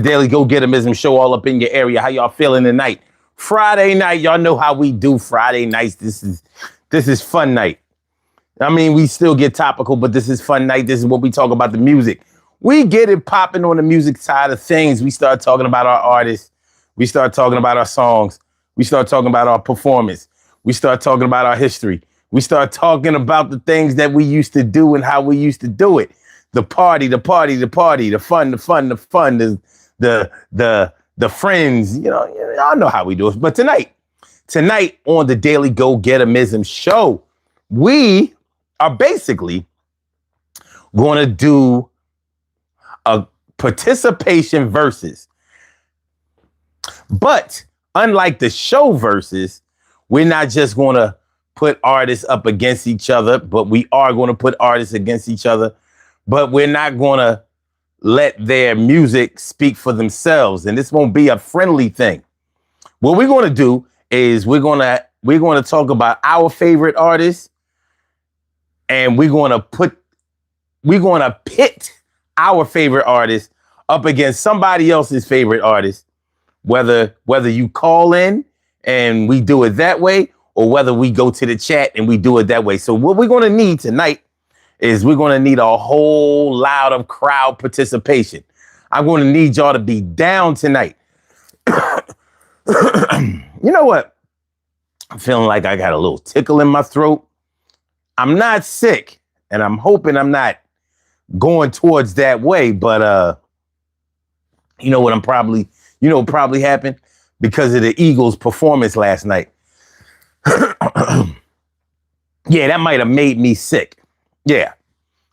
Daily Go Getimism show all up in your area. How y'all feeling tonight? Friday night, y'all know how we do Friday nights. This is fun night. I mean, we still get topical, but this is fun night. This is what we talk about the music. We get it popping on the music side of things. We start talking about our artists. We start talking about our songs. We start talking about our performance. We start talking about our history. We start talking about the things that we used to do and how we used to do it. The party, the party, the party, the fun, the fun, the fun, the friends. Y'all know how we do it. But tonight on the Daily Go Getimism show, we are basically going to do a participation versus. But unlike the show versus, we're not just going to put artists up against each other, but we are going to put artists against each other. But we're not going to let their music speak for themselves. And this won't be a friendly thing. What we're going to do is we're going to talk about our favorite artists, and we're going to pit our favorite artist up against somebody else's favorite artist, whether you call in and we do it that way, or whether we go to the chat and we do it that way. So what we're going to need tonight is we're going to need a whole lot of crowd participation. I'm going to need y'all to be down tonight. You know what? I'm feeling like I got a little tickle in my throat. I'm not sick, and I'm hoping I'm not going towards that way, but you know what probably happened? Because of the Eagles' performance last night. Yeah, that might have made me sick. Yeah,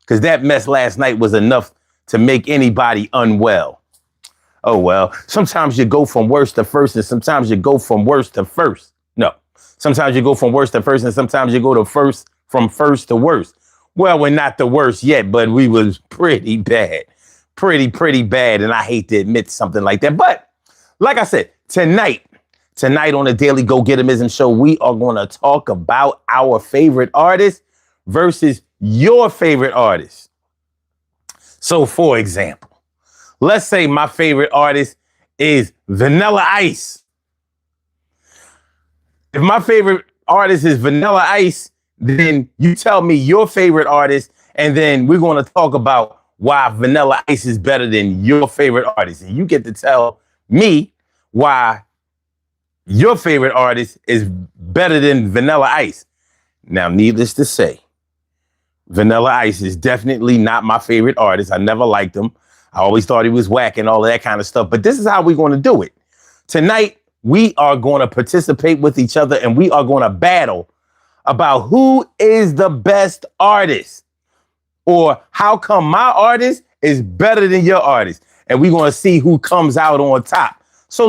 because that mess last night was enough to make anybody unwell. Oh, well, sometimes you go from worst to first, and sometimes you go from worst to first. No, sometimes you go from worst to first, and sometimes you go from first to worst. Well, we're not the worst yet, but we was pretty bad. Pretty bad, and I hate to admit something like that. But like I said, tonight on the Daily Go Getimism show, we are going to talk about our favorite artist versus your favorite artist. So, for example, let's say my favorite artist is Vanilla Ice. If my favorite artist is Vanilla Ice, then you tell me your favorite artist, and then we're going to talk about why Vanilla Ice is better than your favorite artist. And you get to tell me why your favorite artist is better than Vanilla Ice. Now, needless to say, Vanilla Ice is definitely not my favorite artist. I never liked him. I always thought he was whack and all of that kind of stuff. But this is how we're going to do it. Tonight, we are going to participate with each other, and we are going to battle about who is the best artist, or how come my artist is better than your artist. And we're going to see who comes out on top. So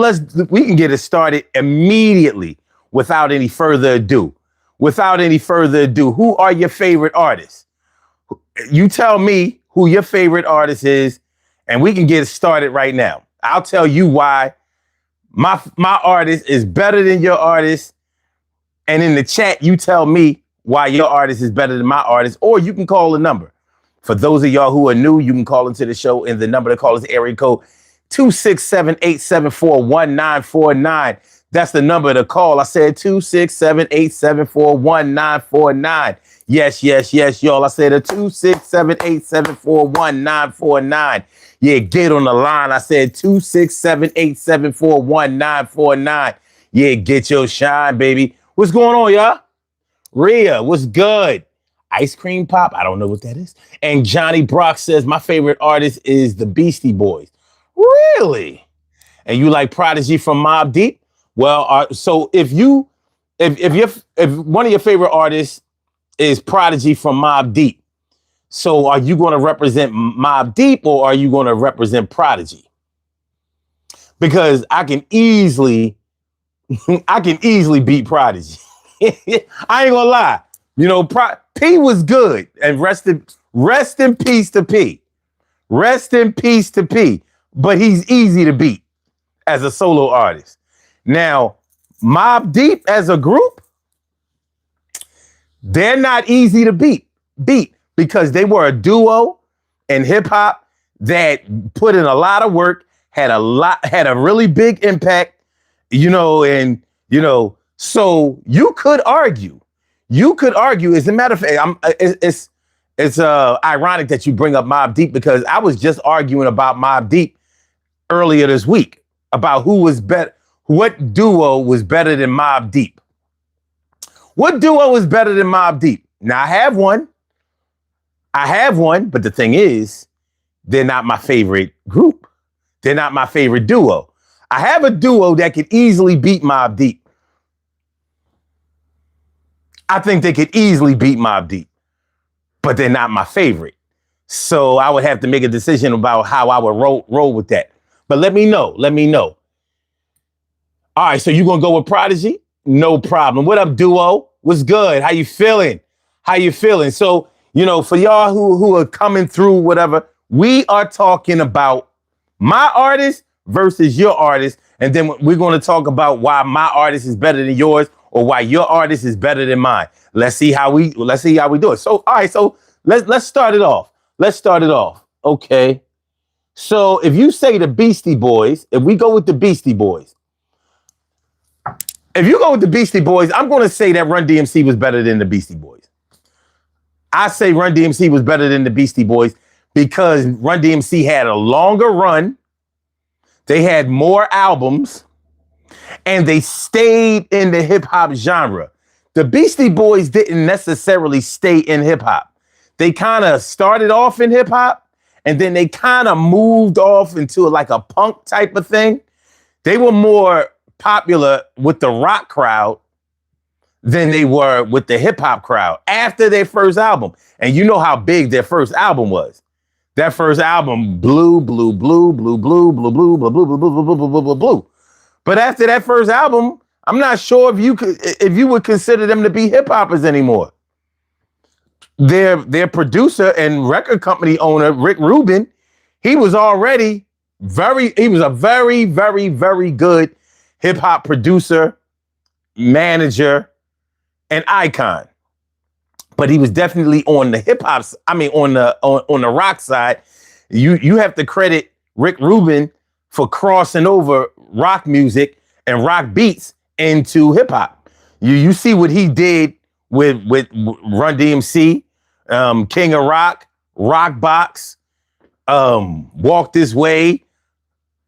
we can get it started immediately without any further ado. Who are your favorite artists? You tell me who your favorite artist is, and we can get it started right now. I'll tell you why my artist is better than your artist. And in the chat, you tell me why your artist is better than my artist, or you can call a number. For those of y'all who are new, you can call into the show, and the number to call is area code 267-874-1949. That's the number to call. I said 267-874-1949. Yes, y'all. I said a 267-874-1949. Yeah, get on the line. I said 267-874-1949. Yeah, get your shine, baby. What's going on, y'all? Rhea, what's good? Ice Cream Pop, I don't know what that is. And Johnny Brock says, my favorite artist is the Beastie Boys. Really? And you like Prodigy from Mobb Deep? Well, so if one of your favorite artists is Prodigy from Mobb Deep, so are you going to represent Mobb Deep, or are you going to represent Prodigy? Because I can easily beat Prodigy. I ain't gonna lie. P was good, and rest in peace to P. Rest in peace to P. But he's easy to beat as a solo artist. Now, Mobb Deep as a group, they're not easy to beat because they were a duo in hip hop that put in a lot of work, had a really big impact, and so you could argue. As a matter of fact, it's ironic that you bring up Mobb Deep, because I was just arguing about Mobb Deep earlier this week about who was better, what duo was better than Mobb Deep. What duo is better than Mobb Deep? Now I have one, but the thing is, they're not my favorite group. They're not my favorite duo. I have a duo that could easily beat Mobb Deep. I think they could easily beat Mobb Deep, but they're not my favorite. So I would have to make a decision about how I would roll with that. But let me know. All right, so you gonna go with Prodigy? No problem. What up, duo? What's good? How you feeling? So, for y'all who are coming through, whatever, we are talking about my artist versus your artist, and then we're going to talk about why my artist is better than yours, or why your artist is better than mine. Let's see how we do it. So, all right, so let's start it off. Okay. So if you say the Beastie Boys, if we go with the Beastie Boys, I'm going to say that Run DMC was better than the Beastie Boys. I say Run DMC was better than the Beastie Boys because Run DMC had a longer run. They had more albums, and they stayed in the hip hop genre. The Beastie Boys didn't necessarily stay in hip hop. They kind of started off in hip hop, and then they kind of moved off into like a punk type of thing. They were more popular with the rock crowd than they were with the hip hop crowd after their first album. And you know how big their first album was. That first album blew. But after that first album, I'm not sure if you would consider them to be hip hoppers anymore. Their producer and record company owner, Rick Rubin, he was a very, very good hip hop producer, manager, and icon. But he was definitely on the hip hop. On the rock side. You have to credit Rick Rubin for crossing over rock music and rock beats into hip hop. You see what he did with Run DMC, King of Rock, Rockbox, Walk This Way.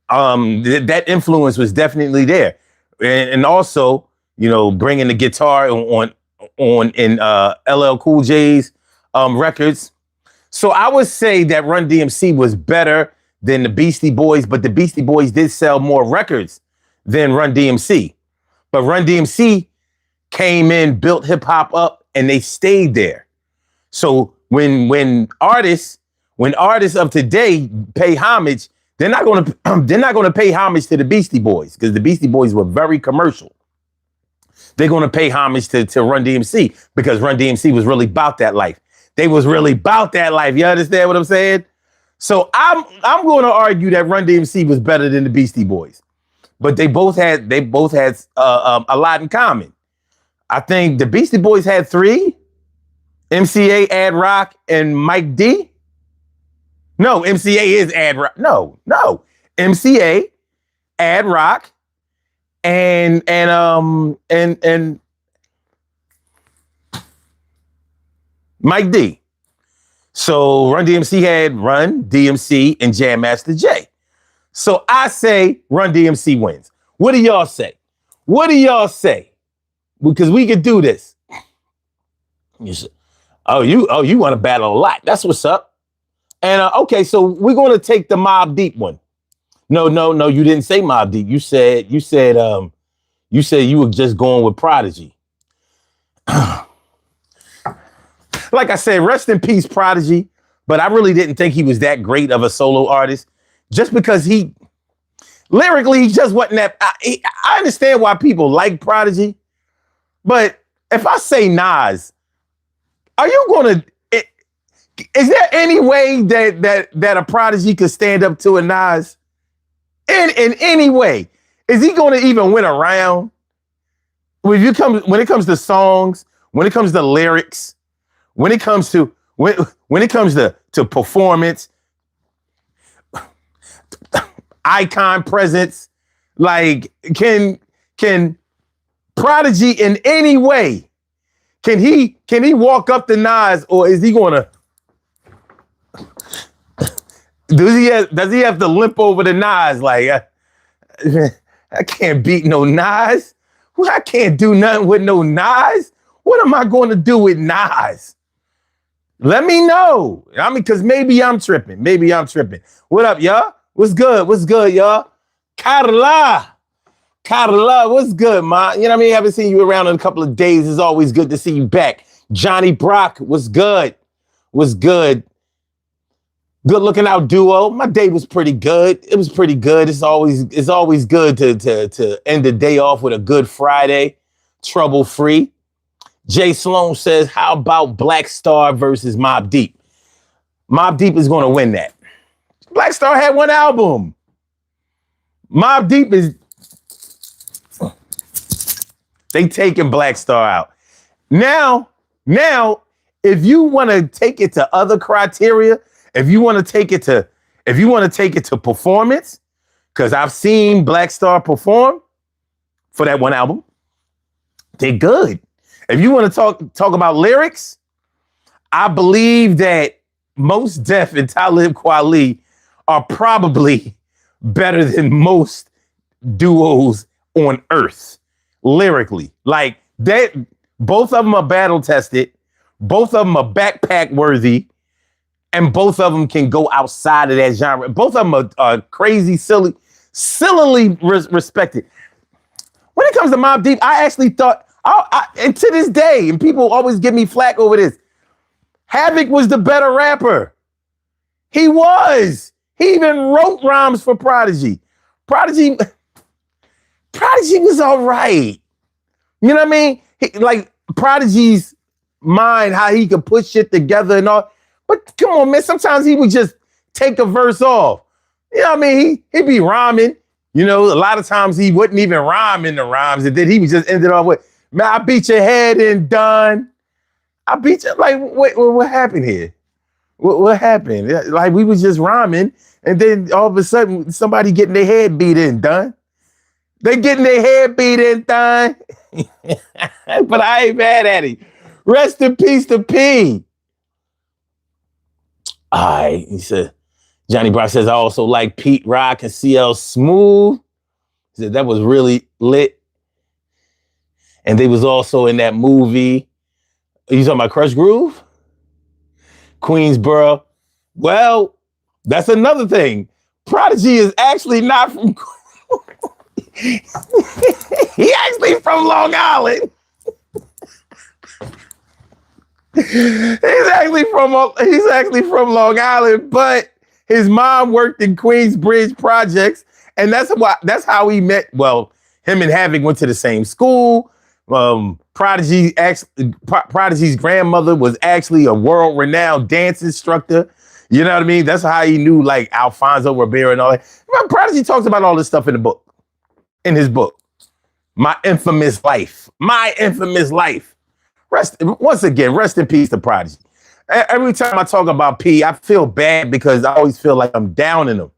That influence was definitely there, and also bringing the guitar on in LL Cool J's records. So I would say that Run DMC was better than the Beastie Boys, but the Beastie Boys did sell more records than Run DMC. But Run DMC came in, built hip hop up, and they stayed there. So when artists of today pay homage, they're not going to pay homage to the Beastie Boys because the Beastie Boys were very commercial. They're going to pay homage to Run DMC because Run DMC was really about that life. They was really about that life. You understand what I'm saying? So I'm going to argue that Run DMC was better than the Beastie Boys, but they both had a lot in common. I think the Beastie Boys had 3: MCA, Ad Rock, and Mike D. No, MCA is Ad Rock. No, MCA, Ad Rock, and Mike D. So Run DMC had Run DMC and Jam Master Jay. So I say Run DMC wins. What do y'all say? Because we could do this. You want to battle a lot. That's what's up. And okay, so we're going to take the Mobb Deep one. No, you didn't say Mobb Deep. You said you were just going with Prodigy. Like I said, rest in peace, Prodigy. But I really didn't think he was that great of a solo artist, just because he just wasn't that. I understand why people like Prodigy, but if I say Nas, are you going to? Is there any way that a Prodigy could stand up to a Nas? In any way? Is he going to even win a round? When it comes to songs, when it comes to lyrics, when it comes to performance, icon presence. Like, can Prodigy in any way, can he walk up to Nas, or is he gonna does he have to limp over to Nas like I can't beat no Nas? Well, I can't do nothing with no Nas. What am I going to do with Nas? Let me know. I mean, because maybe I'm tripping. What up, y'all? What's good, y'all? Carla, what's good, ma? You know what I mean? I haven't seen you around in a couple of days. It's always good to see you back. Johnny Brock, what's good? Good looking out duo. My day was pretty good. It was pretty good. It's always good to end the day off with a good Friday, trouble free. Jay Sloan says, how about Black Star versus Mobb Deep? Mobb Deep is going to win that. Black Star had one album. Mobb Deep is... They taking Black Star out. Now, if you want to take it to other criteria, if you want to take it to performance, because I've seen Black Star perform for that one album, they're good. If you want to talk about lyrics, I believe that Mos Def and Talib Kweli are probably better than most duos on earth lyrically. Like that, both of them are battle tested, both of them are backpack worthy, and both of them can go outside of that genre. Both of them are crazy, sillily respected. When it comes to Mobb Deep, I actually thought, and to this day, and people always give me flack over this, Havoc was the better rapper. He was. He even wrote rhymes for Prodigy. Prodigy was all right. You know what I mean? Like Prodigy's mind, how he could put shit together and all. But come on, man, sometimes he would just take a verse off. You know what I mean? He'd be rhyming. You know, a lot of times he wouldn't even rhyme in the rhymes, and then he would just end it off with, man, I beat your head and done. I beat you. Like, what happened here? What happened? Like, we was just rhyming, and then all of a sudden, somebody getting their head beat and done. They getting their head beat and done. But I ain't mad at it. Rest in peace to P. All right, he said, Johnny Brock says, I also like Pete Rock and CL Smooth. He said, that was really lit. And they was also in that movie. Are you talking about Crush Groove? Queensboro. Well, that's another thing. Prodigy is actually not from... He actually from Long Island. He's actually from Long Island, but his mom worked in Queensbridge projects, and that's how he met. Well, him and Havoc went to the same school. Prodigy's grandmother was actually a world-renowned dance instructor. You know what I mean? That's how he knew like Alfonso Ribeiro and all that. Prodigy talks about all this stuff in his book, My Infamous Life. Rest in peace to Prodigy. Every time I talk about P, I feel bad because I always feel like I'm downing him.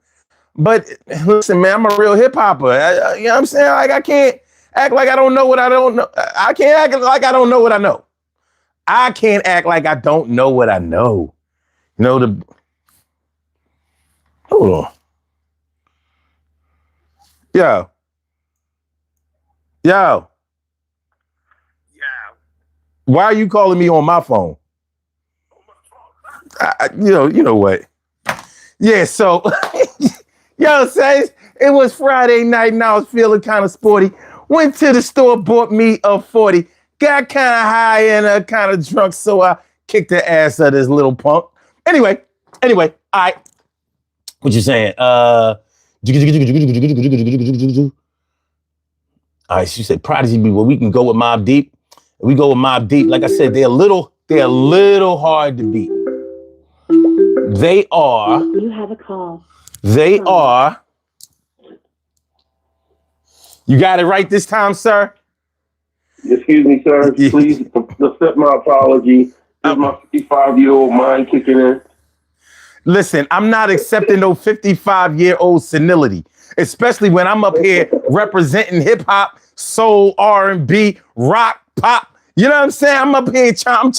But listen, man, I'm a real hip hopper. You know what I'm saying? Like, I can't act like I don't know what I don't know. I can't act like I don't know what I know. I can't act like I don't know what I know. You know, hold on. Yo. Why are you calling me on my phone? You know what? Yeah, so, yo, says it was Friday night and I was feeling kind of sporty. Went to the store, bought me a 40. Got kind of high and kind of drunk, so I kicked the ass of this little punk. Anyway, all right. What you saying? All right, she said Prodigy, well, we can go with Mobb Deep. We go with Mobb Deep. Like I said, they're a little hard to beat. They are. You have a call. They are. You got it right this time, sir? Excuse me, sir. Please accept my apology. This is my 55-year-old mind kicking in. Listen, I'm not accepting no 55-year-old senility, especially when I'm up here representing hip hop, soul, R&B, rock, pop. You know what I'm saying? I'm up here trying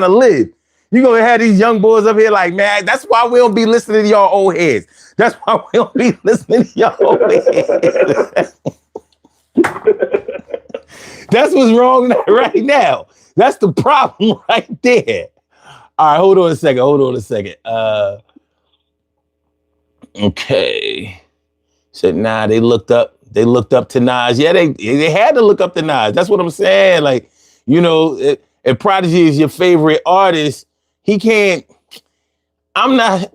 to live. You gonna have these young boys up here like, man, that's why we don't be listening to y'all old heads. That's why we don't be listening to y'all old heads. That's what's wrong right now. That's the problem right there. All right, hold on a second. Okay. Said, nah, they looked up to Nas. Yeah, they had to look up to Nas. That's what I'm saying. Like, you know, if Prodigy is your favorite artist, he can't, I'm not,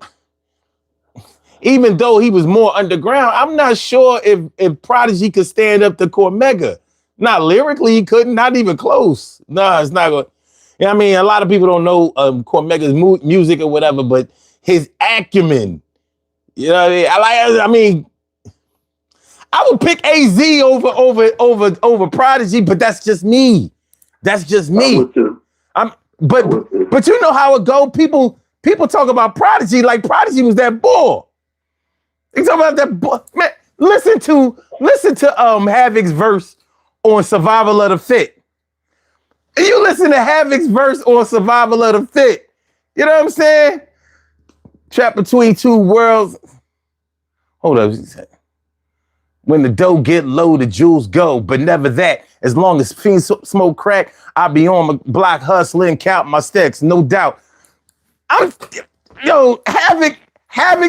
even though he was more underground, I'm not sure if Prodigy could stand up to Cormega. Not lyrically, he couldn't, not even close. No, it's not going. I mean, a lot of people don't know Cormega's music or whatever, but his acumen, you know what I mean? I would pick AZ over Prodigy, but that's just me. That's just me. But you know how it go. People talk about Prodigy like Prodigy was that bull. They talk about that bull. Man, listen to Havoc's verse on Survival of the Fit. You listen to Havoc's verse on Survival of the Fit. You know what I'm saying? Trapped between two worlds. Hold up. When the dough get low, the jewels go, but never that. As long as fiends smoke crack, I'll be on my block hustling, count my stacks, no doubt. Havoc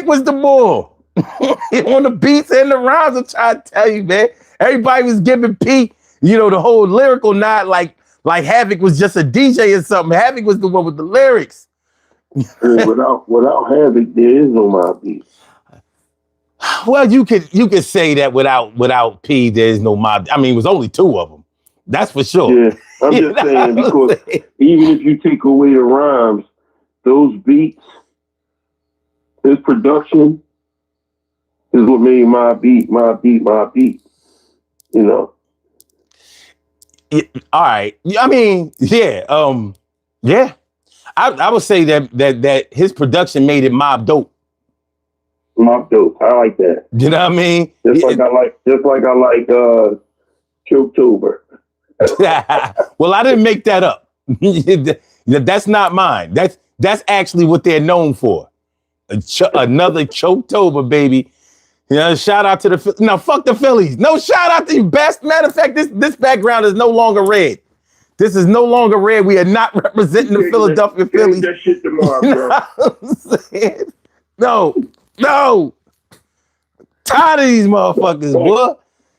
was the bull. On the beats and the rhymes, I'm trying to tell you, man. Everybody was giving P, you know, the whole lyrical nod like Havoc was just a DJ or something. Havoc was the one with the lyrics. Without Havoc, there is no Mobb Deep. Well, you could say that without P, there's no Mobb. I mean, it was only two of them. That's for sure. Yeah, I'm just saying because even if you take away the rhymes, those beats, his production is what made Mobb Deep. You know. Yeah, all right. I mean, yeah. Yeah. I would say that his production made it Mobb Dope. Mobb Dope. I like that. You know what I mean? Just like I like Choketober. Well, I didn't make that up. That's not mine. That's actually what they're known for. Another Choketober, baby. You know, shout out to the no, fuck the Phillies. No, shout out to you, best. Matter of fact, this background is no longer red. This is no longer red. We are not representing the Philadelphia Phillies. That shit tomorrow, bro. You know what I'm saying? No. Tired of these motherfuckers, boy.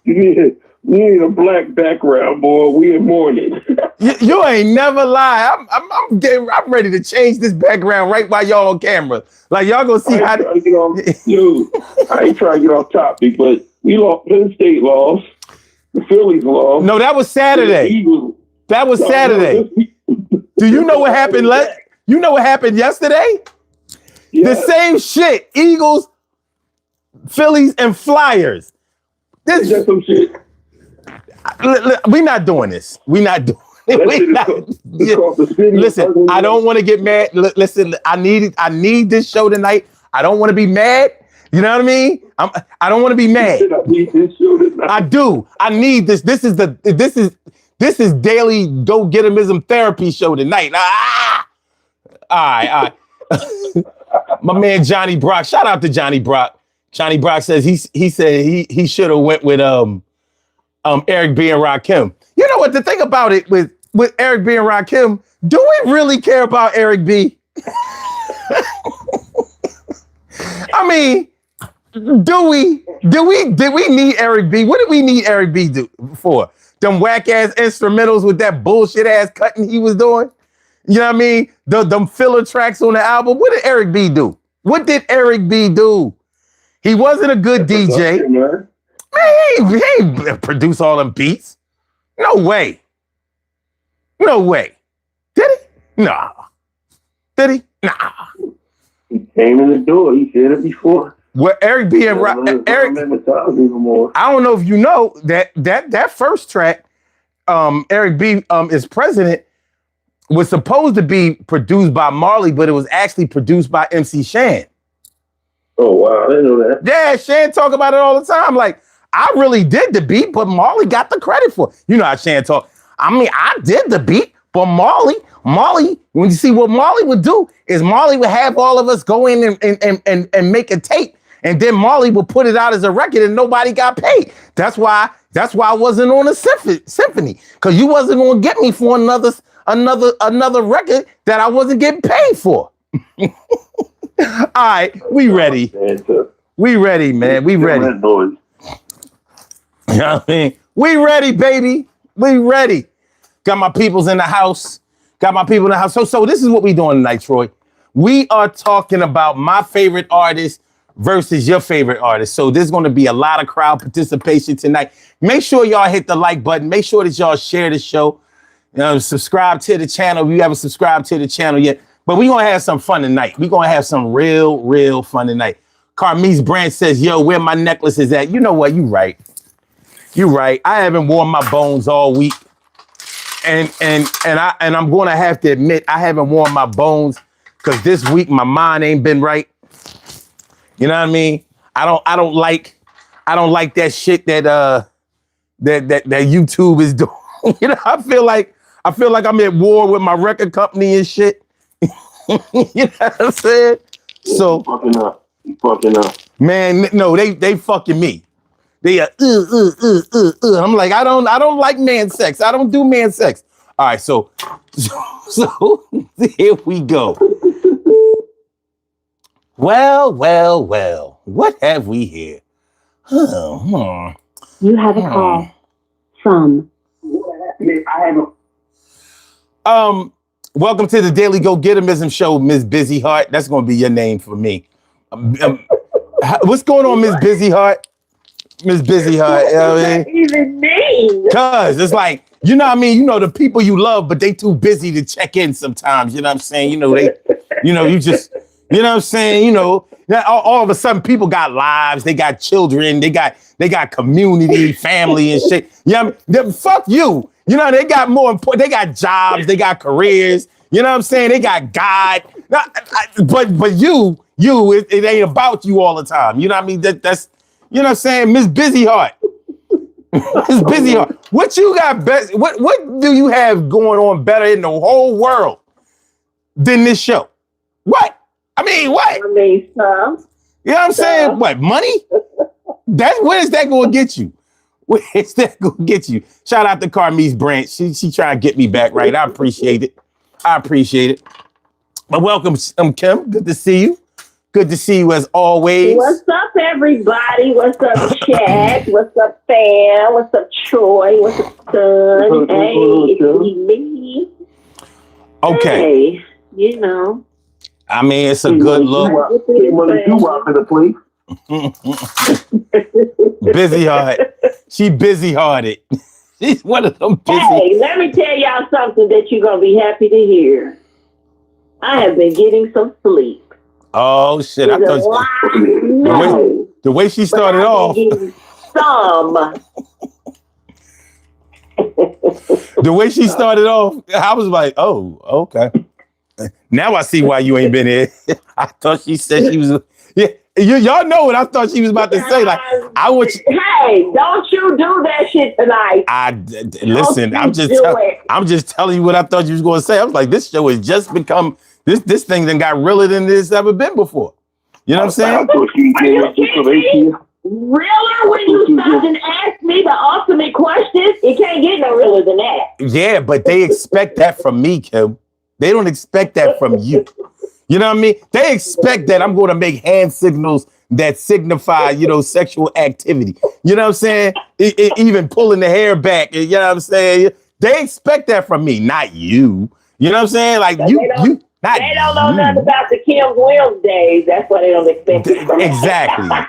You need a black background, boy. We in mourning. You ain't never lie. I'm ready to change this background right while y'all on camera. Like y'all gonna see how. Dude, I ain't trying to get off topic, but we lost. Penn State lost. The Phillies lost. No, that was Saturday. That was Saturday. Do you know what happened? You know what happened yesterday? Yeah. The same shit. Eagles, Phillies, and Flyers. This is some shit. We're not doing this. We're not doing it. Listen, I don't want to get mad. Listen, I need this show tonight. I don't want to be mad. You know what I mean? I don't want to be mad. I do. I need this. This is daily go-get-emism therapy show tonight. All right. My man Johnny Brock. Shout out to Johnny Brock. Johnny Brock says he said he should have went with Eric B and Rakim. You know what the thing about it with Eric B and Rakim? Do we really care about Eric B? I mean, did we need Eric B? What did we need Eric B for? Them whack ass instrumentals with that bullshit ass cutting he was doing? You know what I mean? Them filler tracks on the album. What did Eric B do? What did Eric B do? He wasn't a good DJ. Man, he ain't produce all them beats. No way. Did he? Nah. Did he? Nah. He came in the door. He said it before. Well, Eric B and Eric. I don't know if you know that first track, Eric B is President, was supposed to be produced by Marley, but it was actually produced by MC Shan. Oh wow, I didn't know that. Yeah, Shan talk about it all the time. Like, I really did the beat, but Marley got the credit for it. You know how Shan talk. I mean, I did the beat, but Marley, when you see what Marley would do, is Marley would have all of us go in and make a tape. And then Marley would put it out as a record and nobody got paid. That's why I wasn't on a symphony. Because you wasn't gonna get me for another record that I wasn't getting paid for. All right, we ready. We ready, man. We ready. You know what I mean? We ready, baby. We ready. Got my peoples in the house. So this is what we doing tonight, Troy. We are talking about my favorite artist versus your favorite artist. So there's going to be a lot of crowd participation tonight. Make sure y'all hit the like button. Make sure that y'all share the show. Subscribe to the channel if you haven't subscribed to the channel yet. But we're going to have some fun tonight. We're going to have some real fun tonight. Carmise Branch says, yo, where my necklace is at? You know what? You right. I haven't worn my bones all week. And I'm going to have to admit, I haven't worn my bones because this week my mind ain't been right. You know what I mean? I don't like that shit that YouTube is doing. You know, I feel like I'm at war with my record company and shit. You know what I'm saying? So you fucking up. Man, no, they fucking me. They are I'm like, I don't like man sex. I don't do man sex. All right, so here we go. Well, what have we here? You have a call from. Welcome to the Daily Go Gettemism Show, Miss Busy Heart. That's gonna be your name for me. What's going on, Miss Busy Heart? Miss Busy Heart, you know what I mean? Even me. Cause it's like, you know what I mean? You know, the people you love, but they too busy to check in sometimes. You know what I'm saying? You know, you just, you know what I'm saying? You know, all of a sudden people got lives, they got children, they got community, family and shit. Yeah, fuck you. You know, they got more important, they got jobs, they got careers. You know what I'm saying? They got God. But you, it ain't about you all the time. You know what I mean? That's, you know what I'm saying? Miss Busy Heart. Miss Busy Heart. What you got best? What do you have going on better in the whole world than this show? What? I mean, what? I mean, some. You know what I'm saying? What, money? Where's that going to get you? Where's that going to get you? Shout out to Carmise Branch. She trying to get me back right. I appreciate it. But welcome, Kim. Good to see you. Good to see you as always. What's up, everybody? What's up, Chad? What's up, fam? What's up, Troy? What's up, son? Hey, it's me. Okay. Hey, you know. I mean, it's a good look. Busy heart. She busy hearted. She's one of them busy. Hey, let me tell y'all something that you're going to be happy to hear. I have been getting some sleep. Oh shit! I thought the way she started off. The way she started off, I was like, "Oh, okay." Now I see why you ain't been here. I thought she said she was. Yeah, y'all know what I thought she was about to say. Like, I would. Hey, don't you do that shit tonight? Listen. I'm just telling you what I thought you was going to say. I was like, this show has just become. This thing done got realer than it's ever been before. You know what I'm saying? Are you kidding me? Realer when you start and ask me the ultimate question? It can't get no realer than that. Yeah, but they expect that from me, Kim. They don't expect that from you. You know what I mean? They expect that I'm going to make hand signals that signify, you know, sexual activity. You know what I'm saying? Even pulling the hair back. You know what I'm saying? They expect that from me, not you. You know what I'm saying? Like, they don't know nothing about the Kim Wills days. That's why they don't expect it from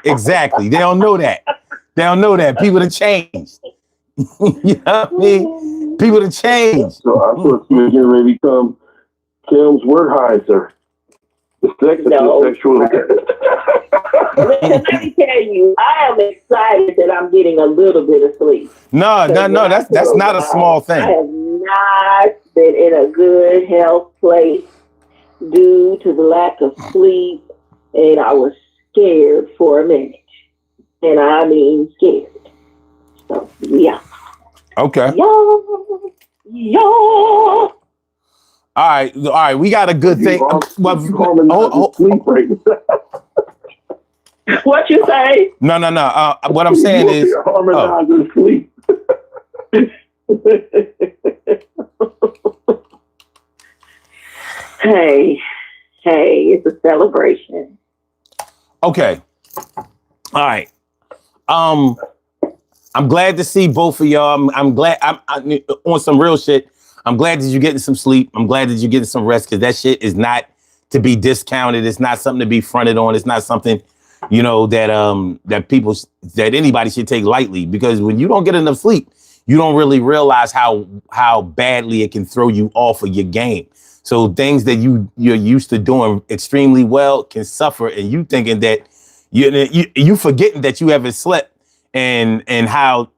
Exactly. They don't know that. People have changed. You know what I mean? People have changed. So I thought she was getting ready to become Kim's Wertheiser. Sexual. Listen, let me tell you, I am excited that I'm getting a little bit of sleep. No, that's not a small thing. I have not been in a good health place due to the lack of sleep, and I was scared for a minute. And I mean scared. So, yeah. Okay. Yo. All right. We got a good thing. Sleep right now. What you say? No. What I'm saying is, harmonizing sleep. Hey, it's a celebration. okay. All right. I'm glad to see both of y'all. I'm glad I'm on some real shit. I'm glad that you're getting some sleep. I'm glad that you're getting some rest because that shit is not to be discounted. It's not something to be fronted on. It's not something, that anybody should take lightly, because when you don't get enough sleep, you don't really realize how badly it can throw you off of your game. So things that you're used to doing extremely well can suffer, and you thinking that you forgetting that you haven't slept and how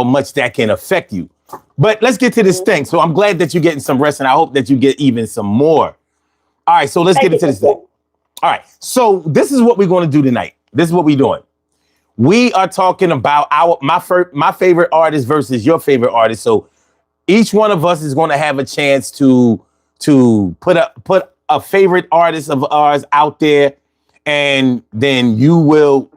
much that can affect you. But let's get to this thing. So I'm glad that you're getting some rest, and I hope that you get even some more. All right, so let's get into this thing. All right, so this is what we're going to do tonight. This is what we're doing. We are talking about my favorite artist versus your favorite artist. So each one of us is going to have a chance to put a favorite artist of ours out there, and then you will,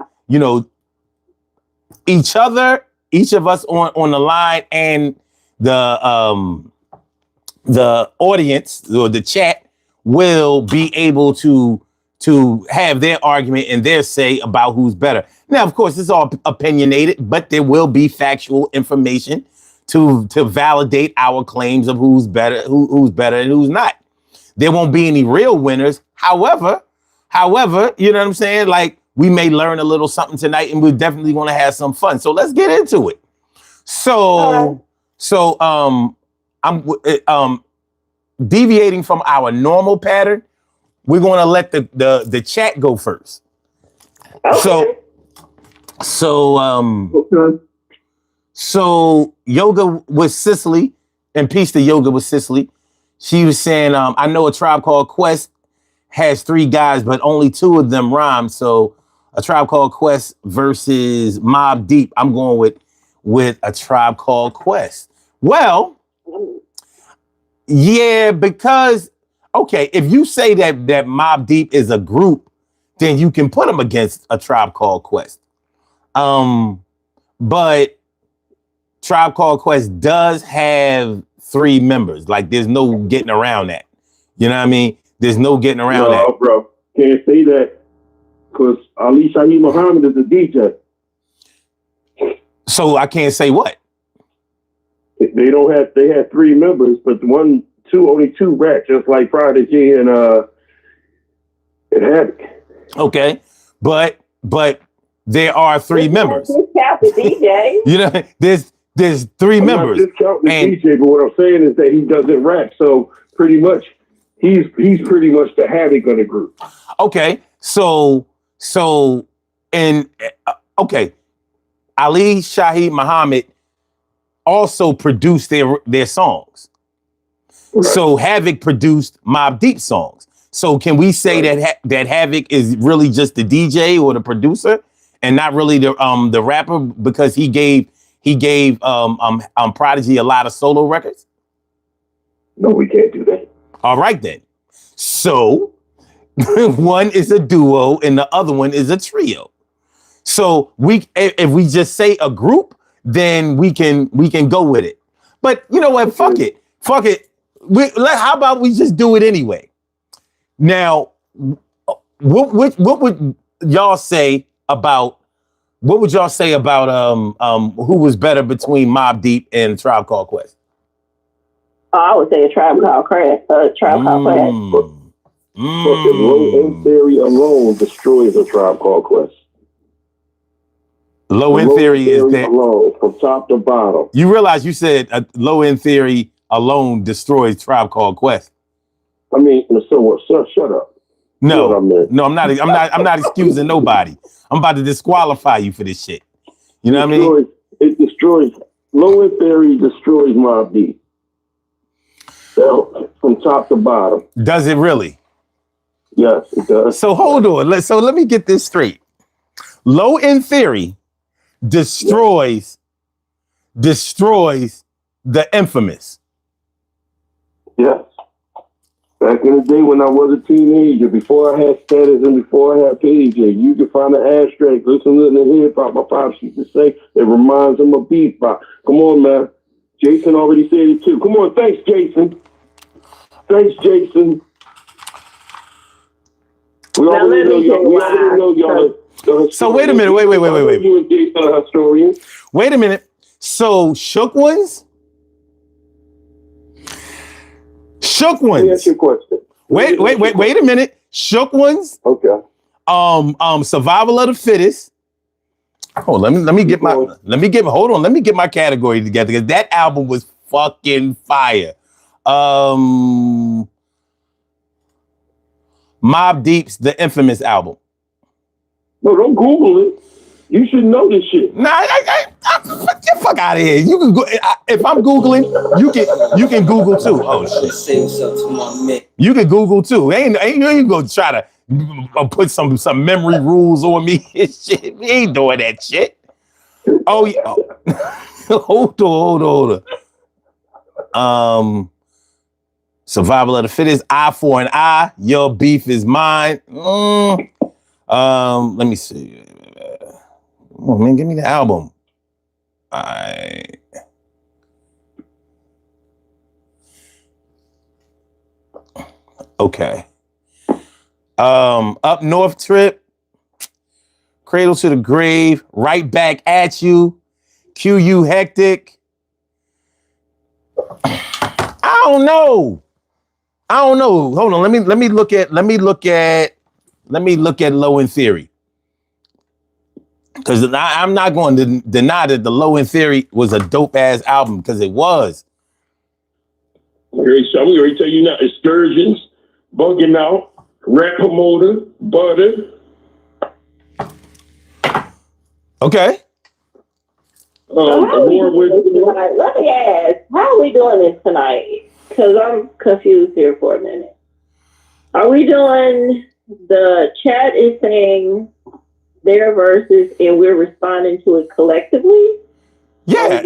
each of us on the line, and the audience or the chat will be able to have their argument and their say about who's better. Now, of course, it's all opinionated, but there will be factual information to validate our claims of who's better and who's not. There won't be any real winners. However, you know what I'm saying? Like, we may learn a little something tonight, and we're definitely going to have some fun. So let's get into it. So I'm deviating from our normal pattern. We're going to let the chat go first. Okay. So Yoga with Cicely, and peace to Yoga with Cicely. She was saying, I know A Tribe Called Quest has 3 guys, but only 2 of them rhyme. So A Tribe Called Quest versus Mobb Deep. I'm going with A Tribe Called Quest. Well, yeah, because, okay, if you say that Mobb Deep is a group, then you can put them against A Tribe Called Quest. But Tribe Called Quest does have 3 members. Like, there's no getting around that. You know what I mean? There's no getting around that. No, bro. Can't say that because Ali Shaheed Muhammad is a DJ. So I can't say what? They had 3 members, but only 2 rap, just like Prodigy and Havoc. Okay. But there are 3 members. Discount the DJ. You know, there's 3 members. I'm not discounting the DJ, but what I'm saying is that he doesn't rap. So pretty much he's pretty much the Havoc of the group. Okay. Okay. Ali Shaheed Muhammad also produced their songs. Right. So Havoc produced Mobb Deep songs. So can we say that Havoc is really just the DJ or the producer and not really the rapper, because he gave Prodigy a lot of solo records? No, we can't do that. All right then. So one is a duo and the other one is a trio. So if we just say a group, then we can go with it. But you know what? Fuck it. How about we just do it anyway? Now, what would y'all say about who was better between Mobb Deep and Tribe Called Quest? I would say A Tribe Called Quest. Fucking Low End Theory alone destroys A Tribe Called Quest. Low End Theory is that alone, from top to bottom. You realize you said Low End Theory alone destroys Tribe Called Quest. I mean, so what? Shut up. No, I'm not excusing nobody. I'm about to disqualify you for this shit. You know what I mean? It destroys. Low End Theory destroys Mobb Deep. So, from top to bottom. Does it really? Yes, it does. So hold on. Let me get this straight. Low End Theory destroys the Infamous. Yes. Back in the day when I was a teenager, before I had status and before I had pager, you could find an abstract, listen to the hip hop. My pops used to say it reminds him of beatbox. Come on, man. Jason already said it too. Come on, thanks, Jason. Thanks, Jason. We already know y'all. So wait a minute. Wait. You and Jason are historians. Wait a minute. So Shook Ones. Let me ask you a question. Wait a minute. Shook Ones. Okay. Survival of the Fittest. Oh, let me get my category together because that album was fucking fire. Mobb Deep's The Infamous album. No, don't Google it. You should know this shit. Nah, get the fuck out of here. You can go if I'm Googling, you can Google too. Oh shit. Say what's up to my man. You can Google too. Ain't you gonna try to put some memory rules on me and shit. We ain't doing that shit. Oh yeah. Oh. Hold on. Survival of the Fittest, Eye for an Eye, Your Beef is Mine. Let me see. Come on, man, give me the album. Okay. Up North Trip, Cradle to the Grave, Right Back at You, QU Hectic. I don't know. Hold on. Let me look at Low End Theory. Because I'm not going to deny that the Low End Theory was a dope ass album because it was. I'm going to tell you now. Excursions, Bugging Out, Rap Promoter, Butter. let Okay. me ask, how are we doing this tonight? Because I'm confused here for a minute. Are we doing, the chat is saying their verses and we're responding to it collectively? Yeah,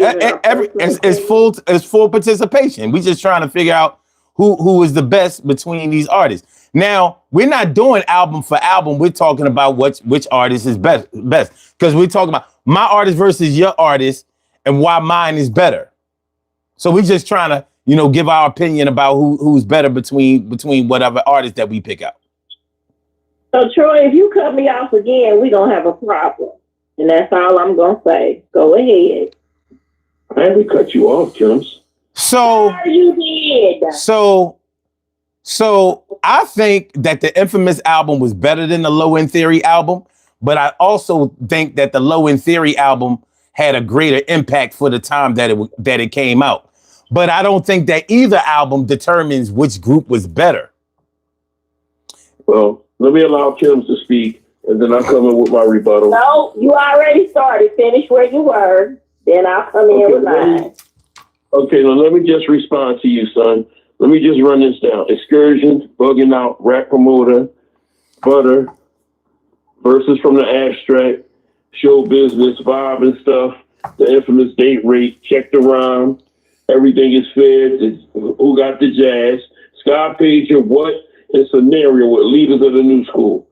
it's full participation. We just trying to figure out who is the best between these artists. Now, we're not doing album for album. We're talking about which artist is best. Because we're talking about my artist versus your artist and why mine is better. So we're just trying to, give our opinion about who's better between whatever artist that we pick out. So, Troy, if you cut me off again, we're going to have a problem. And that's all I'm going to say. Go ahead. I haven't cut you off, Kims. So, you did. So I think that the Infamous album was better than the Low End Theory album, but I also think that the Low End Theory album had a greater impact for the time that it came out. But I don't think that either album determines which group was better. Well, let me allow Kim to speak, and then I'll come in with my rebuttal. No, you already started. Finish where you were. Then I'll come in with mine. Okay, now let me just respond to you, son. Let me just run this down. Excursions, Bugging Out, Rap Promoter, Butter, Verses from the Abstract, Show Business, Vibe and Stuff, The Infamous Date Rape, Check the Rhyme, Everything is Fair, Who Got the Jazz, Sky Pager, What, and Scenario with Leaders of the New School.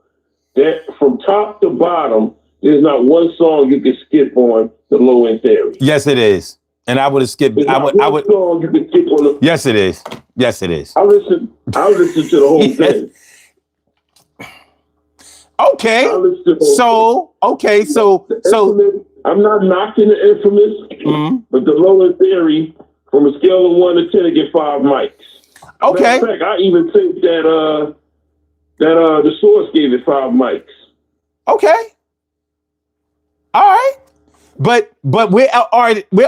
That from top to bottom, there's not one song you can skip on the Low End Theory. Yes, it is. And I would have skipped. I would. Song you can skip on the. Yes, it is. Yes, it is. I listen to the whole thing. Okay. So I'm not knocking the Infamous, but the Low End Theory, from a scale of 1 to 10, I get 5 mics. Okay. Matter of fact, I even think that the Source gave it 5 mics. Okay. All right. But we're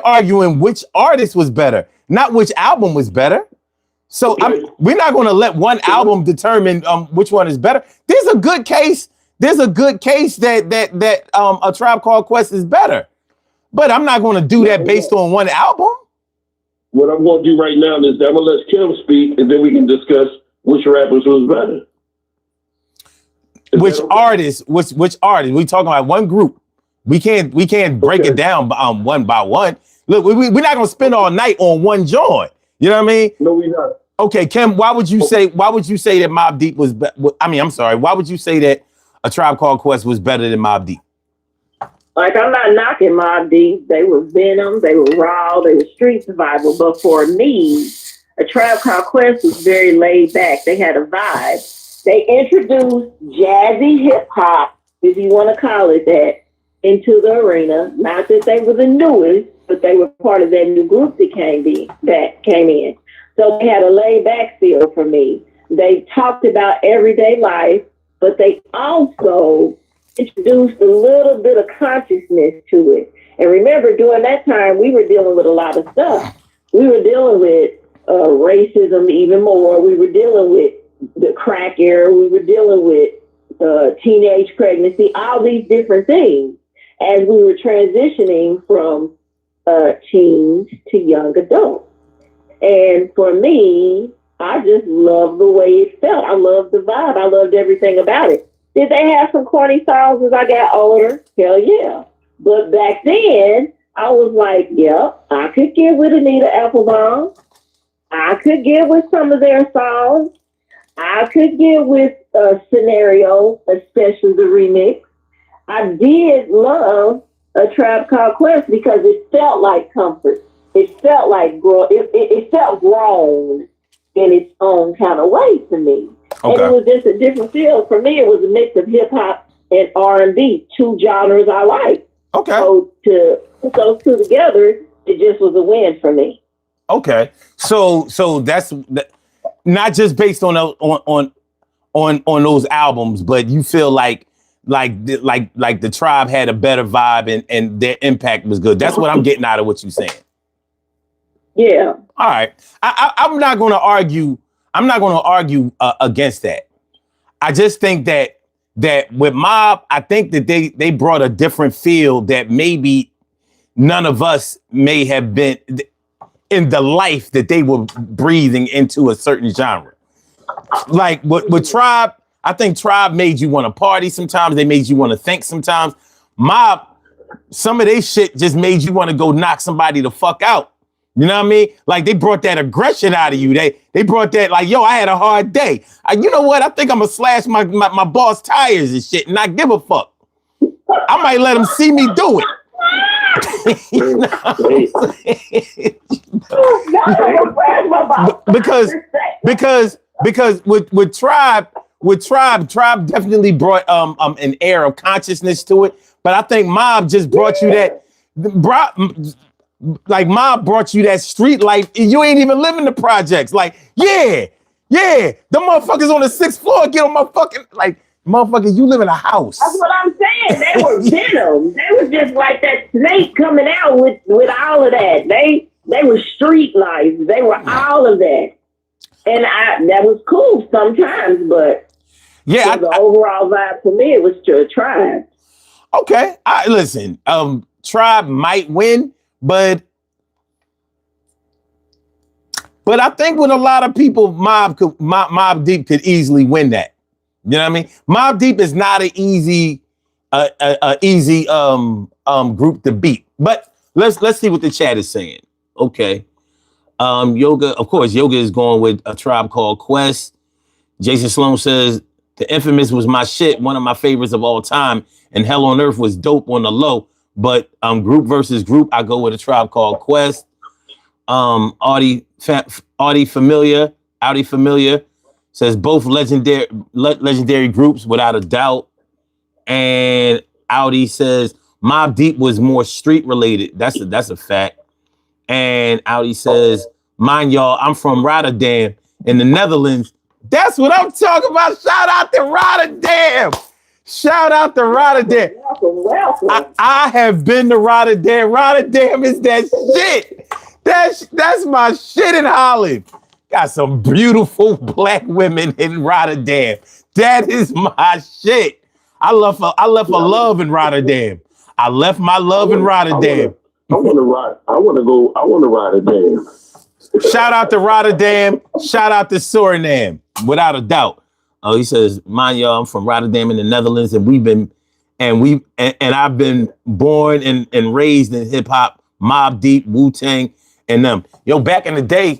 arguing which artist was better, not which album was better. So Okay. We're not going to let one album determine which one is better. There's a good case that A Tribe Called Quest is better. But I'm not going to do that based on one album. What I'm going to do right now is I'm going to let Kim speak, and then we can discuss which rappers was better. which artist? Which artist? We talking about one group. We can't break it down one by one. Look, we're not gonna spend all night on one joint. You know what I mean? No, we not. Okay, Kim. Why would you say that Mobb Deep was? I'm sorry. Why would you say that A Tribe Called Quest was better than Mobb Deep? Like, I'm not knocking Mobb Deep. They were venom. They were raw. They were street survival. But for me, A Tribe Called Quest was very laid back. They had a vibe. They introduced jazzy hip hop, if you want to call it that, into the arena. Not that they were the newest, but they were part of that new group that came in. So they had a laid back feel for me. They talked about everyday life, but they also introduced a little bit of consciousness to it. And remember, during that time, we were dealing with a lot of stuff. We were dealing with racism even more. We were dealing with the crack era. We were dealing with teenage pregnancy, all these different things as we were transitioning from teens to young adults. And for me, I just loved the way it felt. I loved the vibe. I loved everything about it. Did they have some corny songs as I got older? Hell yeah. But back then, I was like, yep, I could get with Anita Applebaum. I could get with some of their songs. I could get with Scenario, especially the remix. I did love A Tribe Called Quest because it felt like comfort. It felt like it felt grown in its own kind of way to me. Okay. And it was just a different feel. For me, it was a mix of hip hop and R&B, two genres I like. Okay. So to put those two together, it just was a win for me. Okay. So that's not just based on those albums, but you feel like the Tribe had a better vibe and their impact was good. That's what I'm getting out of what you're saying. Yeah. All right. I'm not going to argue. I'm not going to argue against that. I just think that with Mobb, I think that they brought a different feel that maybe none of us may have been in the life that they were breathing into a certain genre. Like with Tribe, I think Tribe made you want to party sometimes. They made you want to think sometimes. Mobb, some of their shit just made you want to go knock somebody the fuck out. You know what I mean? Like they brought that aggression out of you. They brought that like, yo, I had a hard day. You know what? I think I'm gonna slash my boss tires and shit and not give a fuck. I might let him see me do it. You know? because with Tribe definitely brought an air of consciousness to it. But I think Mobb just brought you that. Like Mobb brought you that street life. You ain't even living the projects. Like, yeah, the motherfuckers on the 6th floor get on my fucking, like, motherfuckers, you live in a house. That's what I'm saying. They were venom. They were just like that snake coming out with all of that. They were street life. They were all of that. And that was cool sometimes, but yeah, the overall vibe for me, it was to Tribe. Okay. Listen, Tribe might win. But I think with a lot of people, Mobb Deep could easily win that. You know what I mean? Mobb Deep is not an easy group to beat. But let's see what the chat is saying. Okay. Yoga, of course, Yoga is going with A Tribe Called Quest. Jason Sloan says The Infamous was my shit, one of my favorites of all time, and Hell on Earth was dope on the low. But group versus group, I go with A Tribe Called Quest. Audi Familiar says both legendary groups without a doubt. And Audi says Mobb Deep was more street related. That's a fact. And Audi says, mind y'all, I'm from Rotterdam in the Netherlands. That's what I'm talking about. Shout out to Rotterdam. Shout out to Rotterdam. Welcome. I have been to Rotterdam. Rotterdam is that shit. That's my shit in Holland. Got some beautiful black women in Rotterdam. That is my shit. I left for love in Rotterdam. I left my love in Rotterdam. I want to Rotterdam. Shout out to Rotterdam. Shout out to Suriname, without a doubt. Oh, he says, mind y'all, I'm from Rotterdam in the Netherlands, and I've been born and raised in hip hop, Mobb Deep, Wu-Tang, and them. Yo, back in the day,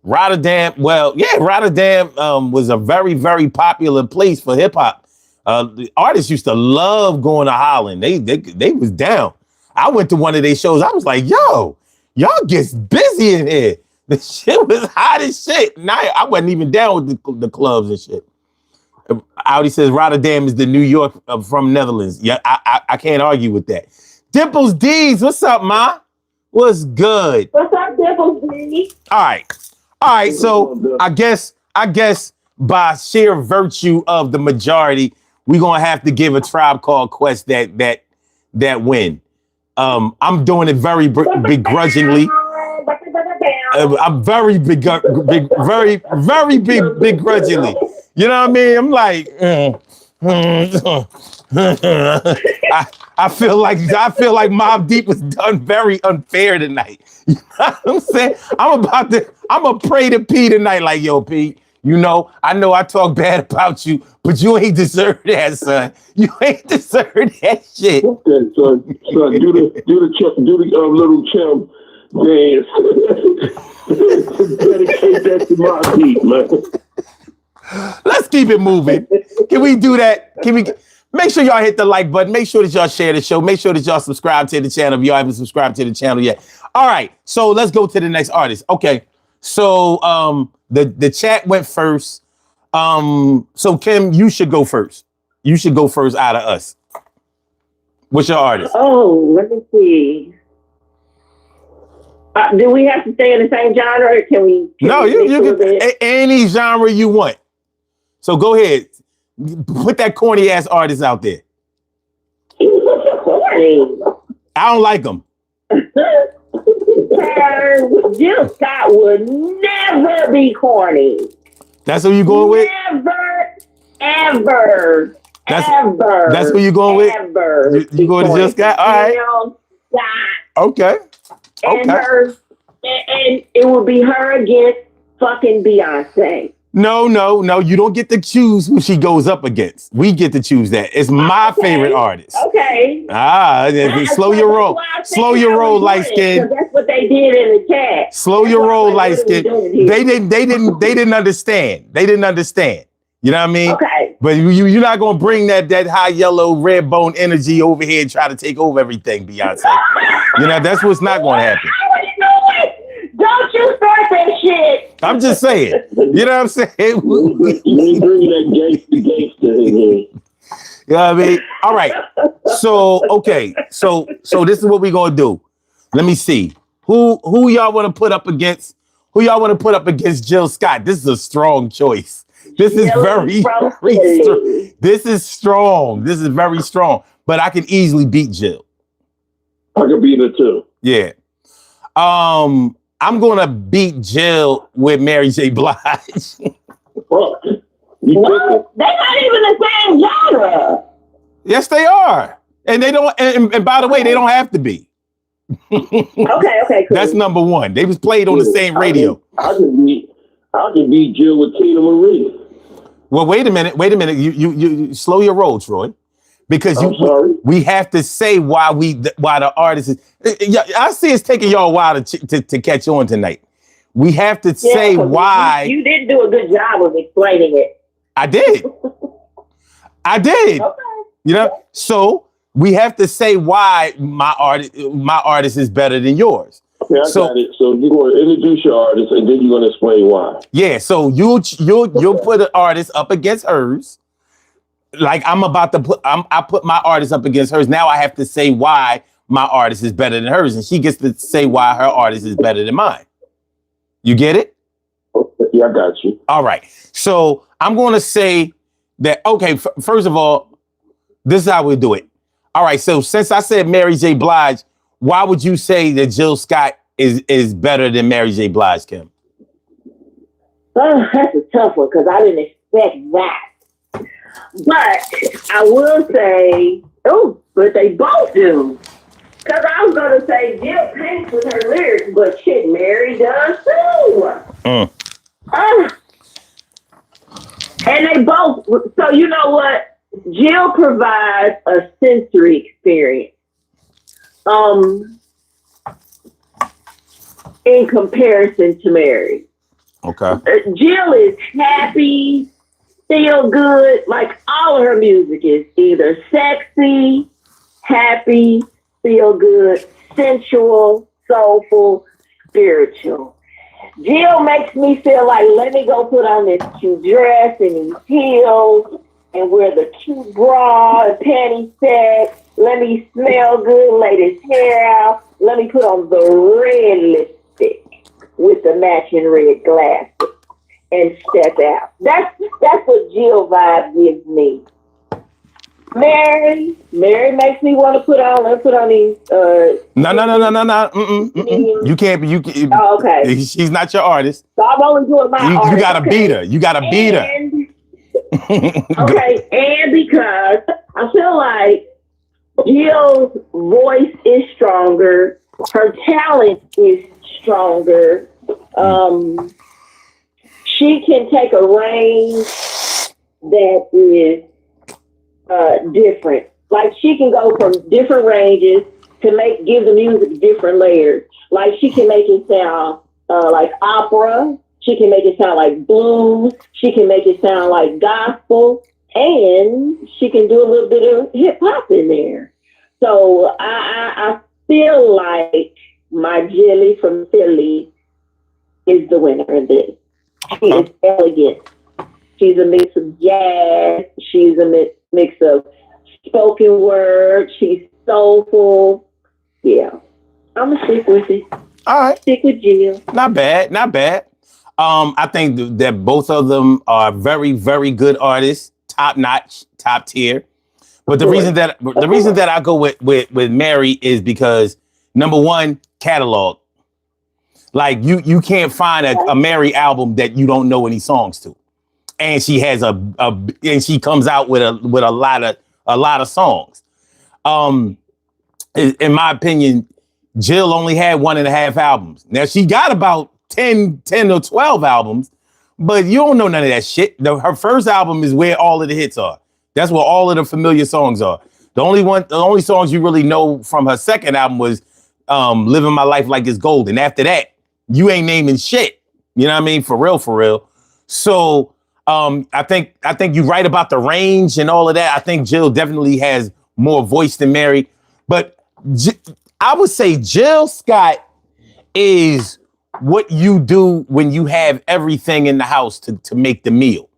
Rotterdam, Rotterdam was a very, very popular place for hip hop. The artists used to love going to Holland. They was down. I went to one of their shows. I was like, yo, y'all gets busy in here. The shit was hot as shit. Now I wasn't even down with the clubs and shit. Audi says Rotterdam is the New York from Netherlands. Yeah, I can't argue with that. Dimples D's, what's up, ma? What's good? What's up, Dimples D? All right. So I guess by sheer virtue of the majority, we're gonna have to give a Tribe Called Quest that win. I'm doing it very begrudgingly. I'm very begrudgingly. You know what I mean? I'm like, I feel like Mobb Deep was done very unfair tonight. You know what I'm saying? I'm gonna pray to P tonight, like, yo, P, you know I talk bad about you, but you ain't deserve that, son. You ain't deserve that shit. Okay, son, do the little champ dance. Dedicate that to Mobb Deep, man. Let's keep it moving. Can we do that? Can we make sure y'all hit the like button? Make sure that y'all share the show. Make sure that y'all subscribe to the channel if y'all haven't subscribed to the channel yet. All right, so let's go to the next artist. Okay, so the chat went first. So Kim, you should go first. You should go first out of us. What's your artist? Oh, let me see. Do we have to stay in the same genre, or can we? No, you can any genre you want. So go ahead, put that corny ass artist out there. Corny. I don't like him. Jill Scott would never be corny. That's who you going with? Never, ever, ever. That's who you going with? Ever. You going to Jill Scott? All right. Jill Scott. Okay. And and it would be her against fucking Beyonce. No. You don't get to choose who she goes up against. We get to choose that. It's my favorite artist. Okay. Slow your roll. Slow your roll, light skin. That's what they did in the chat. Slow your roll, light skin. They didn't understand. They didn't understand. You know what I mean? Okay. But you're not gonna bring that high yellow red bone energy over here and try to take over everything, Beyonce. You know, that's what's not gonna happen. I already know it. Don't you start that shit. I'm just saying. You know what I'm saying? You bring that gangster in here. You know what I mean? All right. So okay. So this is what we're gonna do. Let me see. Who y'all want to put up against? Who y'all want to put up against Jill Scott? This is a strong choice. This is very strong. This is strong. This is very strong. But I can easily beat Jill. I can beat her too. Yeah. I'm gonna beat Jill with Mary J. Blige. What? They're not even the same genre. Yes, they are. And they don't. And by the way, they don't have to be. Okay, cool. That's number one. They was played on the same radio. I can beat Jill with Tina Marie. Well, wait a minute. You slow your roll, Troy, because we have to say why the artist is. I see it's taking y'all a while to catch on tonight. We have to say why. You did do a good job of explaining it. I did. Okay. You know, so we have to say why my artist is better than yours. Okay, I got it. So you're going to introduce your artist, and then you're going to explain why. Yeah. So you'll put an artist up against hers. Like I put my artist up against hers. Now I have to say why my artist is better than hers, and she gets to say why her artist is better than mine. You get it? Yeah, I got you. All right. So I'm going to say that. Okay. First of all, this is how we do it. All right. So since I said Mary J. Blige, why would you say that Jill Scott is better than Mary J. Blige, Kim? Oh, that's a tough one because I didn't expect that. But I will say, but they both do. Because I was going to say Jill paints with her lyrics, but shit, Mary does too. And they both, so you know what? Jill provides a sensory experience. In comparison to Mary. Okay. Jill is happy, feel good. Like all of her music is either sexy, happy, feel good, sensual, soulful, spiritual. Jill makes me feel like, let me go put on this cute dress and these heels and wear the cute bra and panty set. Let me smell good, lay this hair out. Let me put on the red lipstick with the matching red glasses and step out. That's what Jill vibe gives me. Mary makes me want to put on these. No. You can't be. Oh, okay. She's not your artist. So I'm only doing my artist. You gotta beat her. You gotta beat her. Okay, and because I feel like Jill's voice is stronger, her talent is stronger. She can take a range that is different. Like she can go from different ranges to give the music different layers. Like she can make it sound like opera. She can make it sound like blues. She can make it sound like gospel, and she can do a little bit of hip hop in there. So I feel like my Jilly from Philly is the winner in this. She is elegant. She's a mix of jazz. She's a mix of spoken word. She's soulful. Yeah, I'm gonna stick with it. All right, stick with Jill. Not bad. I think that both of them are very, very good artists, top notch, top tier. But the reason that I go with Mary is because number one, catalog. Like you can't find a Mary album that you don't know any songs to, and she has and she comes out with a lot of songs. In my opinion, Jill only had 1.5 albums. Now she got about 10 or 12 albums, but you don't know none of that shit. Her first album is where all of the hits are. That's where all of the familiar songs are. The only songs you really know from her second album was Living My Life Like It's Golden. After that, you ain't naming shit. You know what I mean? For real. So I think you're right about the range and all of that. I think Jill definitely has more voice than Mary. But I would say Jill Scott is what you do when you have everything in the house to make the meal.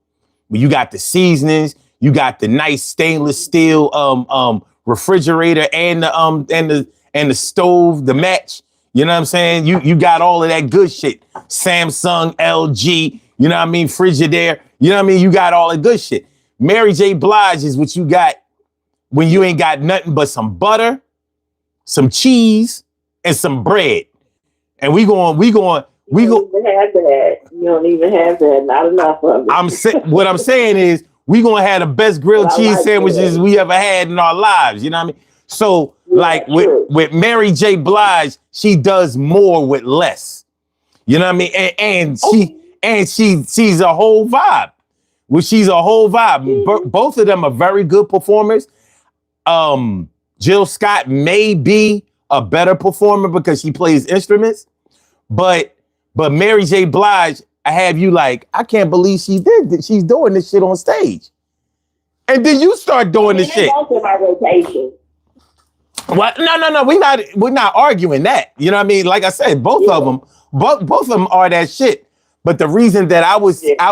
When you got the seasonings, you got the nice stainless steel refrigerator and the stove, the match. You know what I'm saying? You got all of that good shit. Samsung, LG, you know what I mean? Frigidaire, you know what I mean? You got all the good shit. Mary J. Blige is what you got when you ain't got nothing but some butter, some cheese, and some bread. And we go. You don't even have that. You don't even have that. Not enough of it. What I'm saying is we gonna have the best grilled cheese sandwiches we ever had in our lives. You know what I mean? So with Mary J. Blige, she does more with less. You know what I mean? And she's a whole vibe. Well, she's a whole vibe. Mm-hmm. Both of them are very good performers. Jill Scott may be a better performer because she plays instruments, but Mary J. Blige, I have you like, I can't believe she's doing this shit on stage. And then you start doing this shit. Also my rotation. What? No. We're not arguing that. You know what I mean? Like I said, both of them are that shit. But the reason that I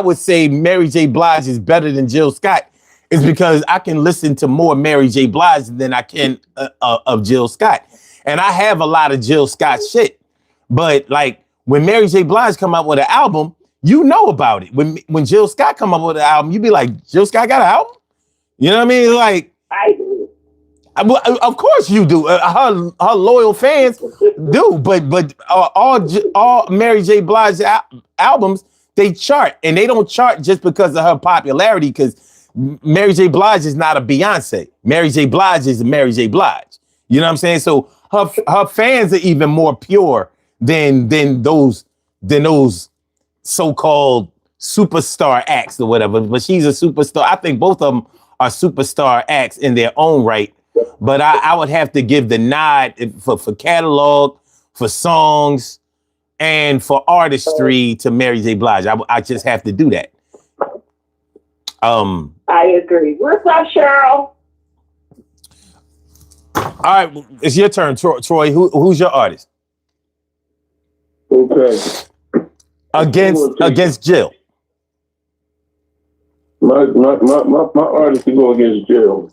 would say Mary J. Blige is better than Jill Scott is because I can listen to more Mary J. Blige than I can of Jill Scott. And I have a lot of Jill Scott shit. But like when Mary J. Blige come out with an album, you know about it. When Jill Scott come up with an album, you be like, Jill Scott got an album? You know what I mean? Like, I do. Of course you do. Her loyal fans do. But all Mary J. Blige albums, they chart. And they don't chart just because of her popularity, because Mary J. Blige is not a Beyonce. Mary J. Blige is a Mary J. Blige. You know what I'm saying? So her fans are even more pure than those so-called superstar acts or whatever, but she's a superstar. I think both of them are superstar acts in their own right. But I would have to give the nod for catalog, for songs, and for artistry to Mary J. Blige. I just have to do that. I agree. What's up, Cheryl? All right, it's your turn, Troy. Who's your artist? Okay. Against Jill. My artist to go against Jill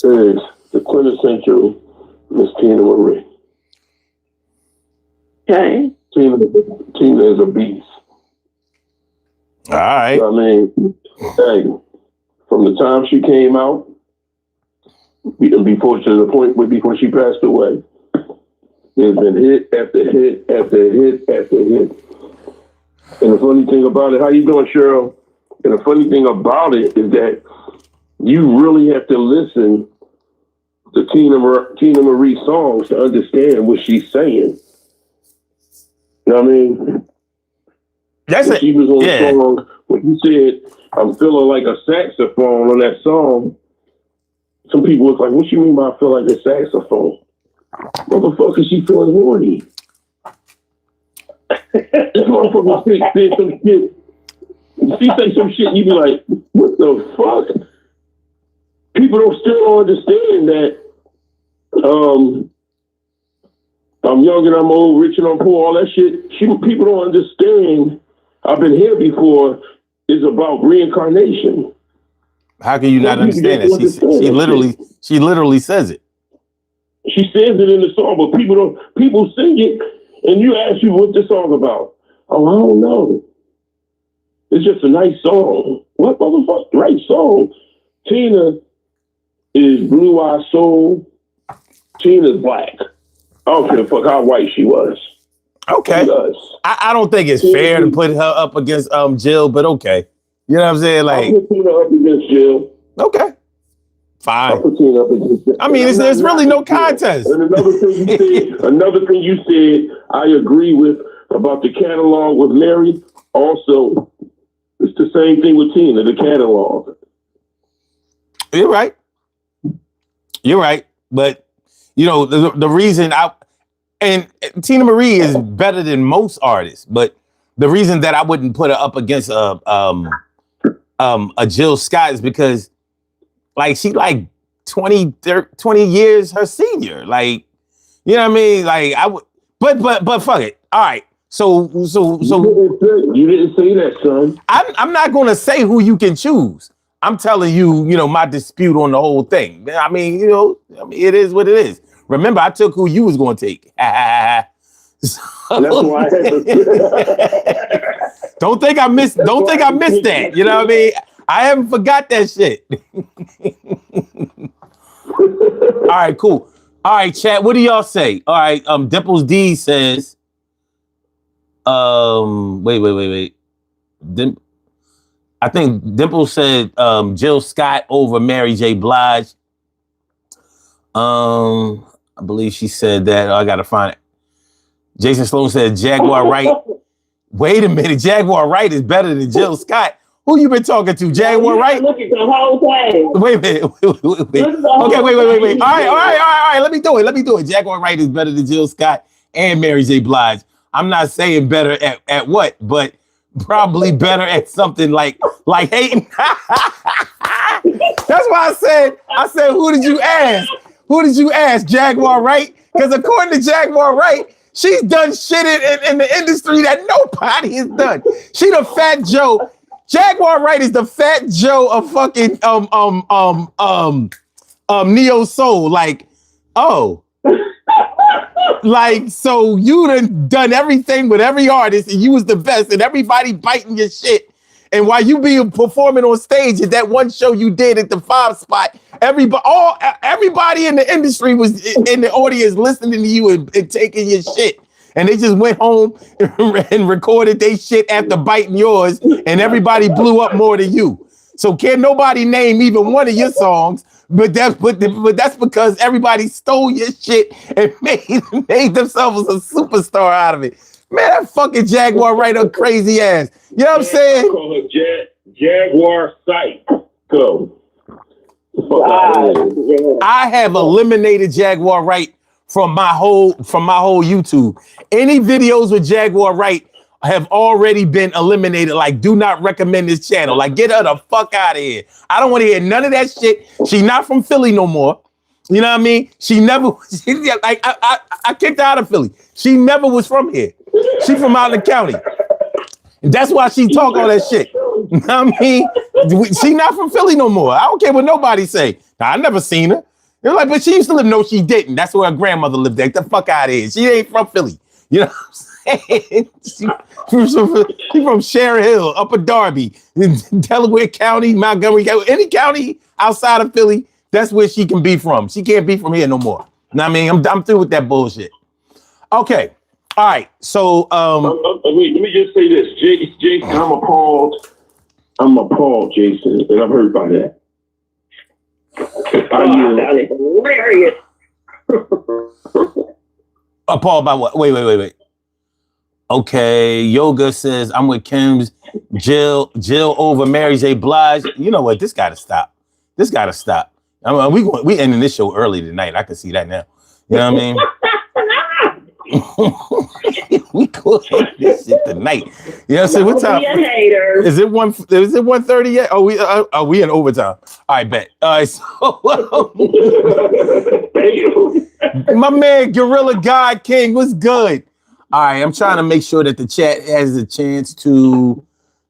is the quintessential Miss Tina Marie. Okay. Tina is a beast. All right. I mean, hey, from the time she came out, before to the point before she passed away, there's been hit after hit after hit after hit. And the funny thing about it, how you doing, Cheryl? And the funny thing about it is that you really have to listen to Tina Marie songs to understand what she's saying. You know what I mean? That's it. She was on the song when you said, "I'm feeling like a saxophone" on that song. Some people was like, "What you mean by I feel like a saxophone?" Motherfucker, she feeling horny. This motherfucker say some shit. She say some shit, you be like, "What the fuck?" People still don't understand that. I'm young and I'm old, rich and I'm poor, all that shit. People don't understand. I've been here before. Is about reincarnation. How can you not understand that? She literally says it. She says it in the song, but people sing it, and you ask you what the song about. Oh, I don't know. It's just a nice song. What motherfucker? Right song. Tina is Blue Eye Soul. Tina's black. I don't give a fuck how white she was. Okay. I don't think it's fair to put her up against Jill, but okay. You know what I'm saying? Like, I'll put Tina up against Jill. Okay. Fine. I'll put Tina up against Jill. I mean, there's really no contest. And another thing you said, I agree with about the catalog with Mary. Also, it's the same thing with Tina, the catalog. You're right. But, you know, the reason and Tina Marie is better than most artists, but the reason that I wouldn't put her up against a Jill Scott is because, like, she like 20 years her senior. Like, you know what I mean? Like, I would, but fuck it. All right. So you didn't say that, son. I'm not going to say who you can choose. I'm telling you, you know, my dispute on the whole thing. I mean, it is what it is. Remember, I took who you was going to take. That's why I had to. Don't think I missed that. You know what I mean? I haven't forgot that shit. All right, cool. All right, chat. What do y'all say? All right, Dimples D says, wait. I think Dimple said Jill Scott over Mary J. Blige. I believe she said that. I gotta find it. Jason Sloan said Jaguar Wright. Wait a minute, Jaguar Wright is better than Jill Scott. Who you been talking to? Jaguar Wright? Look at the whole thing. Wait a minute. Okay, wait. All right. Let me do it. Jaguar Wright is better than Jill Scott and Mary J. Blige. I'm not saying better at what, but probably better at something like hating. That's why I said, who did you ask? Who did you ask? Jaguar Wright? Because according to Jaguar Wright, she's done shit in the industry that nobody has done. She the Fat Joe. Jaguar Wright is the Fat Joe of fucking Neo Soul. Like, oh. Like, so you done everything with every artist and you was the best and everybody biting your shit. And while you be performing on stage at that one show you did at the 5 spot, everybody in the industry was in the audience listening to you and taking your shit. And they just went home and recorded their shit after biting yours, and everybody blew up more than you. So can't nobody name even one of your songs, but that's because everybody stole your shit and made themselves a superstar out of it. Man, that fucking Jaguar right up crazy ass. You know what I'm saying? I call her Jaguar Sight. Go. I have eliminated Jaguar Wright from my whole YouTube. Any videos with Jaguar Wright have already been eliminated. Like, do not recommend this channel. Like, get her the fuck out of here. I don't want to hear none of that shit. She not from Philly no more. You know what I mean? She never, like, I kicked her out of Philly. She never was from here. She from out in the county. And that's why she talk all that shit. You know what I mean? She not from Philly no more. I don't care what nobody say. Now, I never seen her. They're like, but she used to live. No, she didn't. That's where her grandmother lived. Get the fuck out of here. She ain't from Philly. You know what I'm saying? She from Sharon Hill, Upper Darby, Delaware County, Montgomery County, any county outside of Philly. That's where she can be from. She can't be from here no more. You know what I mean? I'm through with that bullshit. Okay. All right. So wait, let me just say this. Jason, I'm appalled. Jason, and I'm hurt by that. That is hilarious. appalled by what? Wait. Okay, Yoga says I'm with Kim's Jill over Mary J. Blige. You know what? This gotta stop. I mean, we ending this show early tonight. I can see that now. You know what I mean? We could end this shit tonight. You know what I'm saying? What time? Is it 1:30 yet? Oh, we in overtime. All right, bet. All right, so my man Gorilla God King was good. All right, I'm trying to make sure that the chat has a chance to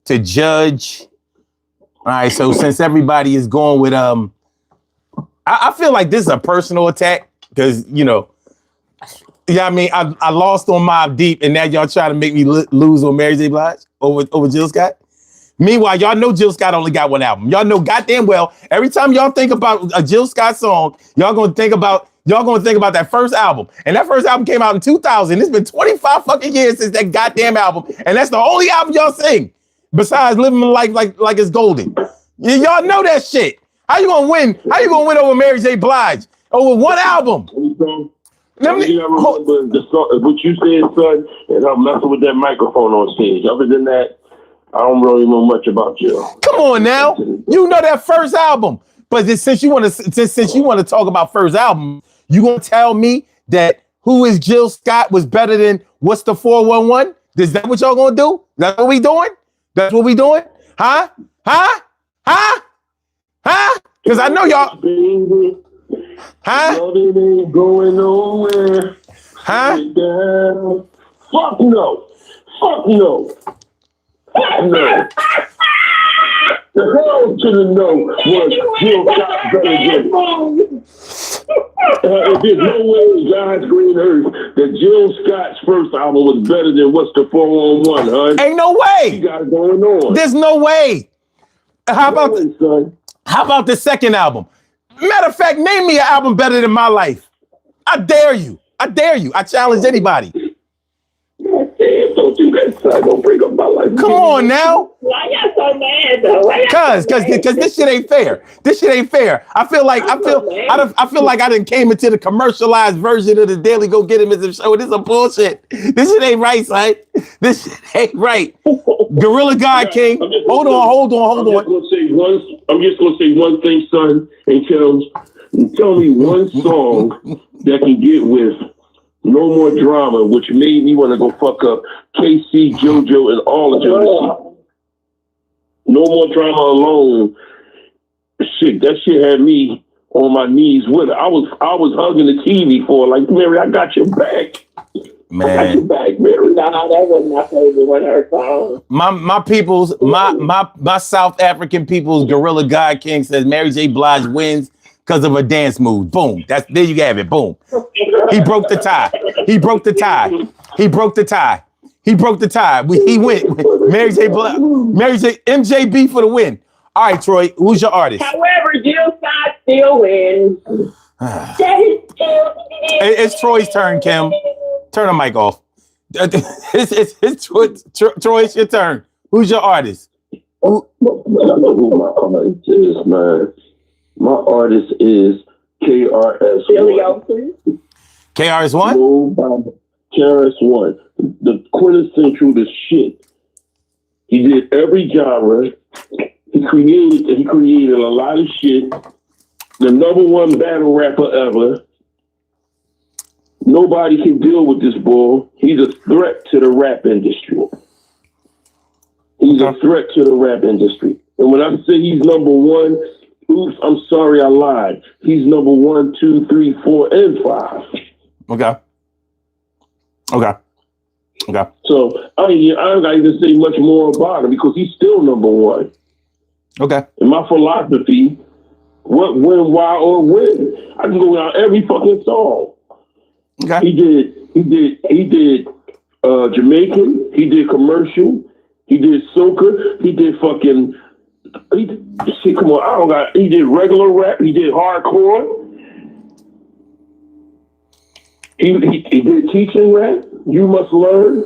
judge. All right, so since everybody is going with I feel like this is a personal attack because yeah, I mean, I lost on Mobb Deep, and now y'all trying to make me lose on Mary J. Blige over Jill Scott. Meanwhile, y'all know Jill Scott only got one album. Y'all know goddamn well. Every time y'all think about a Jill Scott song, y'all gonna think about that first album, and that first album came out in 2000. It's been 25 fucking years since that goddamn album, and that's the only album y'all sing besides "Living My Life Like It's Golden." Y'all know that shit. How you gonna win? How you gonna win over Mary J. Blige over one album? What you said, son, and I'm messing with that microphone on stage. Other than that, I don't really know much about Jill. Come on now, you know that first album. But since you want to talk about first album, you gonna tell me that Who Is Jill Scott was better than What's the 411? Is that what y'all gonna do? That's what we doing? That's what we doing? Huh? Because I know y'all. Huh? Ain't going nowhere. Huh? Fuck no. The hell to the no was Jill Scott better than. There's no way, God's green earth, that Jill Scott's first album was better than What's the 411, huh? Ain't no way. You got it going on. There's no way. How about the second album? Matter of fact, name me an album better than My Life. I dare you. I challenge anybody. Don't do that, son. Don't bring up My Life. Come on now. Why y'all so mad though? Cause this shit ain't fair. I feel like I done came into the commercialized version of the Daily Go Get 'Em show. This is a bullshit. This shit ain't right, son. This shit ain't right. Gorilla God King. Hold on. I'm just gonna say one thing, son, and tell me one song that can get with No More Drama, which made me want to go fuck up KC, JoJo, and all of Jodeci. No More Drama alone. Shit, that shit had me on my knees with it. I was hugging the TV for like, Mary, I got your back. Man. I got your back, Mary. Nah, that wasn't my favorite one of her songs. My people's my South African people's Gorilla God King says Mary J. Blige wins because of a dance move. Boom. There you have it. Boom. He broke the tie. He went. Mary J. MJB for the win. All right, Troy, who's your artist? However, Jill Scott still wins. It's Troy's turn, Kim. Turn the mic off. It's Troy, it's your turn. Who's your artist? I know who my artist is, man. My artist is KRS-One. KRS-One? KRS-One, the quintessential, the shit. He did every genre. He created a lot of shit. The number one battle rapper ever. Nobody can deal with this bull. He's a threat to the rap industry. He's a threat to the rap industry. And when I say he's number one, oops, I'm sorry I lied. He's number 1, 2, 3, 4, and 5. Okay. So I don't got to say much more about him because he's still number one. Okay. In my philosophy, what, when, why, or when, I can go down every fucking song. Okay. He did Jamaican. He did commercial. He did soca. He did fucking. Come on, I don't got. He did regular rap. He did hardcore. He did teaching rap. You must learn.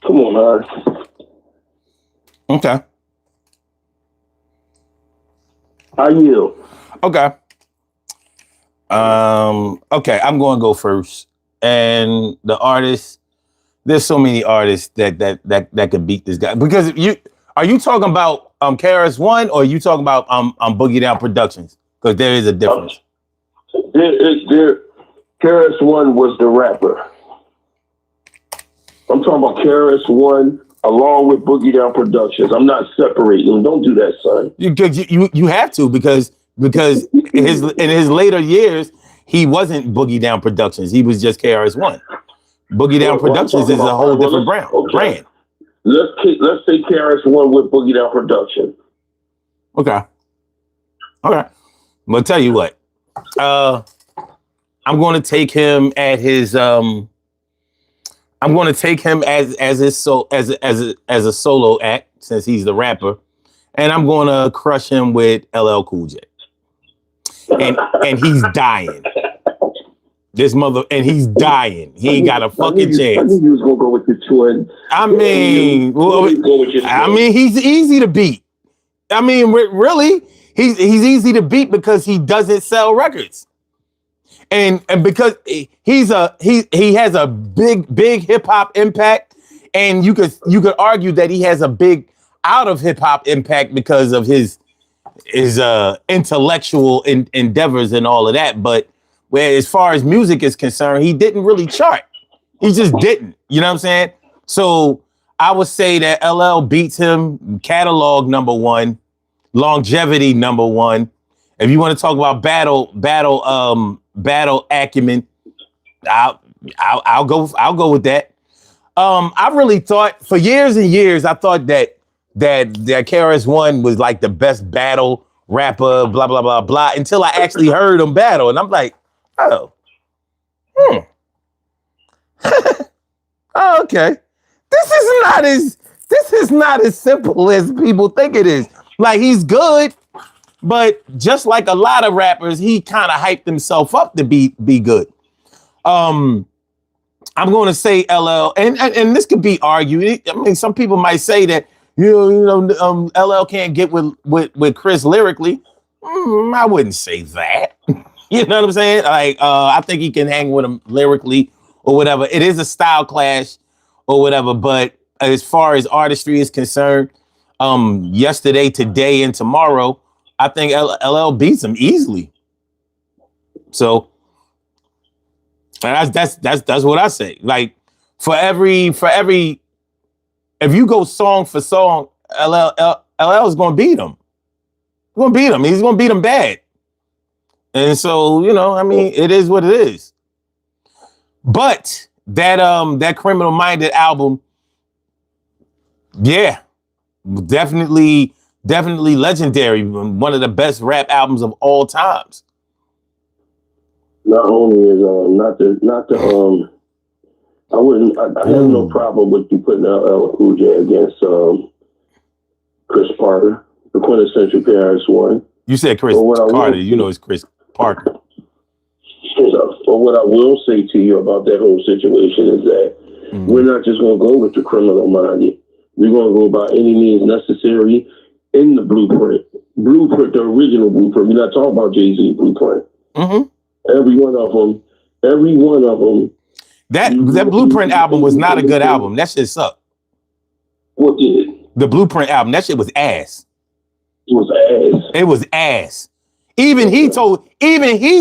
Come on, man. Okay. I yield. Okay. Okay, I'm going to go first. And the artist, there's so many artists that could beat this guy. Because are you talking about KRS-One or are you talking about Boogie Down Productions? Because there is a difference. KRS-One was the rapper. I'm talking about KRS-One along with Boogie Down Productions. I'm not separating them. Don't do that, son. You have to because in his later years he wasn't Boogie Down Productions. He was just KRS-One. Boogie Down Productions is a whole different brand. Let's say KRS-One with Boogie Down Production. Okay. Well, tell you what. I'm going to take him at his I'm going to take him as a solo act since he's the rapper, and I'm going to crush him with LL Cool J. And he's dying. He's dying. He ain't got a fucking chance. I knew you was gonna go with the twin. He's easy to beat. I mean, really, he's easy to beat because he doesn't sell records, and because he has a big hip hop impact, and you could argue that he has a big out of hip hop impact because of his intellectual endeavors and all of that, but where as far as music is concerned, he didn't really chart. He just didn't. You know what I'm saying? So I would say that LL beats him catalog number one, longevity number one. If you want to talk about battle acumen, I'll go with that. I really thought for years and years, I thought that KRS-One was like the best battle rapper, blah, blah, blah, blah, until I actually heard him battle. And I'm like, oh, oh, okay. This is not as simple as people think it is. Like, he's good, but just like a lot of rappers, he kind of hyped himself up to be good. I'm going to say LL, and this could be argued. I mean, some people might say that LL can't get with Chris lyrically. I wouldn't say that. You know what I'm saying? Like, I think he can hang with him lyrically or whatever. It is a style clash or whatever. But as far as artistry is concerned, yesterday, today, and tomorrow, I think LL beats him easily. So and that's what I say. Like for every, if you go song for song, LL is going to beat him. He's going to beat him. He's going to beat him bad. And so, I mean, it is what it is. But that Criminal Minded album, yeah, definitely legendary. One of the best rap albums of all times. Not only is I have no problem with you putting LL Cool J against Chris Parker, the quintessential KRS-One. You said Chris Carter. It's Chris Parker. But what I will say to you about that whole situation is that we're not just going to go with the criminal minded. We're going to go by any means necessary in the blueprint. The original blueprint. We're not talking about Jay-Z blueprint. Mm-hmm. Every one of them. That Blueprint album was not a good album. That shit sucked. What did it? The Blueprint album, that shit was ass. It was ass. It was ass. Even he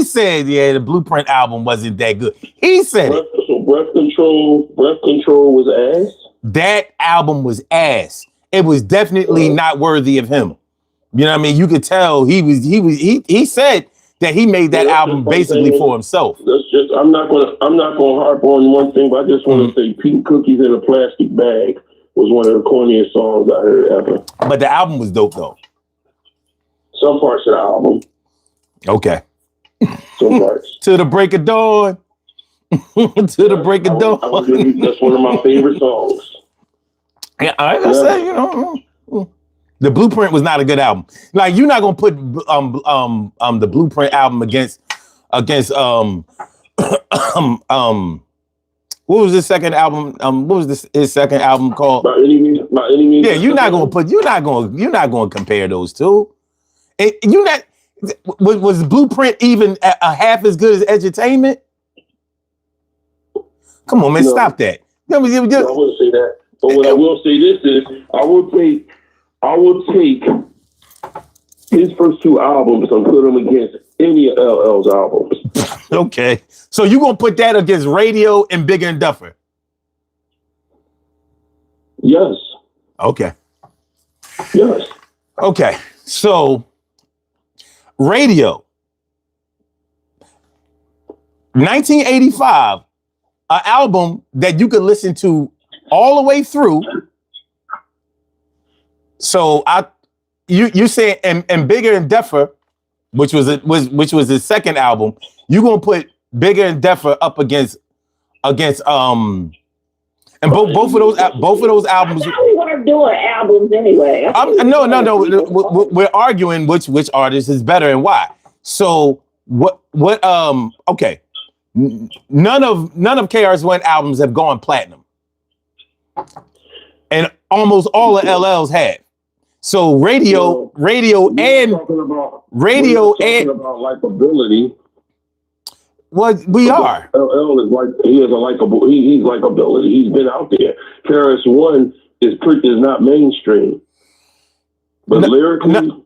said, yeah, the Blueprint album wasn't that good. He said it. So Breath Control was ass? That album was ass. It was definitely not worthy of him. You know what I mean? You could tell he said that he made that album basically for himself. I'm not gonna harp on one thing, but I just want to say Pink Cookies in a Plastic Bag was one of the corniest songs I heard ever. But the album was dope though. Some parts of the album. Okay. Some parts. To the break of dawn. To the break of dawn. That's one of my favorite songs. Yeah, I say, you know, the Blueprint was not a good album. Like you're not gonna put the Blueprint album against what was his second album? What was his second album called? By Any Means. Yeah, you're not gonna compare those two. And was Blueprint even a half as good as Edutainment? Come on, man, stop that. I wouldn't say that. But what I will say this is, I will take his first two albums and put them against any of LL's albums. Okay, so you gonna put that against Radio and Bigger and Duffer? Yes. Okay. Yes. Okay. So Radio, 1985, an album that you could listen to all the way through. So you say and Bigger and Deffer, which was his second album, you gonna put Bigger and Deffer up against and both of those albums. We weren't doing albums anyway. No. We're arguing which artist is better and why. So okay. None of KRS-One albums have gone platinum, and almost all of LL's have. So radio and likability. What we are. LL is like he has a likable. He's likability. He's been out there. KRS-One is not mainstream, but lyrically,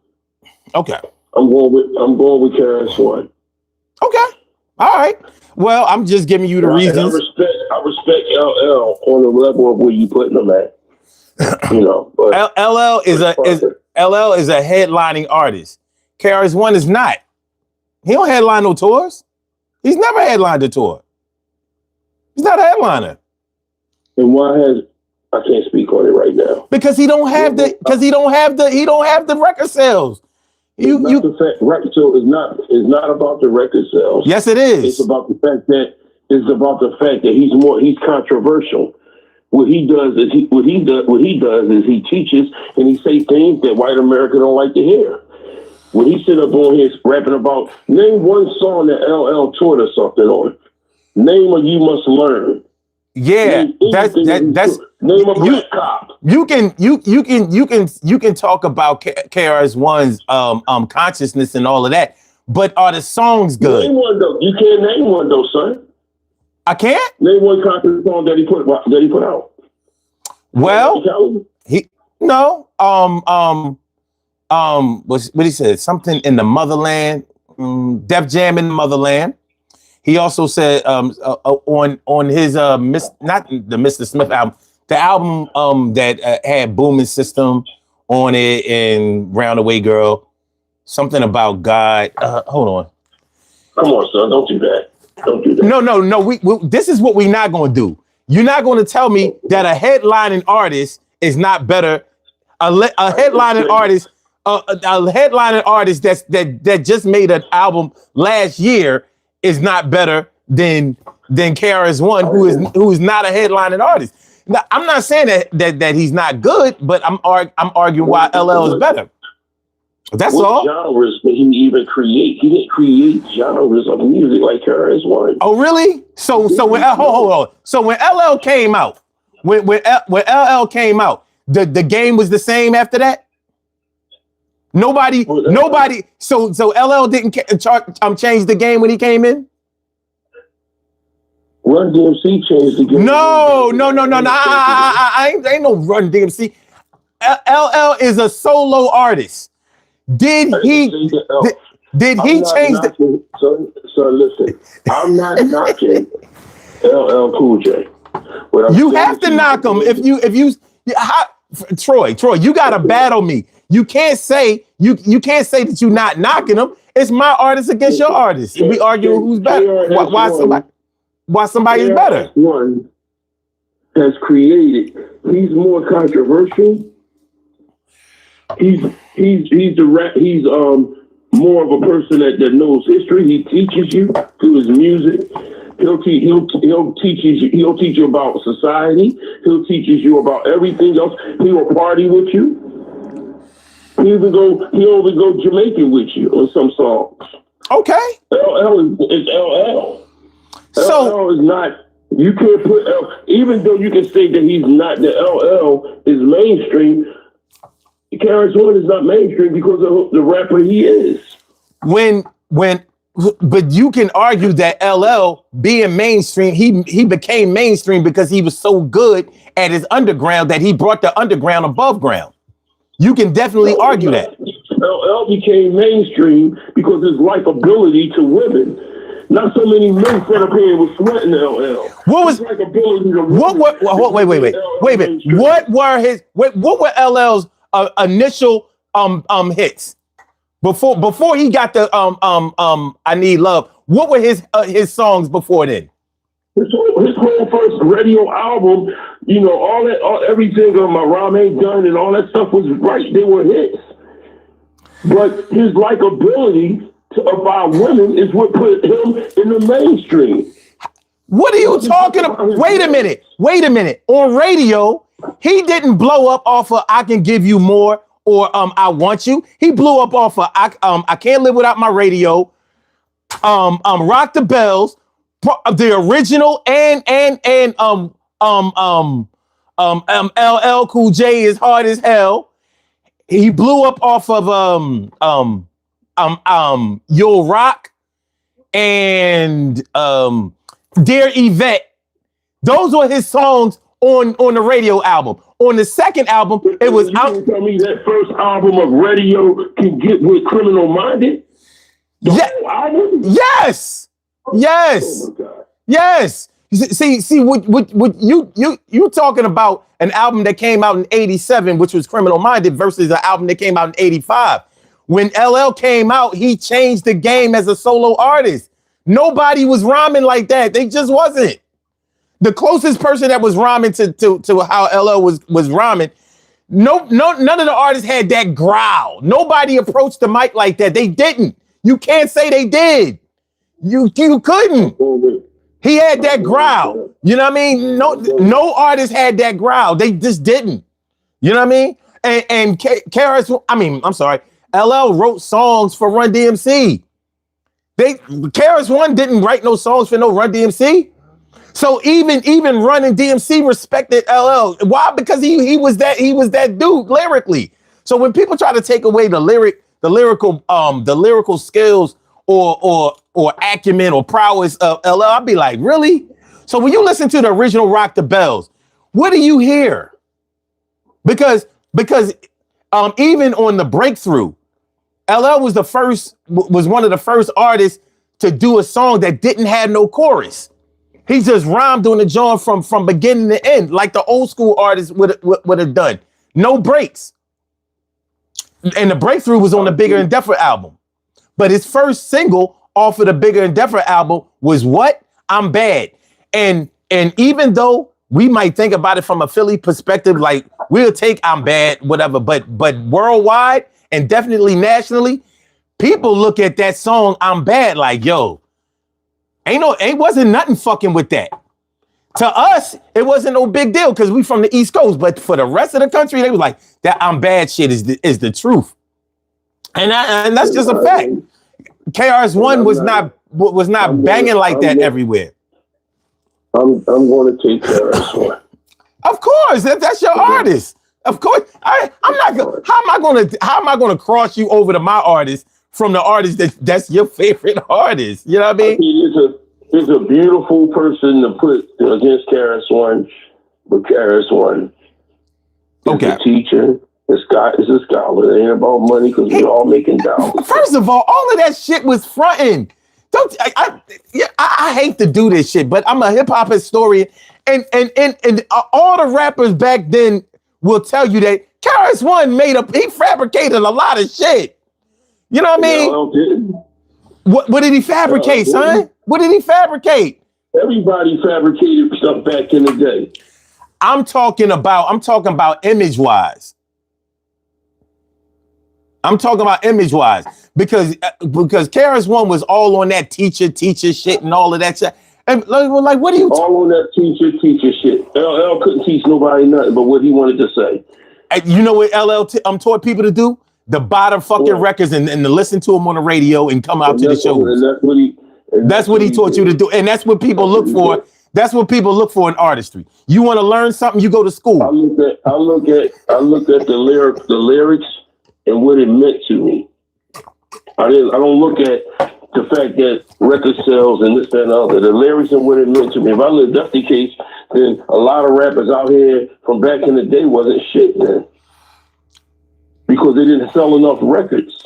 okay. I'm going with KRS-One. Okay, all right. Well, I'm just giving you the reasons. I respect LL on the level of where you putting them at. You know, but LL is a headlining artist. KRS-One is not. He don't headline no tours. He's never headlined a tour. He's not a headliner. And why I can't speak on it right now. Because he don't have the record sales. So it's not about the record sales. Yes, it is. It's about the fact that he's controversial. What he does is he teaches and he says things that white America don't like to hear. When he sit up on here rapping about, name one song that LL toured or something on. Name a You Must Learn. Yeah, that's name a Black Cop. You can talk about KRS-One's consciousness and all of that, but are the songs good? Name one though. You can't name one though, son. I can't name one conscious song that he put out. Well, what he said, something in the motherland, Def Jam in the motherland. He also said on his not the Mr. Smith album, the album that had Booming System on it and Roundaway Girl, something about God. Hold on. Come on, son, don't do that. Don't do that. No. We this is what we're not going to do. You're not going to tell me that a headlining artist is not better. A headlining artist that just made an album last year is not better than KRS-One, who is not a headlining artist. Now, I'm not saying that he's not good, but I'm arguing why LL is better. That's all. What genres did he even create? He didn't create genres of music like KRS-One. Oh, really? So when hold on. So when LL came out, when LL came out, the game was the same after that. Nobody. So LL didn't change the game when he came in. Run DMC changed the game. No. I ain't no Run DMC. LL is a solo artist. Did he change the? So listen, I'm not knocking LL Cool J. You have to knock him if you. Troy, you gotta battle me. You can't say that you're not knocking him. It's my artist against your artist. We argue who's better. Why somebody is better? One has created. He's more controversial. He's more of a person that knows history. He teaches you through his music. He'll teach you about society. He'll teach you about everything else. He'll party with you. He'll even go Jamaican with you on some songs. Okay. LL is LL. LL is not. You can't put L. Even though you can say that he's not, the LL is mainstream. KRS-One is not mainstream because of the rapper he is. But you can argue that LL being mainstream, he became mainstream because he was so good at his underground that he brought the underground above ground. You can definitely argue that. LL became mainstream because his likability to women. Not so many men set up here was sweating LL. What was likability to women? Wait a minute. What were LL's initial hits before he got the I Need Love? What were his songs before then? His whole first radio album, everything on My Rhyme Ain't Done and all that stuff was right. They were hits. But his likability about women is what put him in the mainstream. What are you talking about? Wait a minute. On radio, he didn't blow up off of I Can Give You More or I Want You. He blew up off of I Can't Live Without My Radio, Rock the Bells, the original and LL Cool J Is Hard As Hell. He blew up off of You'll Rock and Dear Yvette. Those were his songs on the radio album. On the second album, it was out. You tell me that first album of radio can get with Criminal Minded? Yes. Oh my God. Yes. See what you talking about an album that came out in 87, which was Criminal Minded, versus an album that came out in 85. When LL came out, he changed the game as a solo artist. Nobody was rhyming like that. They just wasn't. The closest person that was rhyming to how LL was rhyming, none of the artists had that growl. Nobody approached the mic like that. They didn't. You can't say they did. You couldn't. He had that growl. You know what I mean? No artist had that growl. They just didn't. You know what I mean? And LL wrote songs for Run DMC. KRS-One didn't write no songs for no Run DMC. So even Run and DMC respected LL. Why? Because he was that dude lyrically. So when people try to take away the lyrical skills or acumen or prowess of LL, I'll be like, really? So when you listen to the original Rock the Bells, what do you hear? Because even on the Breakthrough, LL was one of the first artists to do a song that didn't have no chorus. He just rhymed on the joint from beginning to end, like the old school artists would have done. No breaks. And the Breakthrough was on the Bigger and Deffer album. But his first single off of the Bigger and Deffer album was what? I'm Bad. And even though we might think about it from a Philly perspective, like we'll take I'm Bad, whatever, but worldwide and definitely nationally, people look at that song I'm Bad like, yo, wasn't nothing fucking with that. To us, it wasn't no big deal because we from the East Coast, but for the rest of the country, they was like, that I'm Bad shit is the truth. And that's just a fact. KRS-One was not banging like that everywhere. I'm going to take KRS-One. Of course, that's your artist. Of course, I'm not. How am I going to cross you over to my artist from the artist that's your favorite artist? You know what I mean? is a beautiful person to put against KRS-One, but KRS-One is a teacher. This guy is a scholar. It ain't about money because we're all making dollars. First of all of that shit was fronting. I hate to do this shit, but I'm a hip hop historian, and all the rappers back then will tell you that KRS-One he fabricated a lot of shit. You know what I mean? What did he fabricate, son? What did he fabricate? Everybody fabricated stuff back in the day. I'm talking about image wise. Because KRS-One was all on that teacher shit and all of that shit. And like, what are you all on that teacher shit? LL couldn't teach nobody nothing but what he wanted to say. And you know what LL taught people to do? To buy the fucking records and to listen to them on the radio and come out to the shows. And that's what he taught you to do, and that's what people look for. That's what people look for in artistry. You want to learn something, you go to school. I look at the lyrics and what it meant to me. I don't look at the fact that record sales and this, that, and the other. The lyrics and what it meant to me. If that's the case, then a lot of rappers out here from back in the day wasn't shit then. Because they didn't sell enough records.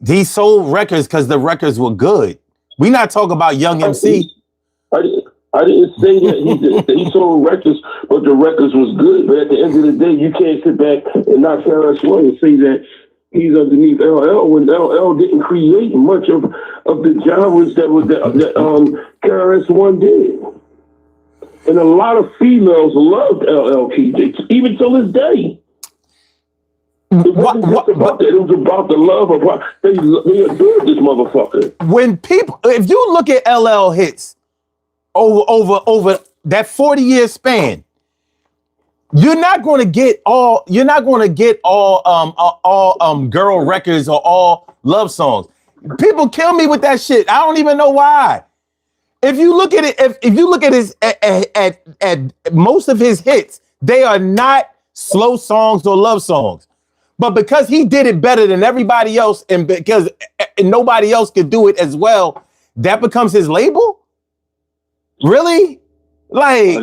He sold records because the records were good. We not talking about Young MC. I didn't say that he sold records, but the records was good. But at the end of the day, you can't sit back and not KRS-One and say that he's underneath LL when LL didn't create much of the genres that KRS-One did. And a lot of females loved LL even till this day. It wasn't just about that. It was about the love of what they adored this motherfucker. If you look at LL hits over that 40-year span, you're not going to get all girl records or all love songs. People kill me with that shit. I don't even know why. If you look at it, if you look at his at most of his hits, they are not slow songs or love songs. But because he did it better than everybody else, and because nobody else could do it as well, that becomes his label? Really? Like,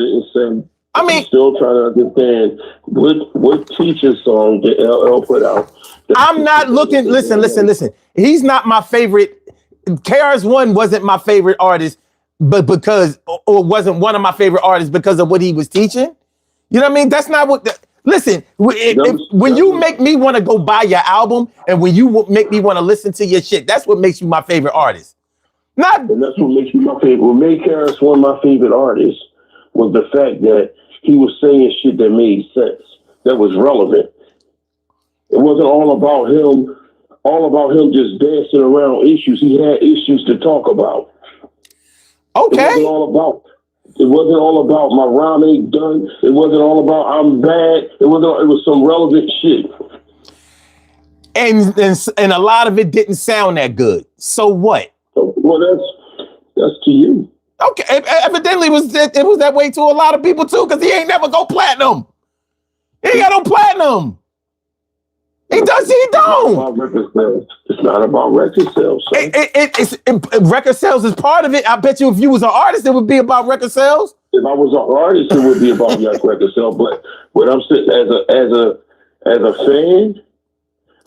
I'm still trying to understand what teacher song did LL put out. I'm not looking. Listen. He's not my favorite. KRS-One wasn't my favorite artist, but or wasn't one of my favorite artists because of what he was teaching. You know what I mean? That's not what. Listen, when you make me want to go buy your album and when you make me want to listen to your shit, that's what makes you my favorite artist. And that's what makes you my favorite. What made KRS-One my favorite artist was the fact that he was saying shit that made sense, that was relevant. It wasn't all about him just dancing around issues. He had issues to talk about. Okay. It wasn't all about my rhyme ain't done. It wasn't all about I'm bad. It was some relevant shit. And a lot of it didn't sound that good. So what? Well, that's to you. Okay, evidently it was that way to a lot of people too, because he ain't never go platinum. He ain't got no platinum. He don't. It's not about record sales. Record sales is part of it. I bet you if you was an artist, it would be about record sales. If I was an artist, it would be about record sales. But when I'm sitting as a fan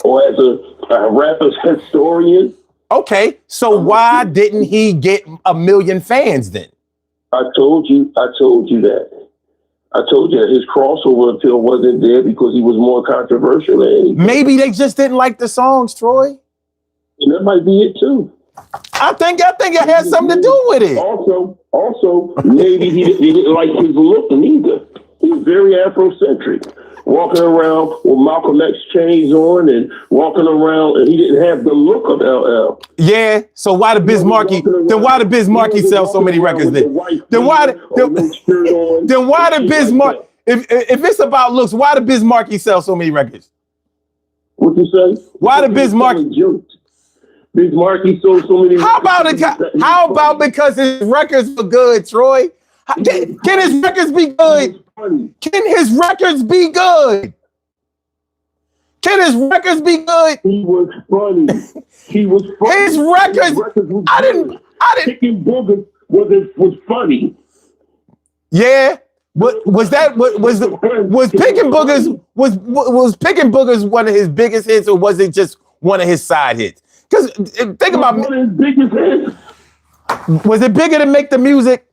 or as a rapper's historian. Okay, so why didn't he get 1 million fans then? I told you that. I told you that his crossover appeal wasn't there because he was more controversial than anything. Maybe they just didn't like the songs, Troy. And that might be it too. I think it had something to do with it. Also, maybe he didn't like his look neither. He was very Afrocentric. Walking around with Malcolm X chains on and walking around, and he didn't have the look of LL. Yeah, so why the Bismarcky? Then why the Bismarcky sell so many records then? Then why the Bismarck? If it's about looks, why the Bismarcky sell so many records? What you say? Why the Bismarcky? Bismarcky sold so many. How about because his records were good, Troy? Can his records be good? Can his records be good? Can his records be good? He was funny. His records. I didn't. Kicking boogers was funny. Yeah. What was that? What was Pickin' Boogers was Pickin' Boogers one of his biggest hits, or was it just one of his side hits? Because think about one of his biggest hits. Was it bigger than Make the Music?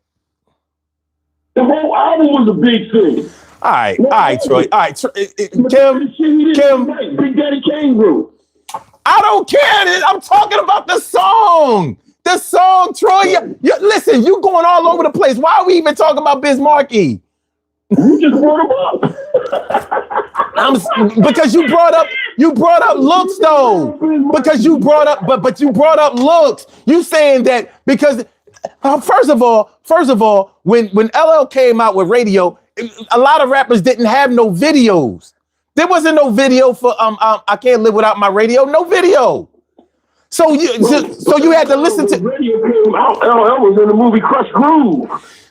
The whole album was a big thing. All right, Troy. All right, Kim. Big Daddy Kane wrote. I don't care. I'm talking about the song. The song, Troy. Listen, you going all over the place. Why are we even talking about Biz Markie? You just brought him up. Because you brought up looks though. Because you brought up, you brought up looks. You saying that because first of all, when LL came out with Radio, a lot of rappers didn't have no videos. There wasn't no video for I Can't Live Without My Radio. No video. So you had to listen to. Radio came out. LL was in the movie Crush Groove.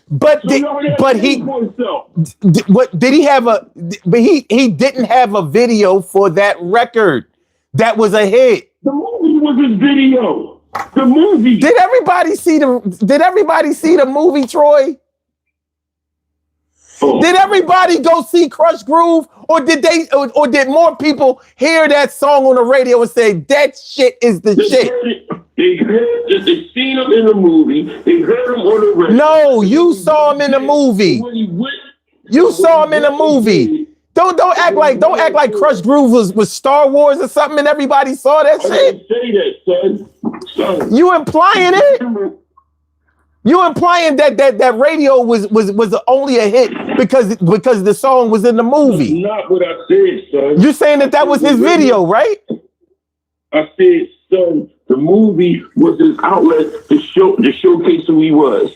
But he didn't have a video for that record. That was a hit. The movie was his video. The movie. Did everybody see the movie, Troy? Oh. Did everybody go see Crush Groove, or did more people hear that song on the radio and say that shit is the shit? They seen him in the movie. They heard him on the radio. No, you saw him in the movie. You saw him in the movie. Don't act like Crush Groove was Star Wars or something and everybody saw that shit. I didn't say that, son. You implying it? You implying that radio was only a hit because the song was in the movie. That's not what I said, son. You saying that was his video, right? I said, son, the movie was his outlet to showcase who he was.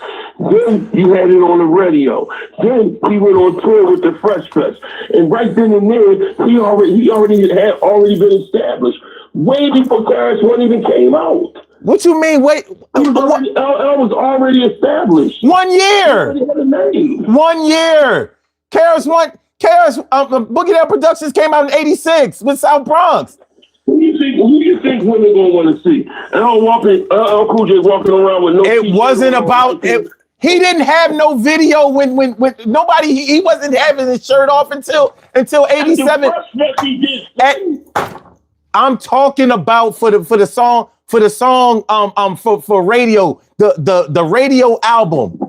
Then you had it on the radio. Then he went on tour with the Fresh Fest, and right then and there, he already been established. Way before KRS-One even came out. What you mean? Wait, LL was already established. 1 year. He already had a name. 1 year. Boogie Down Productions came out in '86 with South Bronx. Who do you think women gonna want to see? LL Cool J walking around with no. It wasn't about it. He didn't have no video when nobody. He wasn't having his shirt off until '87. I'm talking about for the song for radio, the radio album.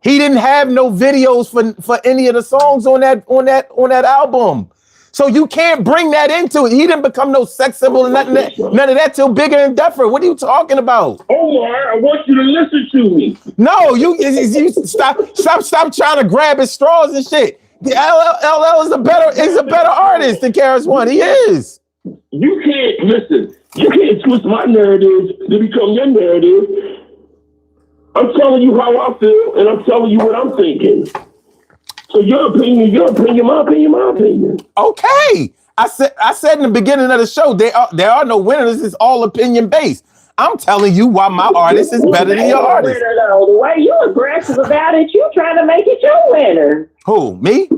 He didn't have no videos for any of the songs on that album. So you can't bring that into it. He didn't become no sex symbol and none of that till Bigger and Deffer. What are you talking about? Omar, I want you to listen to me. No, you stop trying to grab his straws and shit. LL is a better artist than KRS-One. He is. You can't listen. You can't twist my narrative to become your narrative. I'm telling you how I feel, and I'm telling you what I'm thinking. So your opinion, my opinion. Okay. I said in the beginning of the show, there are no winners. It's all opinion based. I'm telling you why my artist is better than your artist. The way you aggressive about it, you trying to make it your winner. Who, me?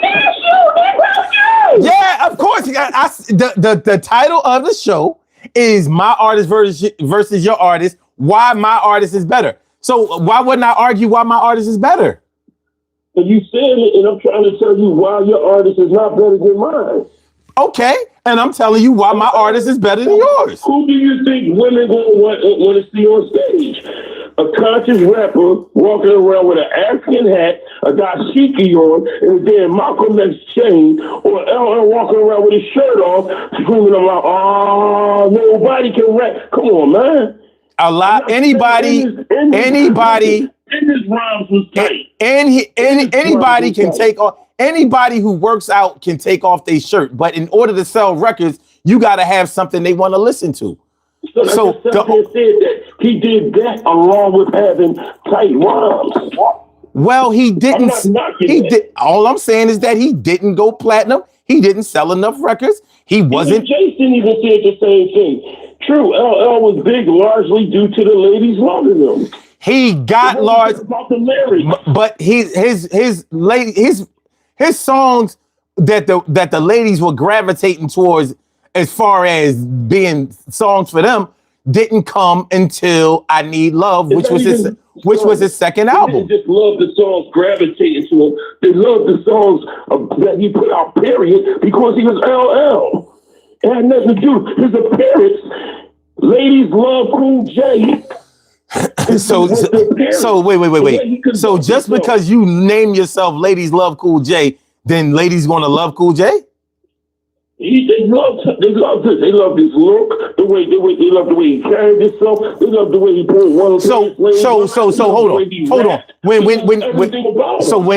Yes, you. Yeah, of course. The title of the show is My Artist versus Your Artist. Why my artist is better. So why wouldn't I argue why my artist is better? And you said it, and I'm trying to tell you why your artist is not better than mine. Okay, and I'm telling you why my artist is better than yours. Who do you think women gonna want to see on stage? A conscious rapper walking around with an African hat, a dashiki on, and a damn Malcolm X chain, or LL walking around with his shirt off, screaming about, "Oh, nobody can rap." Come on, man. Anybody in his rhymes was tight. Anybody can take off. Anybody who works out can take off their shirt, but in order to sell records, you got to have something they want to listen to. So said that he did that along with having tight rhymes. Well, he didn't. All I'm saying is that he didn't go platinum. He didn't sell enough records. He wasn't. Jason even said the same thing. True, LL was big largely due to the ladies loving him. He got large, but his songs that the ladies were gravitating towards, as far as being songs for them, didn't come until I Need Love, which was his second album. They just love the songs gravitating to him. They love the songs that he put out, period, because he was LL. It had nothing to do with his appearance. Ladies love Cool J. So wait. So just because you name yourself Ladies Love Cool J, then ladies gonna love Cool J? They love this. They love his look, the way they love the way he carried himself. They love the way he pulled one. So hold on. When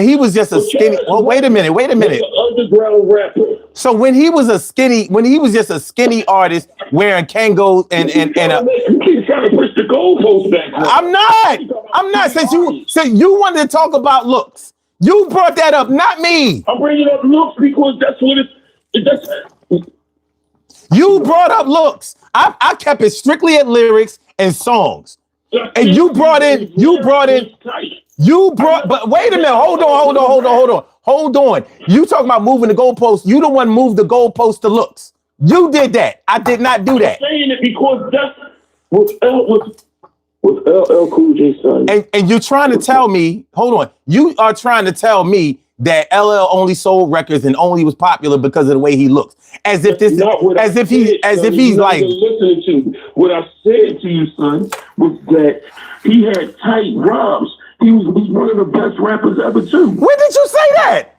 he was just a skinny. Well, wait a minute. Underground rapper. So when he was just a skinny artist wearing Kangol and you keep trying to push the goalpost back. I'm not. Since you wanted to talk about looks, you brought that up, not me. I'm bringing up looks because that's what it's. You brought up looks. I kept it strictly at lyrics and songs. And you brought in. But wait a minute. Hold on. You talking about moving the goalpost. You the one moved the goalpost to looks. You did that. I did not do that. I'm saying it because that's with LL Cool J son. And you're trying to tell me, hold on. You are trying to tell me that LL only sold records and only was popular because of the way he looks. As if he's like listening to what I said to you, son, was that he had tight rhymes. He was one of the best rappers ever too. When did you say that?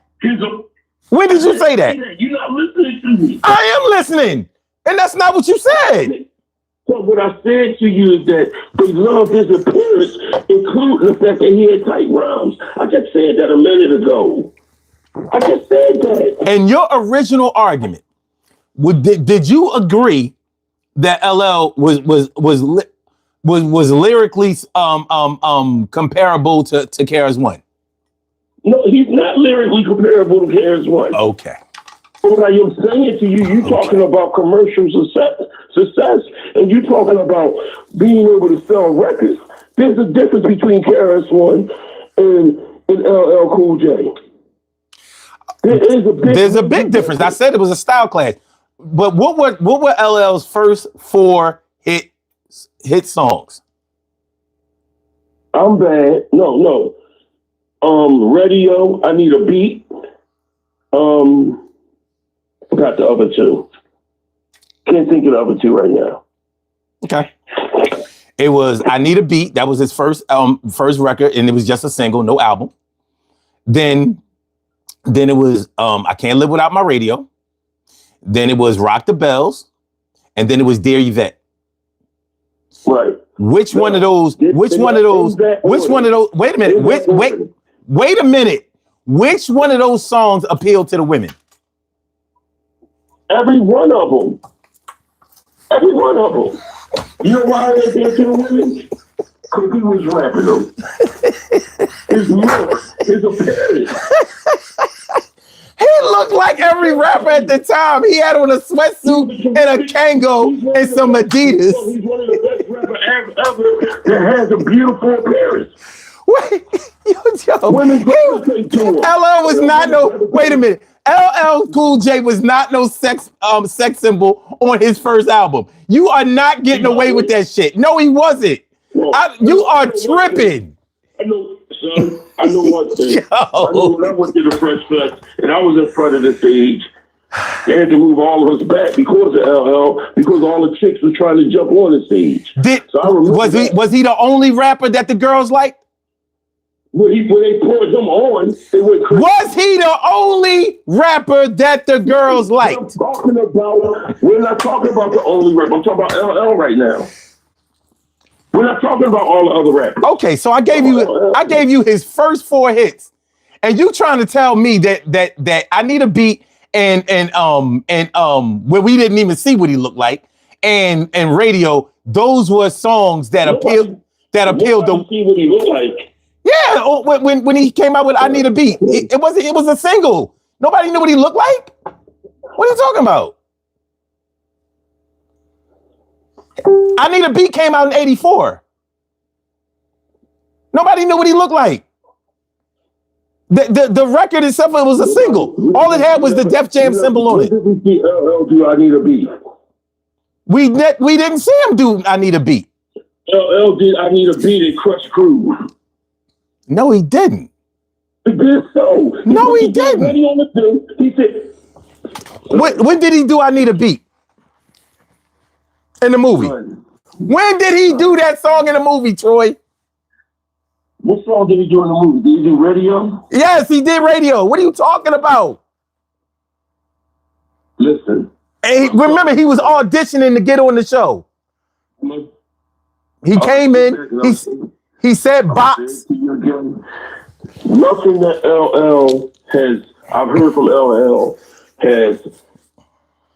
When did you say that? You're not listening to me. I am listening. And that's not what you said. So what I said to you is that they love his appearance, including the fact that he had tight rhymes. I just said that a minute ago. I just said that. And your original argument, did you agree that LL was lyrically comparable to KRS-One? No, he's not lyrically comparable to KRS-One. Okay. What I am saying to you, you talking about commercial success, and you talking about being able to sell records. There's a difference between KRS-One and LL Cool J. There's a big difference. I said it was a style clash. But what were LL's first 4 hit songs? I'm Bad. No. Radio, I Need a Beat. Forgot the other 2. Can't think of the other 2 right now. Okay. It was I Need a Beat. That was his first record, and it was just a single, no album. Then it was I Can't Live Without My Radio. Then it was Rock the Bells, and then it was Dear Yvette. Right. Which one of those? Wait a minute. Wait a minute. Which one of those songs appealed to the women? Every one of them. You know why they appealed to the women? Because he was rapping them. His look, his appearance. He looked like every rapper at the time. He had on a sweatsuit and a Kango and some Adidas. He's one of the best rappers ever that has a beautiful appearance. Wait, LL was not no. Wait a minute. LL Cool J was not no sex symbol on his first album. You are not getting away with that shit. No, he wasn't. You are tripping. I know, son. I know one thing. I know when I went to the Fresh Fest and I was in front of the stage, they had to move all of us back because of LL, because all the chicks were trying to jump on the stage. Was he the only rapper that the girls liked? When they poured him on, they went crazy. Was he the only rapper that the girls liked? We're not talking about the only rapper. I'm talking about LL right now. We're not talking about all the other rappers. Okay, so I gave you his first 4 hits, and you trying to tell me that I Need a Beat and where we didn't even see what he looked like, and Radio, those were songs that appealed to see what he looked like. Yeah, when he came out with I Need a Beat, it was a single. Nobody knew what he looked like. What are you talking about? I Need a Beat came out in 84. Nobody knew what he looked like. The record itself, it was a single. All it had was the Def Jam symbol on it. LL do I Need a Beat? We didn't see him do I Need a Beat. LL did I Need a Beat and Crush Groove. No, he didn't. He did so. No, he didn't. He said, when did he do I Need a Beat? In the movie. When did he do that song in the movie, Troy? What song did he do in the movie? Did he do Radio? Yes, he did Radio. What are you talking about? Listen. And remember, he was auditioning to get on the show. He came in, he said box. Nothing that LL has, I've heard from LL,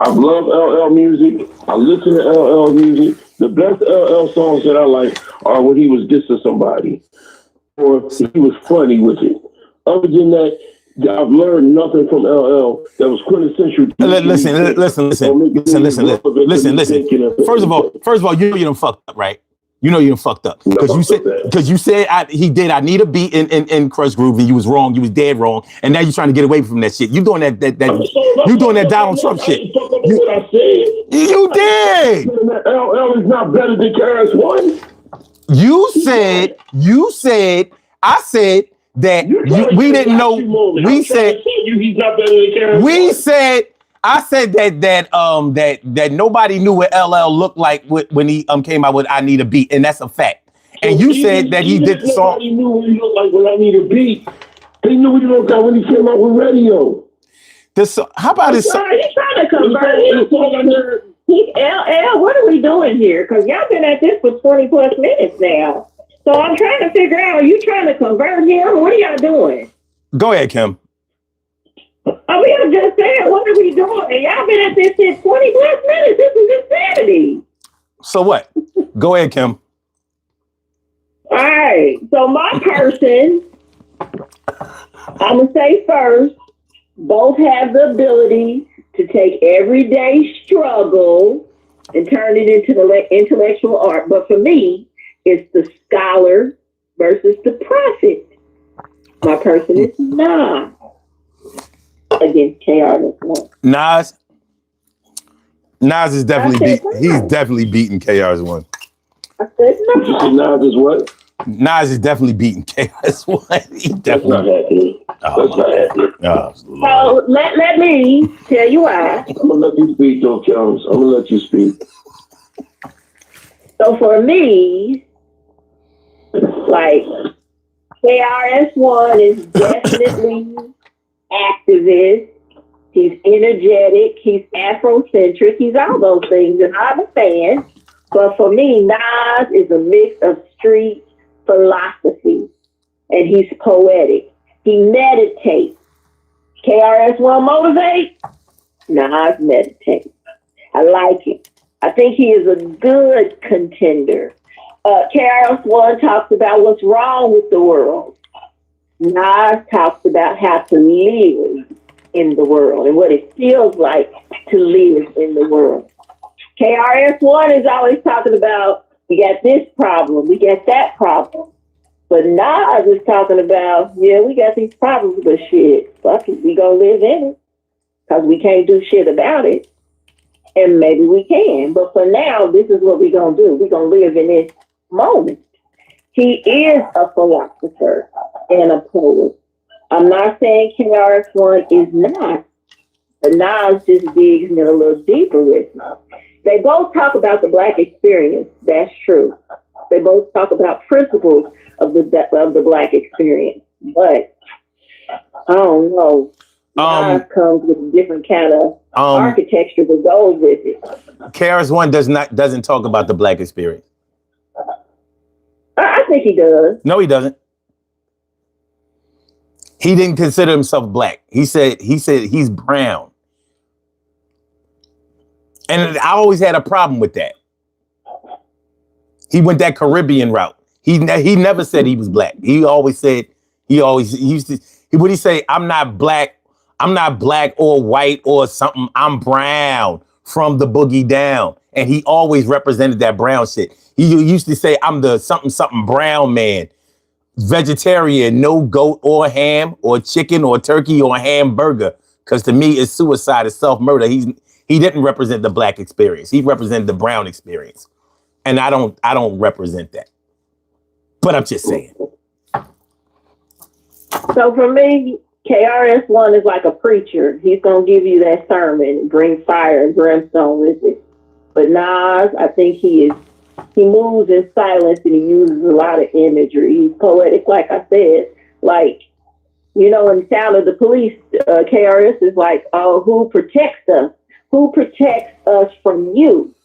I've loved LL music. I listen to LL music. The best LL songs that I like are when he was dissing somebody or he was funny with it. Other than that, I've learned nothing from LL that was quintessential. Listen. First of all, you know you done fucked up, right? You know you done fucked up because you said he did I Need a Beat in Crush Groove and you was wrong. You was dead wrong, and now you're trying to get away from that shit. You doing that you doing that Donald Trump shit. You did. LL is not better than KRS-One. You said. I said that we didn't know. We said he's not better than KRS-One. We said. I said that nobody knew what LL looked like when he came out with I Need a Beat, and that's a fact. And you said that he did the song. Nobody knew what he looked like when I Need a Beat. They knew what he looked like when he came out with Radio. How about this? He's trying to convert it. LL, what are we doing here? Because y'all been at this for 20 plus minutes now. So I'm trying to figure out, are you trying to convert him? What are y'all doing? Go ahead, Kim. We were just saying, what are we doing? Y'all been at this shit 20 plus minutes. This is insanity. So what? Go ahead, Kim. All right. So my person, I'm going to say first, both have the ability to take everyday struggle and turn it into the intellectual art. But for me, it's the scholar versus the prophet. My person is Nas against KRS-One. Nas is definitely beating KRS-One. I said no. Nas is what? Nas is definitely beating KRS-One. He definitely. That's not accurate. So let me tell you why. I'm gonna let you speak, though, Jones. I'm gonna let you speak. So for me, like KRS-One is definitely activist. He's energetic. He's Afrocentric. He's all those things, and I'm a fan. But for me, Nas is a mix of street philosophy, and he's poetic. He meditates. KRS-One motivate. Nas meditates. I like it. I think he is a good contender. KRS-One talks about what's wrong with the world. Nas talks about how to live in the world and what it feels like to live in the world. KRS-One is always talking about, we got this problem, we got that problem. But Nas is talking about, yeah, we got these problems, but shit, fuck it, we gonna live in it. Because we can't do shit about it. And maybe we can. But for now, this is what we're gonna do. We're gonna live in this moment. He is a philosopher and a poet. I'm not saying KRS-One is not, but Nas just digs in a little deeper with me. They both talk about the Black experience. That's true. They both talk about principles of the Black experience. But I don't know. Nas comes with a different kind of architecture that goes with it. KRS-One doesn't talk about the Black experience. I think he does. No, he doesn't. He didn't consider himself Black. He said he's brown. And I always had a problem with that. He went that Caribbean route. He never said he was Black. He used to, would he say, I'm not black or white or something. I'm brown from the boogie down. And he always represented that brown shit. He used to say, I'm the something brown man. Vegetarian, no goat or ham or chicken or turkey or hamburger. Because to me, it's suicide, it's self-murder. He didn't represent the black experience. He represented the brown experience. And I don't represent that. But I'm just saying. So for me, KRS-One is like a preacher. He's going to give you that sermon, bring fire and brimstone with it. But Nas, I think he moves in silence and he uses a lot of imagery. He's poetic, like I said. Like, you know, in Sound of the Police, KRS is like, oh, who protects us? Who protects us from you?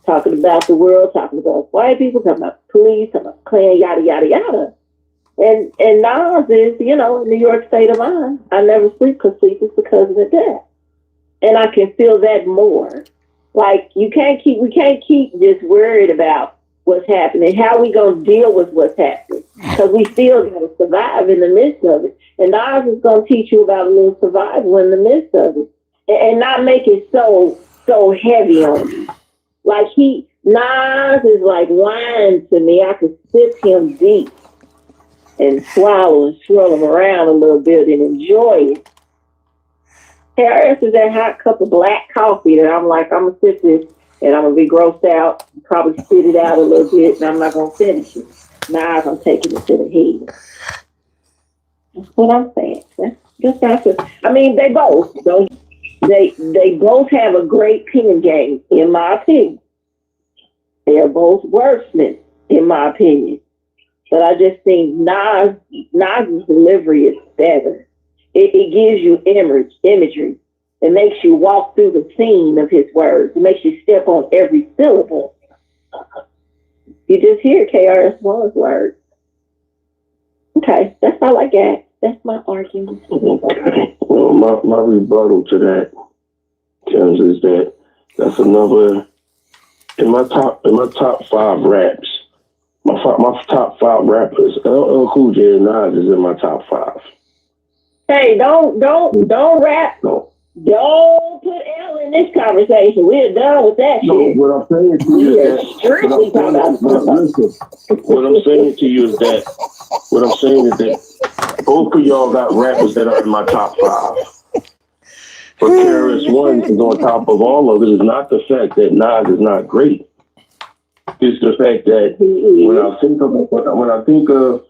Talking about the world, talking about white people, talking about police, talking about Klan, yada, yada, yada. And Nas is, you know, New York state of mind. I never sleep because sleep is because of the death. And I can feel that more. Like, we can't keep just worried about what's happening. How we going to deal with what's happening? Because we still got to survive in the midst of it. And Nas is going to teach you about a little survival in the midst of it. And not make it so heavy on you. Like Nas is like wine to me. I could sip him deep and swallow and swirl him around a little bit and enjoy it. KRS is that hot cup of black coffee that I'm like, I'm going to sip this and I'm going to be grossed out, probably spit it out a little bit, and I'm not going to finish it. Nas, I'm taking it to the head. That's what I'm saying. That's it. I mean, they both have a great pen game, in my opinion. They are both wordsmiths, in my opinion. But I just think Nas's delivery is better. It gives you imagery. It makes you walk through the scene of his words. It makes you step on every syllable. You just hear KRS-One's words. Okay, that's all I got. That's my argument. Okay. Well, my rebuttal to that, James, is that's another in my top 5 raps. My top 5 rappers, LL Cool J and Nas is in my top 5. Hey, don't rap. No. Don't put L in this conversation. We're done with that No, shit. what I'm saying to you is that both of y'all got rappers that are in my top 5. But KRS-One is on top of all of it. It's not the fact that Nas is not great. It's the fact that when I think of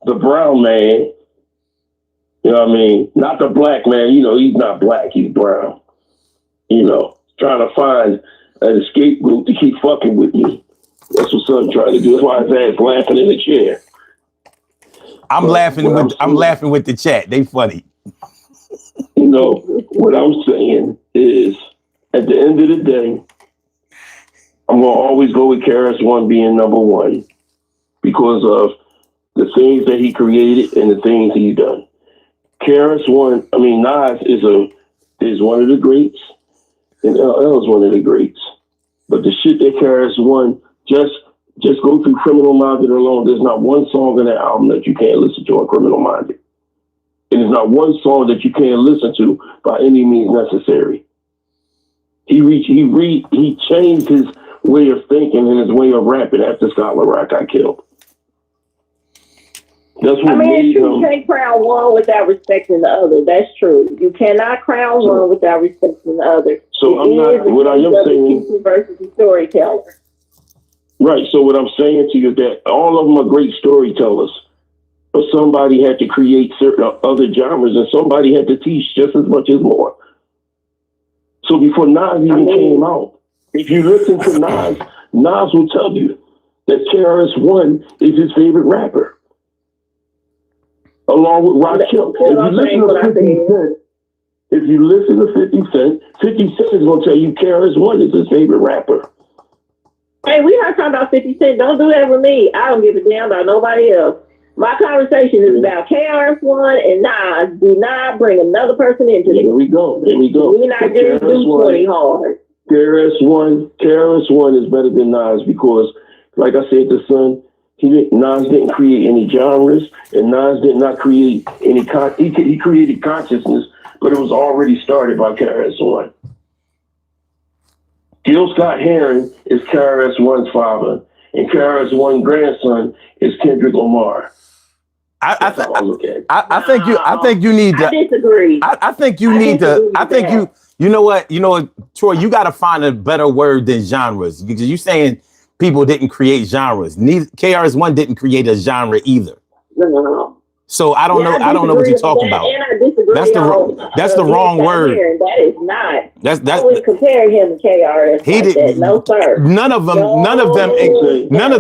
the brown man, you know what I mean? Not the black man, you know, he's not black, he's brown. You know, trying to find an escape route to keep fucking with me. That's what son trying to do. That's why his ass laughing in the chair. I'm laughing with the chat. They funny. You know, what I'm saying is, at the end of the day, I'm going to always go with KRS-One being number 1 because of the things that he created and the things he's done. Nas is one of the greats, and LL is one of the greats. But the shit that KRS-One, just go through Criminal Minded alone. There's not one song in that album that you can't listen to on Criminal Minded. And there's not one song that you can't listen to by any means necessary. He changed his way of thinking and his way of rapping after Scott LaRock got killed. That's what it's true. You can't crown one without respecting the other. That's true. You cannot crown one without respecting the other. So what I am saying versus the storyteller. Right. So what I'm saying to you is that all of them are great storytellers, but somebody had to create certain other genres, and somebody had to teach just as much as more. So before Nas even came out, if you listen to Nas will tell you that KRS-One is his favorite rapper, along with Rakim. If you listen to 50 Cent, 50 Cent is going to tell you KRS-One is his favorite rapper. Hey, we're not talking about 50 Cent. Don't do that with me. I don't give a damn about nobody else. My conversation is about KRS-One and Nas. Do not bring another person into it. There we go. We're not just do 20 hard. KRS-One is better than Nas because, like I said to son, Nas didn't create any genres, and Nas did not create any. He created consciousness, but it was already started by KRS-One. Gil Scott-Heron is KRS-One's father, and KRS-One's grandson is Kendrick Lamar. I think you need to. I disagree. I think you You know what? Troy, you got to find a better word than genres because you're saying people didn't create genres. Neither KRS-One didn't create a genre either. No. So I don't know. I don't know what you're talking about. And I disagree that's the wrong word. That is not. That's I wouldn't compare him to KRS. He didn't. No, sir. None of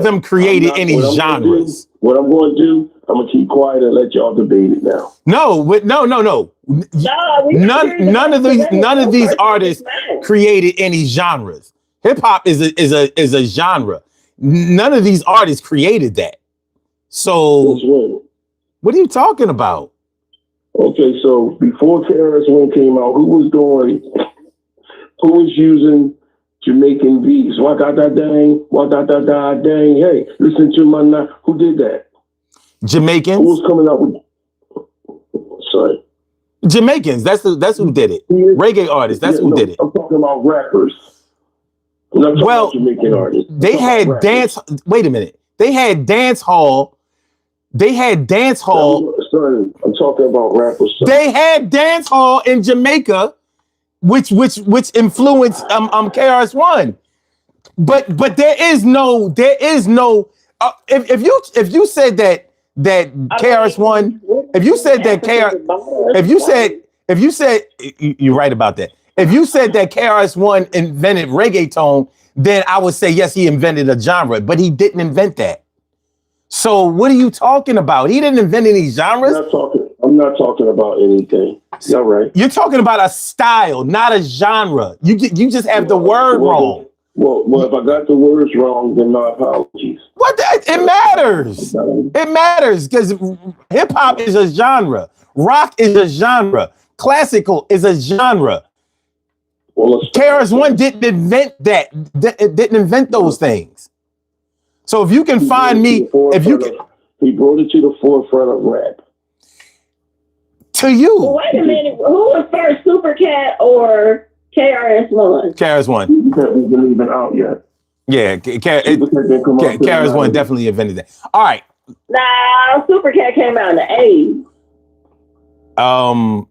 them created any genres. What I'm going to do, I'm going to keep quiet and let y'all debate it now. No. None of these artists created any genres. Hip hop is a genre. None of these artists created that. So what are you talking about? Okay, so before KRS-One came out, who was using Jamaican beats? Wah da da dang, wah da da da dang. Hey, listen to my night. Who did that? Jamaicans. Who was coming out with? Sorry. Jamaicans. That's who did it. Reggae artists. That's who did it. I'm talking about rappers. I'm not talking about Jamaican artists. They had dance. Wait a minute. They had dance hall. They had dance hall. Son, I'm talking about rappers. Son. They had dance hall in Jamaica, which influenced KRS-One. But there is no if you said that KRS-One, if you said you're right about that. If you said that KRS-One invented reggaeton, then I would say yes, he invented a genre, but he didn't invent that. So what are you talking about? He didn't invent any genres. I'm not talking about anything. You're right. You're talking about a style, not a genre. You just have the word wrong. Well, if I got the words wrong, then my apologies. It matters. It matters because hip hop is a genre. Rock is a genre. Classical is a genre. Well, KRS-One didn't invent that. Didn't invent those things. So if you can find me, he brought it to the forefront of rap. To you. Well, wait a minute. Who was first, Super Cat or KRS-One? KRS-One. That wasn't even out yet. Yeah, KRS-One definitely invented that. All right. Nah, Super Cat came out in the 80s.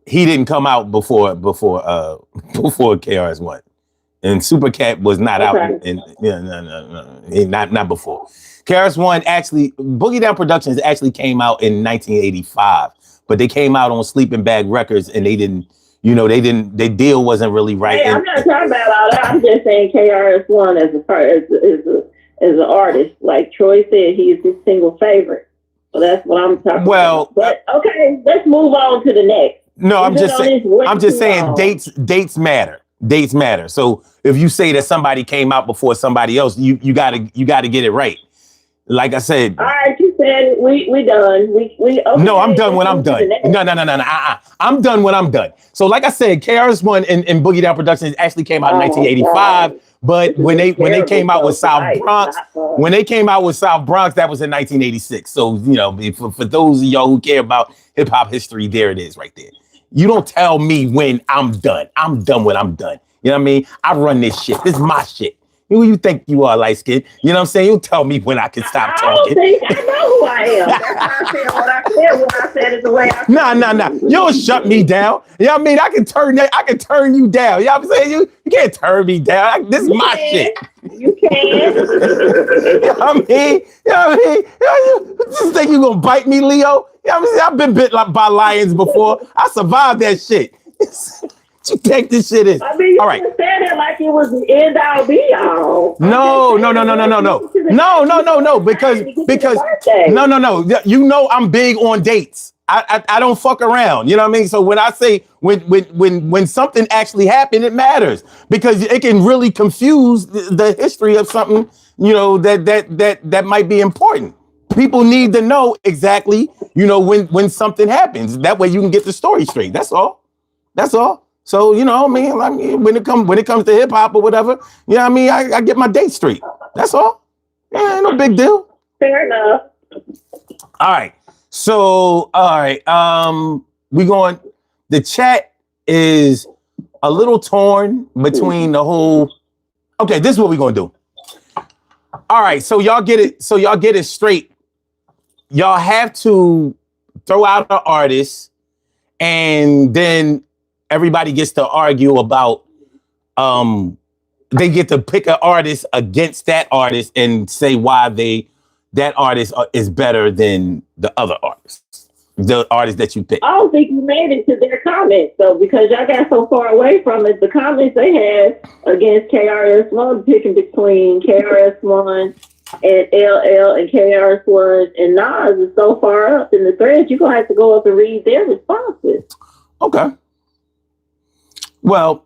He didn't come out before KRS-One. And Super Cat was not out. Not before. KRS-One actually, Boogie Down Productions actually came out in 1985, but they came out on Sleeping Bag Records, and their deal wasn't really right. Hey, I'm not talking about all that. I'm just saying KRS-One as an artist, like Troy said, he's his single favorite. So that's what I'm talking about. But okay, let's move on to the next. No, I'm just saying dates matter. Dates matter. So if you say that somebody came out before somebody else, you gotta get it right. Like I said. All right, you said we done. Okay, no, I'm done when I'm done. No. I'm done when I'm done. So like I said, KRS-One and Boogie Down Productions actually came out in 1985. God. But when they came out with South Bronx, that was in 1986. So for those of y'all who care about hip hop history, there it is right there. You don't tell me when I'm done. I'm done when I'm done. You know what I mean? I run this shit. This is my shit. Who you think you are, light skin? You know what I'm saying? You tell me when I can stop talking. I know who I am. That's why I said what I said when I said it the way I said. Nah. You don't shut me down. You know what I mean? I can turn you down. You know what I'm saying? You can't turn me down. This is my shit. You can. You know what I mean? You just think you gonna bite me, Leo? You know what I'm saying? I've been bit by lions before. I survived that shit. You take this shit in. I mean, you all right. said it like it was the end all be all. No. Because no. You know I'm big on dates. I don't fuck around. You know what I mean? So when I say when something actually happened, it matters because it can really confuse the history of something. That might be important. People need to know exactly. When something happens. That way you can get the story straight. That's all. So, when it comes to hip hop or whatever, I get my date straight. That's all. Yeah, ain't no big deal. Fair enough. All right. So, the chat is a little torn between the whole. Okay, this is what we're going to do. All right. So y'all get it straight. Y'all have to throw out an artist and then everybody gets to argue about they get to pick an artist against that artist and say why that artist is better than the other artists, the artist that you pick. I don't think you made it to their comments though, because y'all got so far away from it. The comments they had against KRS-One, picking between KRS-One and LL and KRS-One and Nas is so far up in the thread, you're gonna have to go up and read their responses. Okay. Well,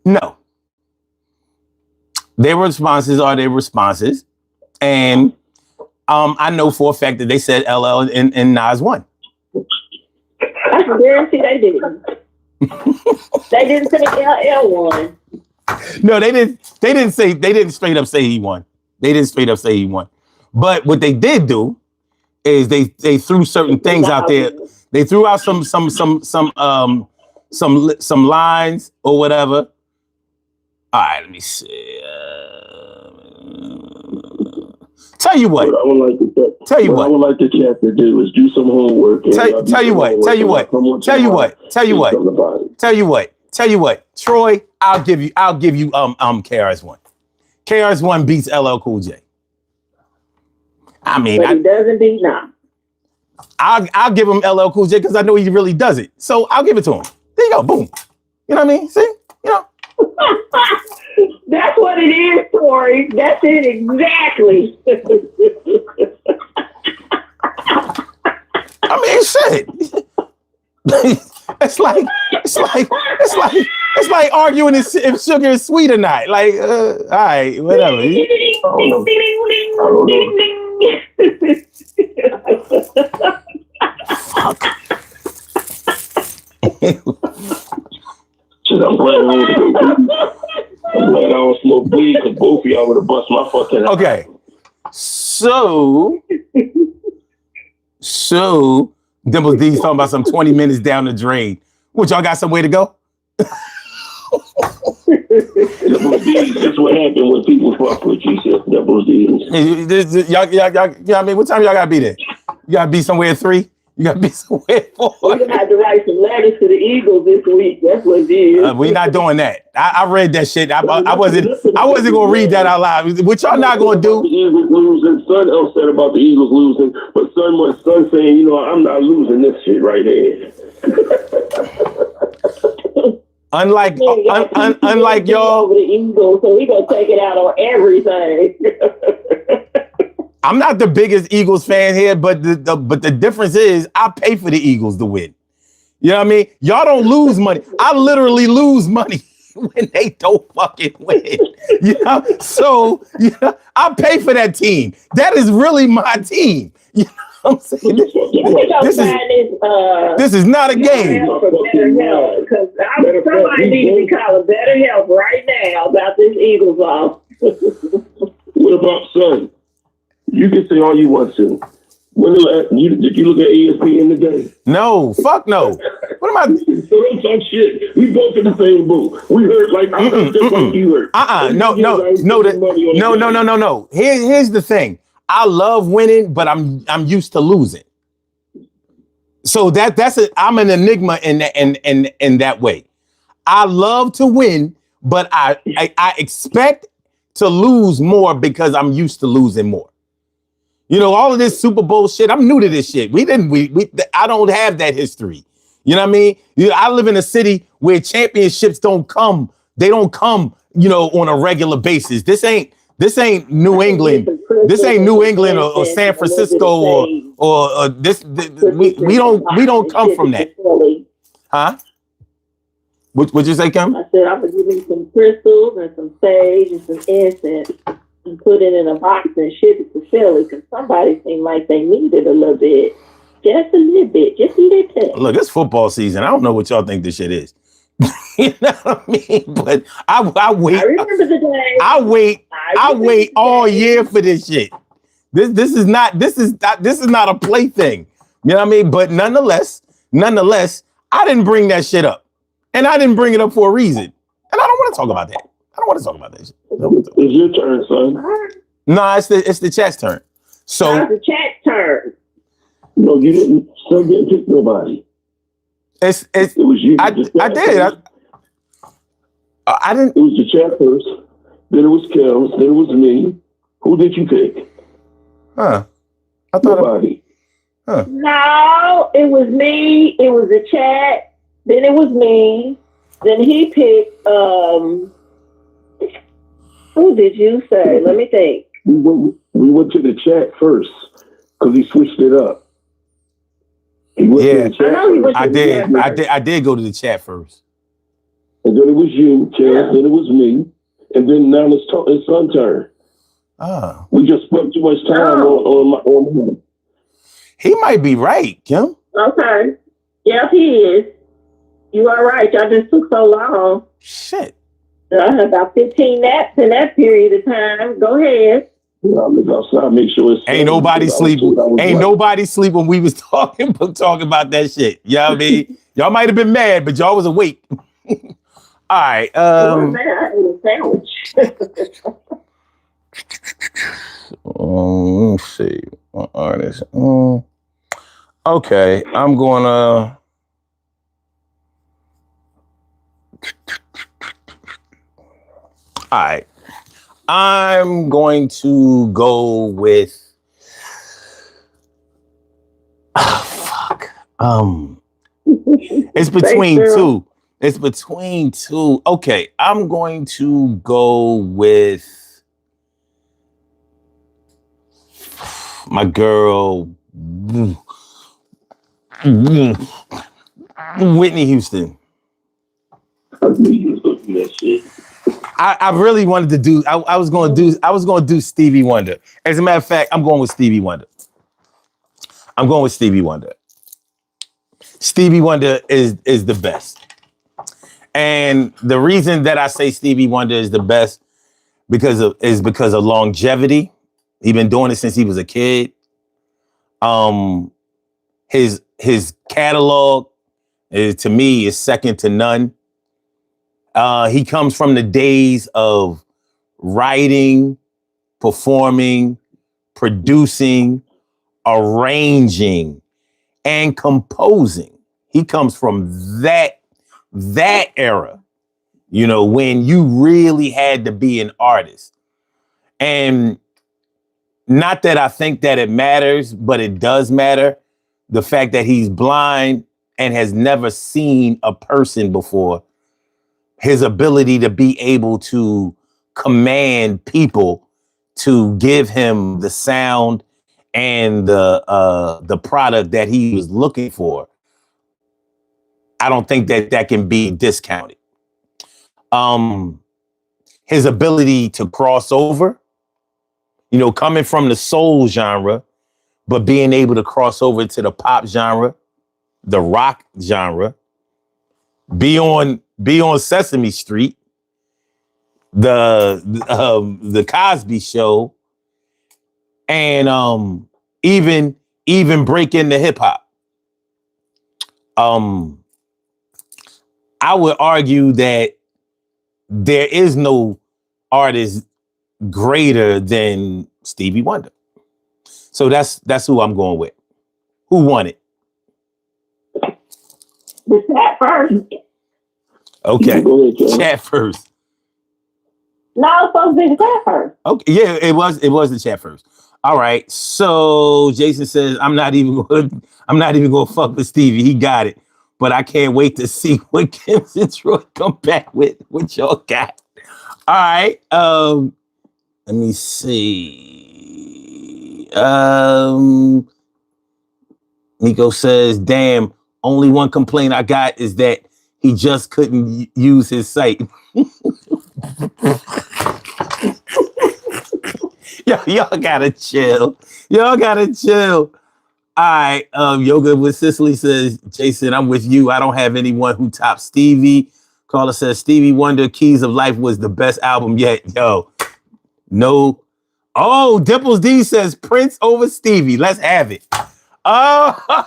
no. Their responses are their responses. And I know for a fact that they said LL and Nas won. I can guarantee they didn't. They didn't say LL won. No, they didn't straight up say he won. They didn't straight up say he won. But what they did do is they threw certain things out there. They threw out some lines or whatever. All right, let me see. Tell you what. I would like the chat to do is do some homework. Tell you what. Troy, I'll give you KRS-One. KRS-One beats LL Cool J. I mean, but he doesn't beat now. I'll give him LL Cool J because I know he really does it. So I'll give it to him. There you go. Boom. You know what I mean? See? You know. That's what it is, Tori. That's it exactly. I mean, shit. It's like arguing if sugar is sweet or not. Like, all right, whatever. Fuck. I'm glad I don't smoke weed because both of y'all would have bust my fucking head. Okay. So Dimples D's talking about some 20 minutes down the drain. What, y'all got somewhere to go? Dimples D's, that's what happened when people fuck with you, said Dimples D's. Y'all, I mean, what time y'all gotta be there? You gotta be somewhere at 3? You gotta be somewhere at 4? We're gonna have to write some letters to the Eagles this week. That's what it is. We're not doing that. I read that shit. I wasn't gonna read that out loud. What y'all not gonna do? The Eagles losing. Son upset about the Eagles losing, but son saying, you know, I'm not losing this shit right here. Unlike y'all, the Eagles, so we gonna take it out on everything. I'm not the biggest Eagles fan here, but the difference is I pay for the Eagles to win. You know what I mean? Y'all don't lose money. I literally lose money when they don't fucking win. You know? So, you know, I pay for that team. That is really my team. You know what I'm saying? This is not a game. Because somebody needs to be calling better help right now about this Eagles loss. What about son? You can say all you want to. Did you look at ESPN today? No, fuck no. What am I? So don't talk shit. We both in the same boat. We heard like I heard just like you heard. No. Here's the thing. I love winning, but I'm used to losing. So I'm an enigma in that way. I love to win, but I expect to lose more because I'm used to losing more. You know, all of this Super Bowl shit, I'm new to this shit. I don't have that history. You know what I mean? I live in a city where championships don't come. They don't come, you know, on a regular basis. This ain't New England. This ain't New England or San Francisco or this. We don't come from that. Huh? What'd you say, Kim? I said I'm gonna give me some crystals and some sage and some incense and put it in a box and ship it to Philly because somebody seemed like they needed a little bit. Just a little bit. Just need it to. Look, it's football season. I don't know what y'all think this shit is. You know what I mean? But I wait. I remember the day. I wait all year for this shit. This is not a plaything. You know what I mean? But nonetheless, I didn't bring that shit up. And I didn't bring it up for a reason. And I don't want to talk about that. I don't want to talk about that shit. It's your turn, son. No, it's the chat's turn. So it's the chat's turn. No, you didn't. Son didn't pick nobody. It's It was you. I did. I didn't. It was the chat first. Then it was Kels. Then it was me. Who did you pick? Huh. I thought Nobody. No, it was me. It was the chat. Then it was me. Then he picked. Who did you say? Let me think. We went to the chat first because he switched it up. He went to the chat I know he first. went to the chat first. I did go to the chat first. And then it was you, Kels. Then it was me. And then now it's son turn. Oh. We just spent too much time on him. He might be right, Kim. Okay. Yep, he is. You are right. Y'all just took so long. Shit. I had about 15 naps in that period of time. Go ahead. Yeah, I live outside. Make sure it's Ain't nobody sleep. Ain't nobody sleep when we was talking about that shit. You know what I mean? Y'all might have been mad, but y'all was awake. All right. I ate a sandwich. Let's see. What artist? Okay, I'm gonna. All right, I'm going to go with. Fuck. It's between two. It's between two. Okay, I'm going to go with my girl, Whitney Houston. I really wanted to do. I was going to do Stevie Wonder. As a matter of fact, I'm going with Stevie Wonder. Stevie Wonder is the best. And the reason that I say Stevie Wonder is the best because of longevity. He's been doing it since he was a kid. His catalog to me is second to none. He comes from the days of writing, performing, producing, arranging, and composing. He comes from that era, when you really had to be an artist. And not that I think that it matters, but it does matter. The fact that he's blind and has never seen a person before, his ability to be able to command people to give him the sound and the product that he was looking for. I don't think that can be discounted. His ability to cross over, coming from the soul genre, but being able to cross over to the pop genre, the rock genre, be on Sesame Street, the Cosby Show, and even break into hip hop. I would argue that there is no artist greater than Stevie Wonder. So that's who I'm going with. Who won it? The chat first. Okay, chat first. No, it's supposed to be the chat first. Okay, yeah, it was the chat first. All right, so Jason says I'm not even gonna fuck with Stevie. He got it, but I can't wait to see what Kim and Troy come back with. What y'all got? All right, let me see. Nico says, "Damn, only one complaint I got is that he just couldn't use his sight." Y'all gotta chill. All right. Yoga with Cicely says, Jason, I'm with you. I don't have anyone who tops Stevie. Carla says, Stevie Wonder, Keys of Life was the best album yet. Yo, no. Oh, Dimples D says Prince over Stevie. Let's have it. Oh,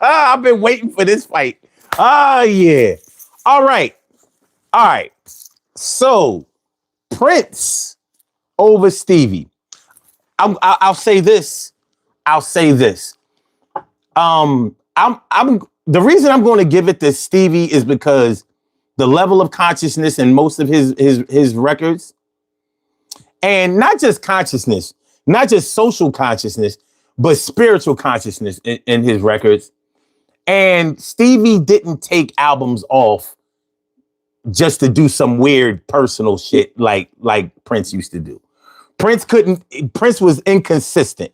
I've been waiting for this fight. Oh, yeah. All right. So, Prince over Stevie. I'll say this. I'm the reason I'm going to give it to Stevie is because the level of consciousness in most of his records, and not just consciousness, not just social consciousness, but spiritual consciousness in his records. And Stevie didn't take albums off just to do some weird personal shit like Prince used to do. Prince was inconsistent.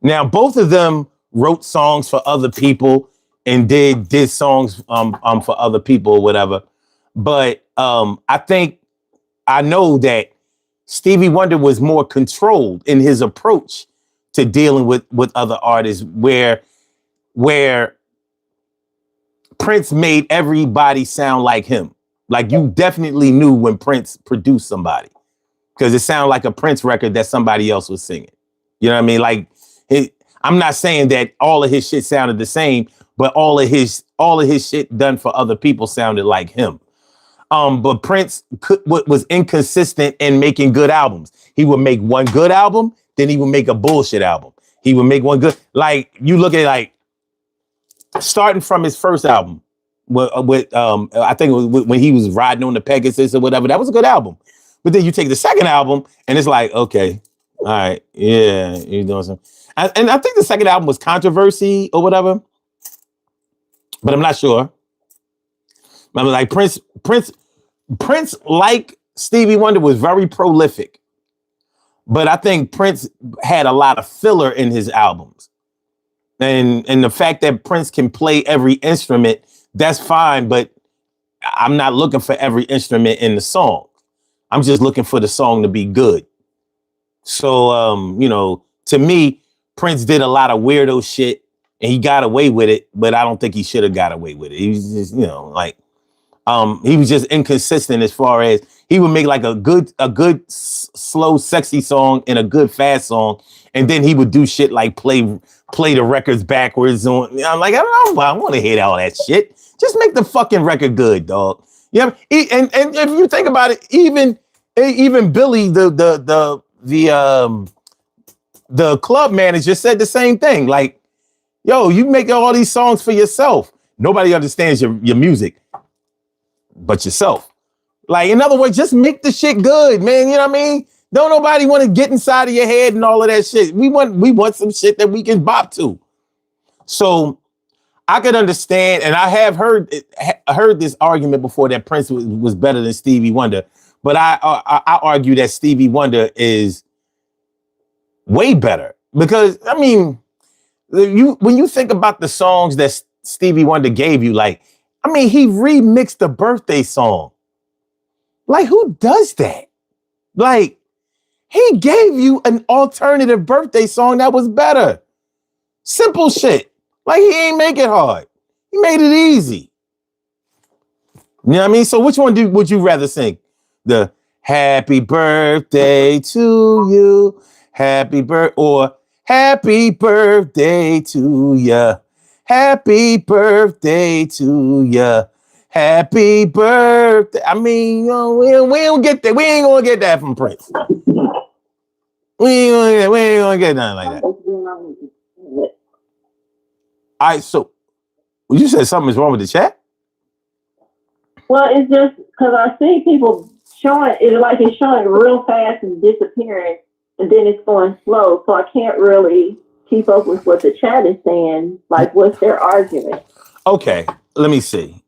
Now, both of them wrote songs for other people and did songs for other people or whatever. But I know that Stevie Wonder was more controlled in his approach to dealing with other artists, where Prince made everybody sound like him. Like, you definitely knew when Prince produced somebody, because it sounded like a Prince record that somebody else was singing. You know what I mean? Like, I'm not saying that all of his shit sounded the same, but all of his shit done for other people sounded like him. But Prince was inconsistent in making good albums. He would make one good album, then he would make a bullshit album. He would make one good, like, you look at, like, starting from his first album with I think it was when he was riding on the Pegasus or whatever. That was a good album. But then you take the second album and it's like, okay, all right, yeah, you're doing something. And I think the second album was Controversy or whatever, but I'm not sure. I mean, like Prince, like Stevie Wonder, was very prolific, but I think Prince had a lot of filler in his albums. And the fact that Prince can play every instrument, that's fine, but I'm not looking for every instrument in the song. I'm just looking for the song to be good. So, to me, Prince did a lot of weirdo shit and he got away with it, but I don't think he should have got away with it. He was just, he was just inconsistent as far as he would make like a good slow, sexy song and a good fast song. And then he would do shit like play the records backwards on. I'm like, I want to hear all that shit. Just make the fucking record good, dog. Yeah. And if you think about it, even Billy, the club manager, said the same thing. Like, yo, you make all these songs for yourself. Nobody understands your music but yourself. Like, in other words, just make the shit good, man. You know what I mean? Don't nobody want to get inside of your head and all of that shit. We want some shit that we can bop to. So I could understand, and I have heard this argument before that Prince was better than Stevie Wonder, but I argue that Stevie Wonder is way better, because I mean, when you think about the songs that Stevie Wonder gave you, like, I mean, he remixed the birthday song. Like, who does that? Like, he gave you an alternative birthday song that was better. Simple shit. Like, he ain't make it hard. He made it easy. You know what I mean? So which one would you rather sing? The happy birthday to you, or happy birthday to ya, happy birthday to ya, happy birthday. I mean, we don't get that. We ain't gonna get that from Prince. We ain't gonna get nothing like that. All right, so you said something is wrong with the chat? Well, it's just because I see people showing it, like it's showing real fast and disappearing, and then it's going slow. So I can't really keep up with what the chat is saying. Like, what's their argument? Okay, let me see.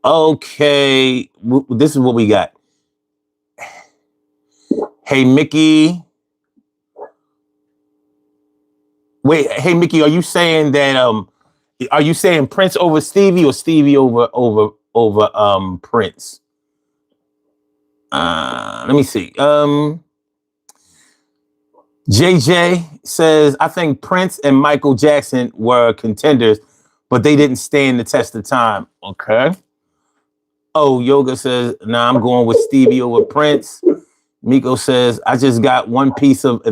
Okay, this is what we got. Hey, Mickey. Wait, hey, Mickey, are you saying that are you saying Prince over Stevie or Stevie over Prince? Let me see. JJ says, I think Prince and Michael Jackson were contenders, but they didn't stand the test of time. Okay. Oh, Yoga says, nah, I'm going with Stevie over Prince. Miko says, I just got one piece of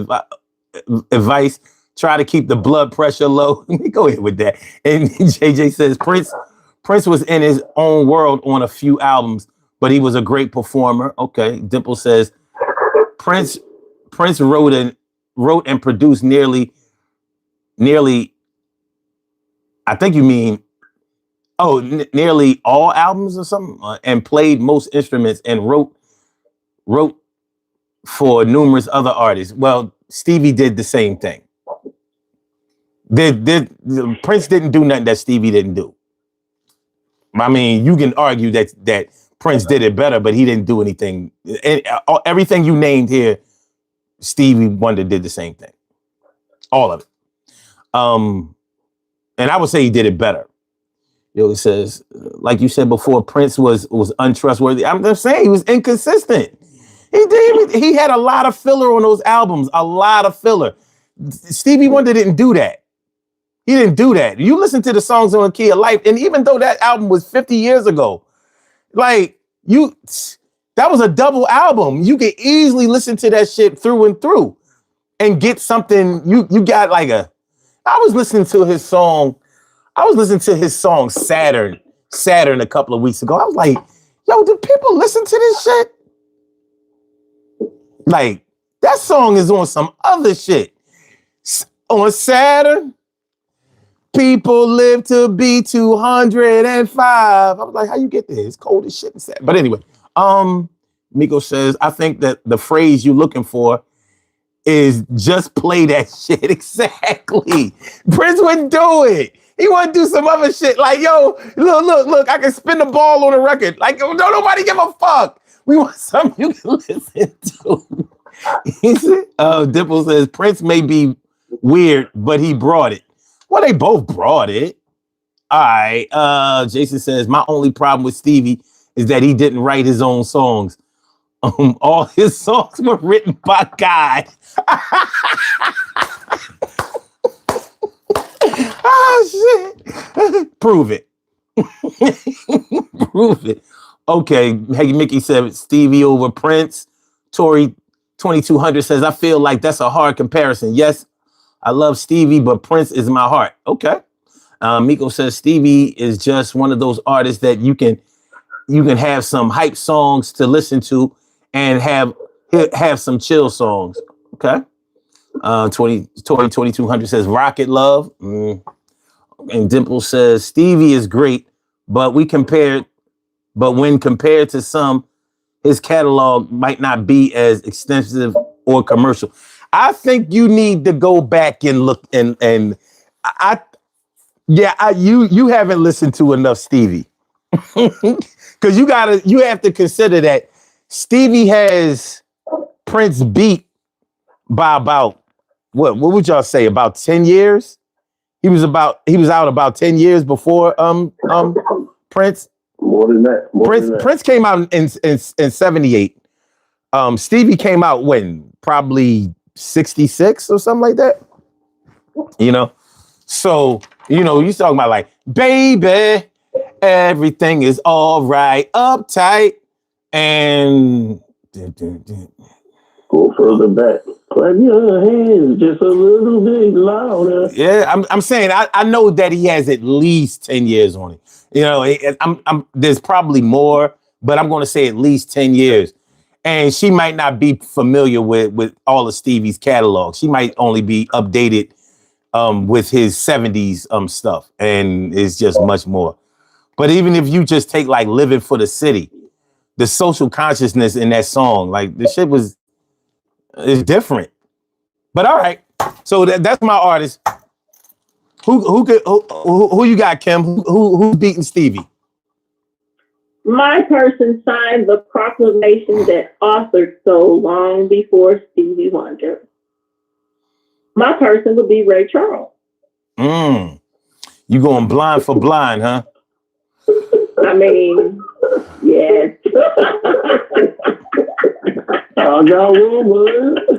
advice. Try to keep the blood pressure low. Go ahead with that. And JJ says, Prince was in his own world on a few albums, but he was a great performer. Okay. Dimple says, Prince wrote and produced nearly I think you mean nearly all albums or something, and played most instruments and wrote for numerous other artists. Well, Stevie did the same thing. Prince didn't do nothing that Stevie didn't do. I mean, you can argue that Prince did it better, but he didn't do anything. Everything you named here, Stevie Wonder did the same thing. All of it. And I would say he did it better. It says, like you said before, Prince was untrustworthy. I'm just saying he was inconsistent. He had a lot of filler on those albums, a lot of filler. Stevie Wonder didn't do that. He didn't do that. You listen to the songs on Key of Life, and even though that album was 50 years ago, that was a double album. You could easily listen to that shit through and through and get something. You got like I was listening to his song Saturn a couple of weeks ago. I was like, yo, do people listen to this shit? Like, that song is on some other shit. On Saturn, people live to be 205. I was like, how you get there? It's cold as shit in Saturn. But anyway, Miko says, I think that the phrase you're looking for is just play that shit. Exactly. Prince wouldn't do it. He want to do some other shit. Like, yo, look, I can spin the ball on a record. Like, don't nobody give a fuck. We want something you can listen to. Dimple says, Prince may be weird, but he brought it. Well, they both brought it. All right. Jason says, my only problem with Stevie is that he didn't write his own songs. All his songs were written by God. Oh, shit. Prove it. Prove it. Okay. Hey, Mickey said Stevie over Prince. Tori 2200 says, I feel like that's a hard comparison. Yes, I love Stevie, but Prince is my heart. Okay. Miko says Stevie is just one of those artists that you can have some hype songs to listen to and have some chill songs. Okay. Tori 2200 says Rocket Love. And Dimple says Stevie is great, but when compared to some, his catalog might not be as extensive or commercial. I think you need to go back and look you haven't listened to enough Stevie. Because you have to consider that Stevie has Prince beat by about what would y'all say, about 10 years? He was out about 10 years before Prince. More than that. Prince came out in 78. Stevie came out when? Probably 66 or something like that. You know? So, you talking about like, baby, everything is all right, uptight, and go further back. Clap your hands just a little bit louder. Yeah, I'm saying I know that he has at least 10 years on it. There's probably more, but I'm going to say at least 10 years. And she might not be familiar with all of Stevie's catalog. She might only be updated with his 70s stuff, and it's just much more. But even if you just take like Living for the City, the social consciousness in that song, like the shit is different. But all right, so that's my artist. Who you got, Kim? Who's beating Stevie? My person signed the proclamation that authored so long before Stevie Wonder. My person would be Ray Charles. You going blind for blind, huh? I mean, yes. I got woman. I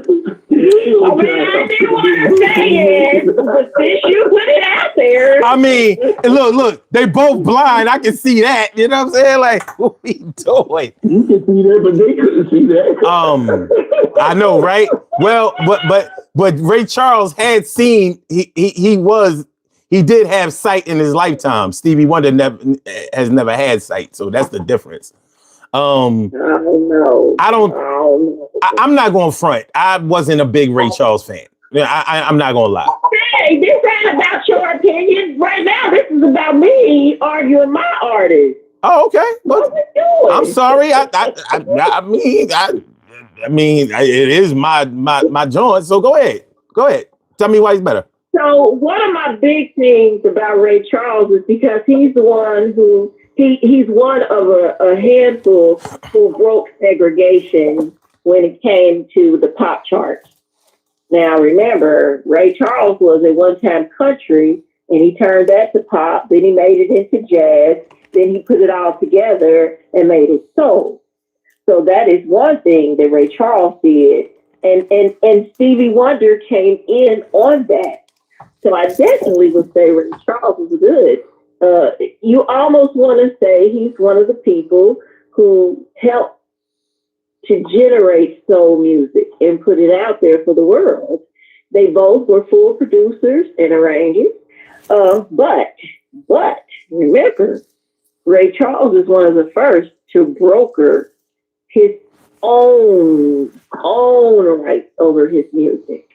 didn't want to say it, but since you put it out there. I mean, look, they both blind. I can see that. You know what I'm saying? Like, what we doing? You can see that, but they couldn't see that. I know, right? Well, but Ray Charles had seen he did have sight in his lifetime. Stevie Wonder has never had sight, so that's the difference. I don't know. I'm not going to front. I wasn't a big Ray Charles fan. Yeah, I'm not gonna lie. Hey, this ain't about your opinion. Right now, this is about me arguing my artist. Oh, okay. What Well, we I'm doing? sorry. It is my joint. So go ahead. Go ahead. Tell me why he's better. So one of my big things about Ray Charles is because he's the one who he's one of a handful who broke segregation when it came to the pop charts. Now remember, Ray Charles was at one time country and he turned that to pop, then he made it into jazz, then he put it all together and made it soul. So that is one thing that Ray Charles did. And Stevie Wonder came in on that. So I definitely would say Ray Charles is good. You almost want to say he's one of the people who helped to generate soul music and put it out there for the world. They both were full producers and arrangers. But remember, Ray Charles is one of the first to broker his own rights over his music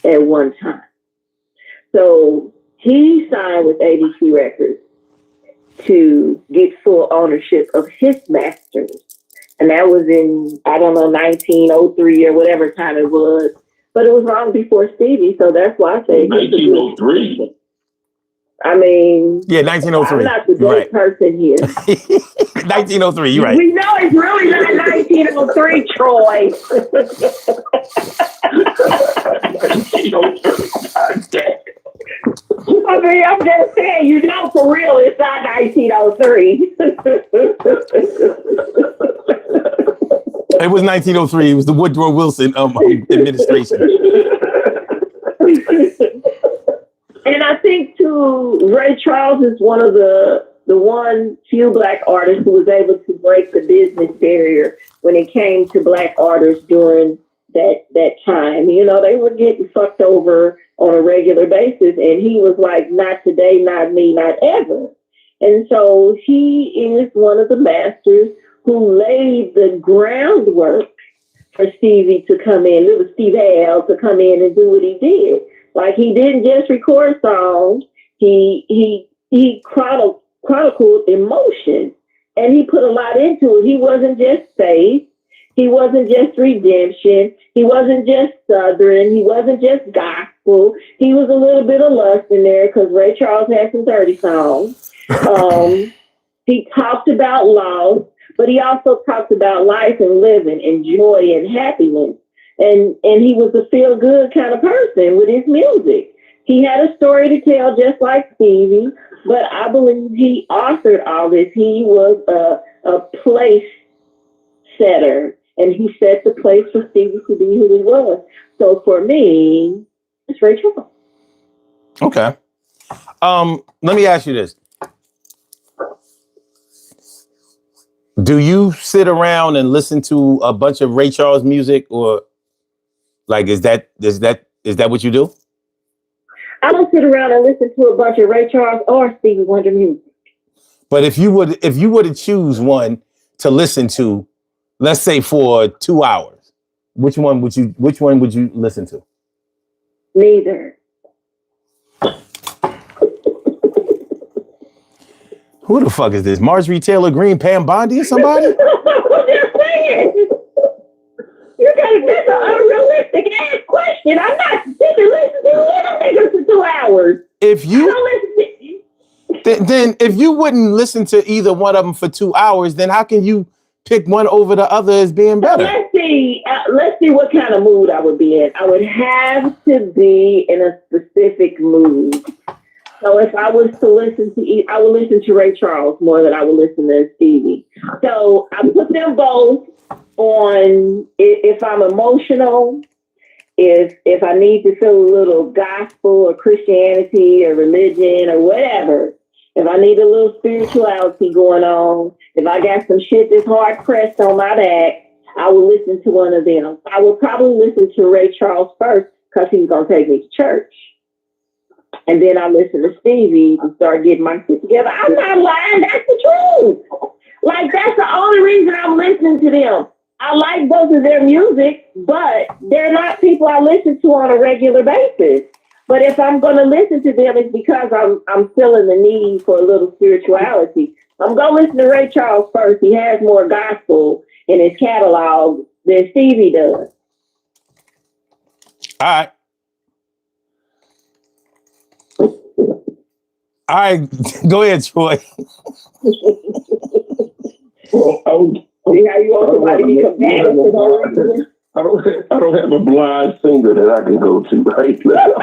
at one time. So he signed with ABC Records to get full ownership of his masters. And that was in, I don't know, 1903 or whatever time it was. But it was long before Stevie, so that's why I say 1903. I mean, yeah, 1903. I'm not the date right. person here. 1903, you're right. We know it's really not 1903, Troy. 1903. I mean, I'm just saying, you know, for real, it's not 1903. It was 1903. It was the Woodrow Wilson administration. And I think too, Ray Charles is one of the one few black artists who was able to break the business barrier when it came to black artists during that time. You know, they were getting fucked over on a regular basis, and he was like, not today, not me, not ever. And so he is one of the masters who laid the groundwork for Stevie to come in, little Steve Hale, to come in and do what he did. Like, he didn't just record songs, he chronicled emotion, and he put a lot into it. He wasn't just faith, he wasn't just redemption, he wasn't just Southern, he wasn't just gospel, he was a little bit of lust in there because Ray Charles had some dirty songs. He talked about loss, but he also talked about life and living and joy and happiness. And he was a feel-good kind of person with his music. He had a story to tell just like Stevie, but I believe he authored all this. He was a place setter, and he set the place for Stevie to be who he was. So for me, it's Ray Charles. Okay. Let me ask you this. Do you sit around and listen to a bunch of Ray Charles music, or like is that what you do? I don't sit around and listen to a bunch of Ray Charles or Stevie Wonder music. But if you were to choose one to listen to, let's say for 2 hours, which one would you listen to? Neither. Who the fuck is this? Marjorie Taylor Greene, Pam Bondi, or somebody? I'm just saying. You gotta get an unrealistic ass question. I'm not sitting listening to little niggas for 2 hours. If you wouldn't listen to either one of them for 2 hours, then how can you pick one over the other as being better? So let's see what kind of mood I would be in. I would have to be in a specific mood. So if I was to listen to, I would listen to Ray Charles more than I would listen to Stevie. So I put them both on. If I'm emotional, if I need to feel a little gospel or Christianity or religion or whatever, if I need a little spirituality going on, if I got some shit that's hard pressed on my back, I will listen to one of them. I would probably listen to Ray Charles first because he's going to take me to church. And then I listen to Stevie and start getting my shit together. I'm not lying. That's the truth. Like, that's the only reason I'm listening to them. I like both of their music, but they're not people I listen to on a regular basis. But if I'm going to listen to them, it's because I'm feeling the need for a little spirituality. I'm going to listen to Ray Charles first. He has more gospel in his catalog than Stevie does. All right. All right, go ahead, Troy. Well, See how you want somebody to be combative? I don't have a blind singer that I can go to right now.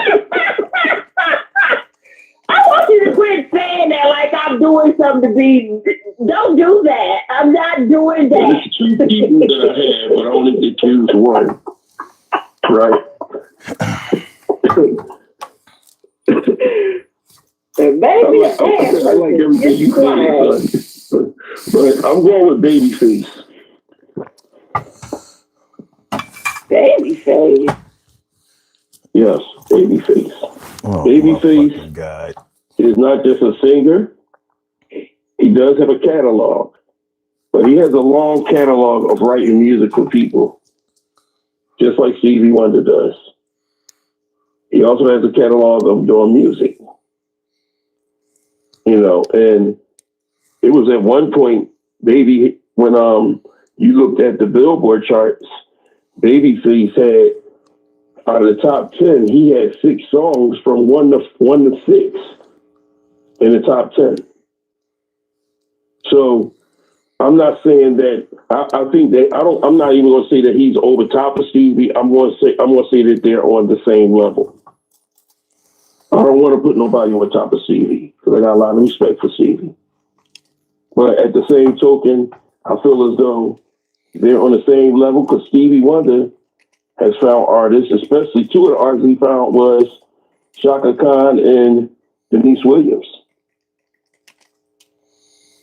I want you to quit saying that like I'm doing something to be. Don't do that. I'm not doing that. There's two people that I have, but I only get to choose one. Right. Baby, I like everything you said, but I'm going with Babyface. Babyface. Yes, Babyface. Oh, Babyface God. is not just a singer. He does have a catalog, but he has a long catalog of writing music for people, just like Stevie Wonder does. He also has a catalog of doing music. You know, and it was at one point, Baby, when you looked at the Billboard charts, Babyface had out of the top 10, he had 6 songs from one to 6 in the top 10. So I'm not saying that I think that I'm not even gonna say that he's over top of Stevie. I'm gonna say that they're on the same level. I don't want to put nobody on top of Stevie because I got a lot of respect for Stevie. But at the same token, I feel as though they're on the same level because Stevie Wonder has found artists, especially 2 of the artists he found was Shaka Khan and Denise Williams.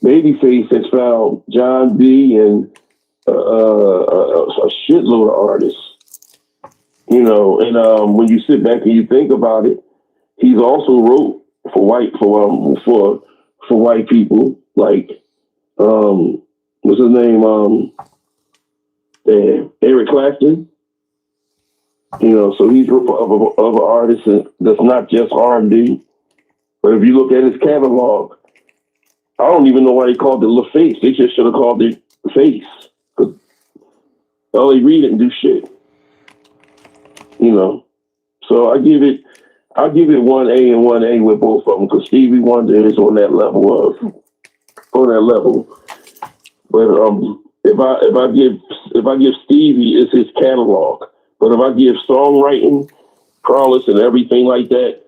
Babyface has found John B. and a shitload of artists. You know, and when you sit back and you think about it, he's also wrote for white people, like what's his name? Eric Clapton. You know, so he's wrote for other artists that's not just R&B. But if you look at his catalog, I don't even know why they called it LaFace. They just should have called it Face. Because L.A. Reid didn't do shit. You know, so I'll give it 1A and 1A with both of them because Stevie Wonder is on that level. But if I give Stevie, it's his catalog. But if I give songwriting, prowess, and everything like that,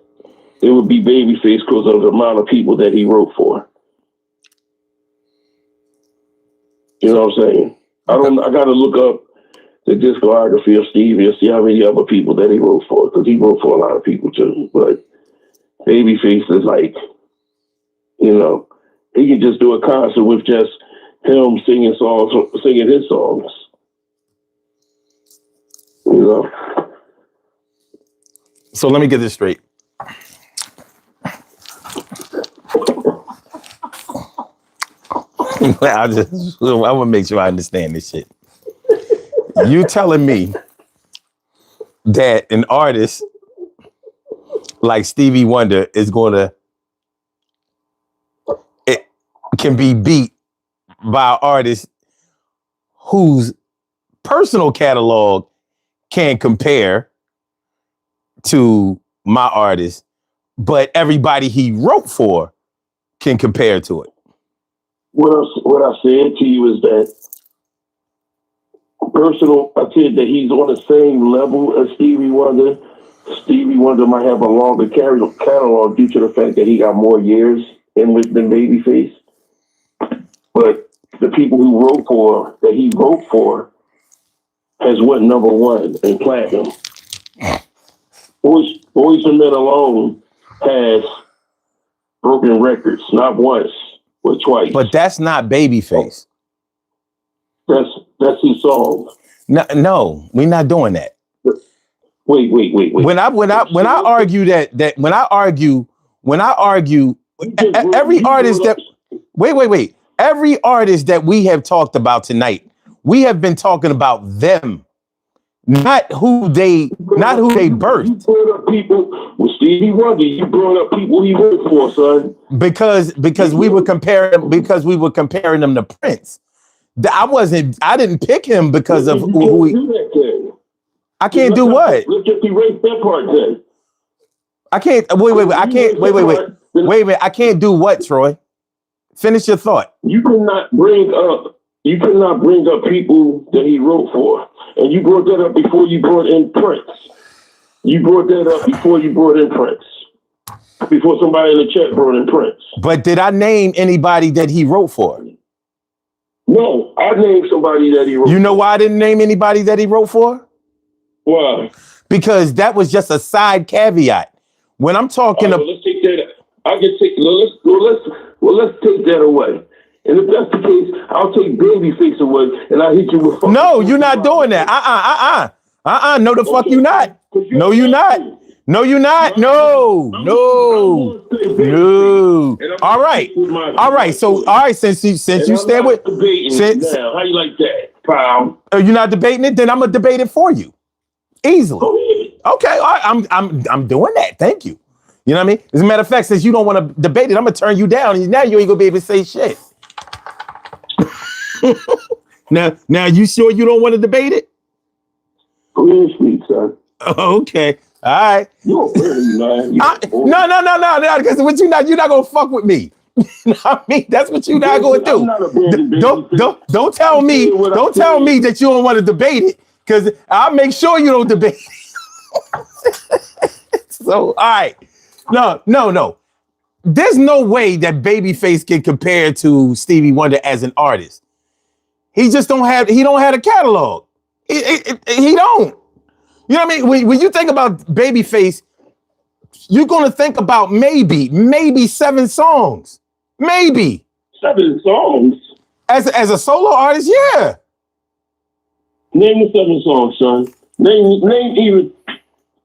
it would be Babyface because of the amount of people that he wrote for. You know what I'm saying? I got to look up the discography of Stevie and see how many other people that he wrote for, because he wrote for a lot of people too. But Babyface is like, you know, he can just do a concert with just him singing his songs. You know. So let me get this straight. I want to make sure I understand this shit. You telling me that an artist like Stevie Wonder it can be beat by an artist whose personal catalog can't compare to my artist, but everybody he wrote for can compare to it. What I said to you is that I said that he's on the same level as Stevie Wonder. Stevie Wonder might have a longer catalog due to the fact that he got more years in with than Babyface. But the people he wrote for has went number 1 in platinum. Boys and Men Alone has broken records, not once, but twice. But that's not Babyface. That's his song. No, we're not doing that. Wait. When I argue every artist that every artist that we have talked about tonight We have been talking about them, not who they birthed. You brought up people with Stevie Wonder. You brought up people he worked for, son. Because we were comparing them to Prince. I didn't pick him because of who he. I can't do what? Let's just erase that part then. I can't. Wait. I can't. Wait a minute. I can't do what, Troy? Finish your thought. You cannot bring up people that he wrote for, and you brought that up before you brought in Prince. You brought that up before you brought in Prince. Before somebody in the chat brought in Prince. But did I name anybody that he wrote for? No, I named somebody that he wrote. You know why I didn't name anybody that he wrote for? Why? Because that was just a side caveat. When I'm talking about, let's take that. Let's take that away. And if that's the case, I'll take Babyface away, and I'll hit you with. No, you're not doing that. No, the fuck you not. No, you not. No, you're not. No. All right. So, since you stand with, now, how you like that, pal? You're not debating it. Then I'm gonna debate it for you, easily. Okay, I'm doing that. Thank you. You know what I mean? As a matter of fact, since you don't want to debate it, I'm gonna turn you down. And now you ain't gonna be able to say shit. Now, you sure you don't want to debate it? Go ahead, sweet son. Okay. All right. You're really man. No. Because what you're not gonna fuck with me. You know what I mean? That's what you're not gonna do. Don't tell me that you don't want to debate it, because I'll make sure you don't debate it. So, all right. No. There's no way that Babyface can compare to Stevie Wonder as an artist. He don't have a catalog. He don't. You know what I mean? When you think about Babyface, you're gonna think about maybe 7 songs. Maybe 7 songs. As a solo artist, yeah. Name the 7 songs, son. Name even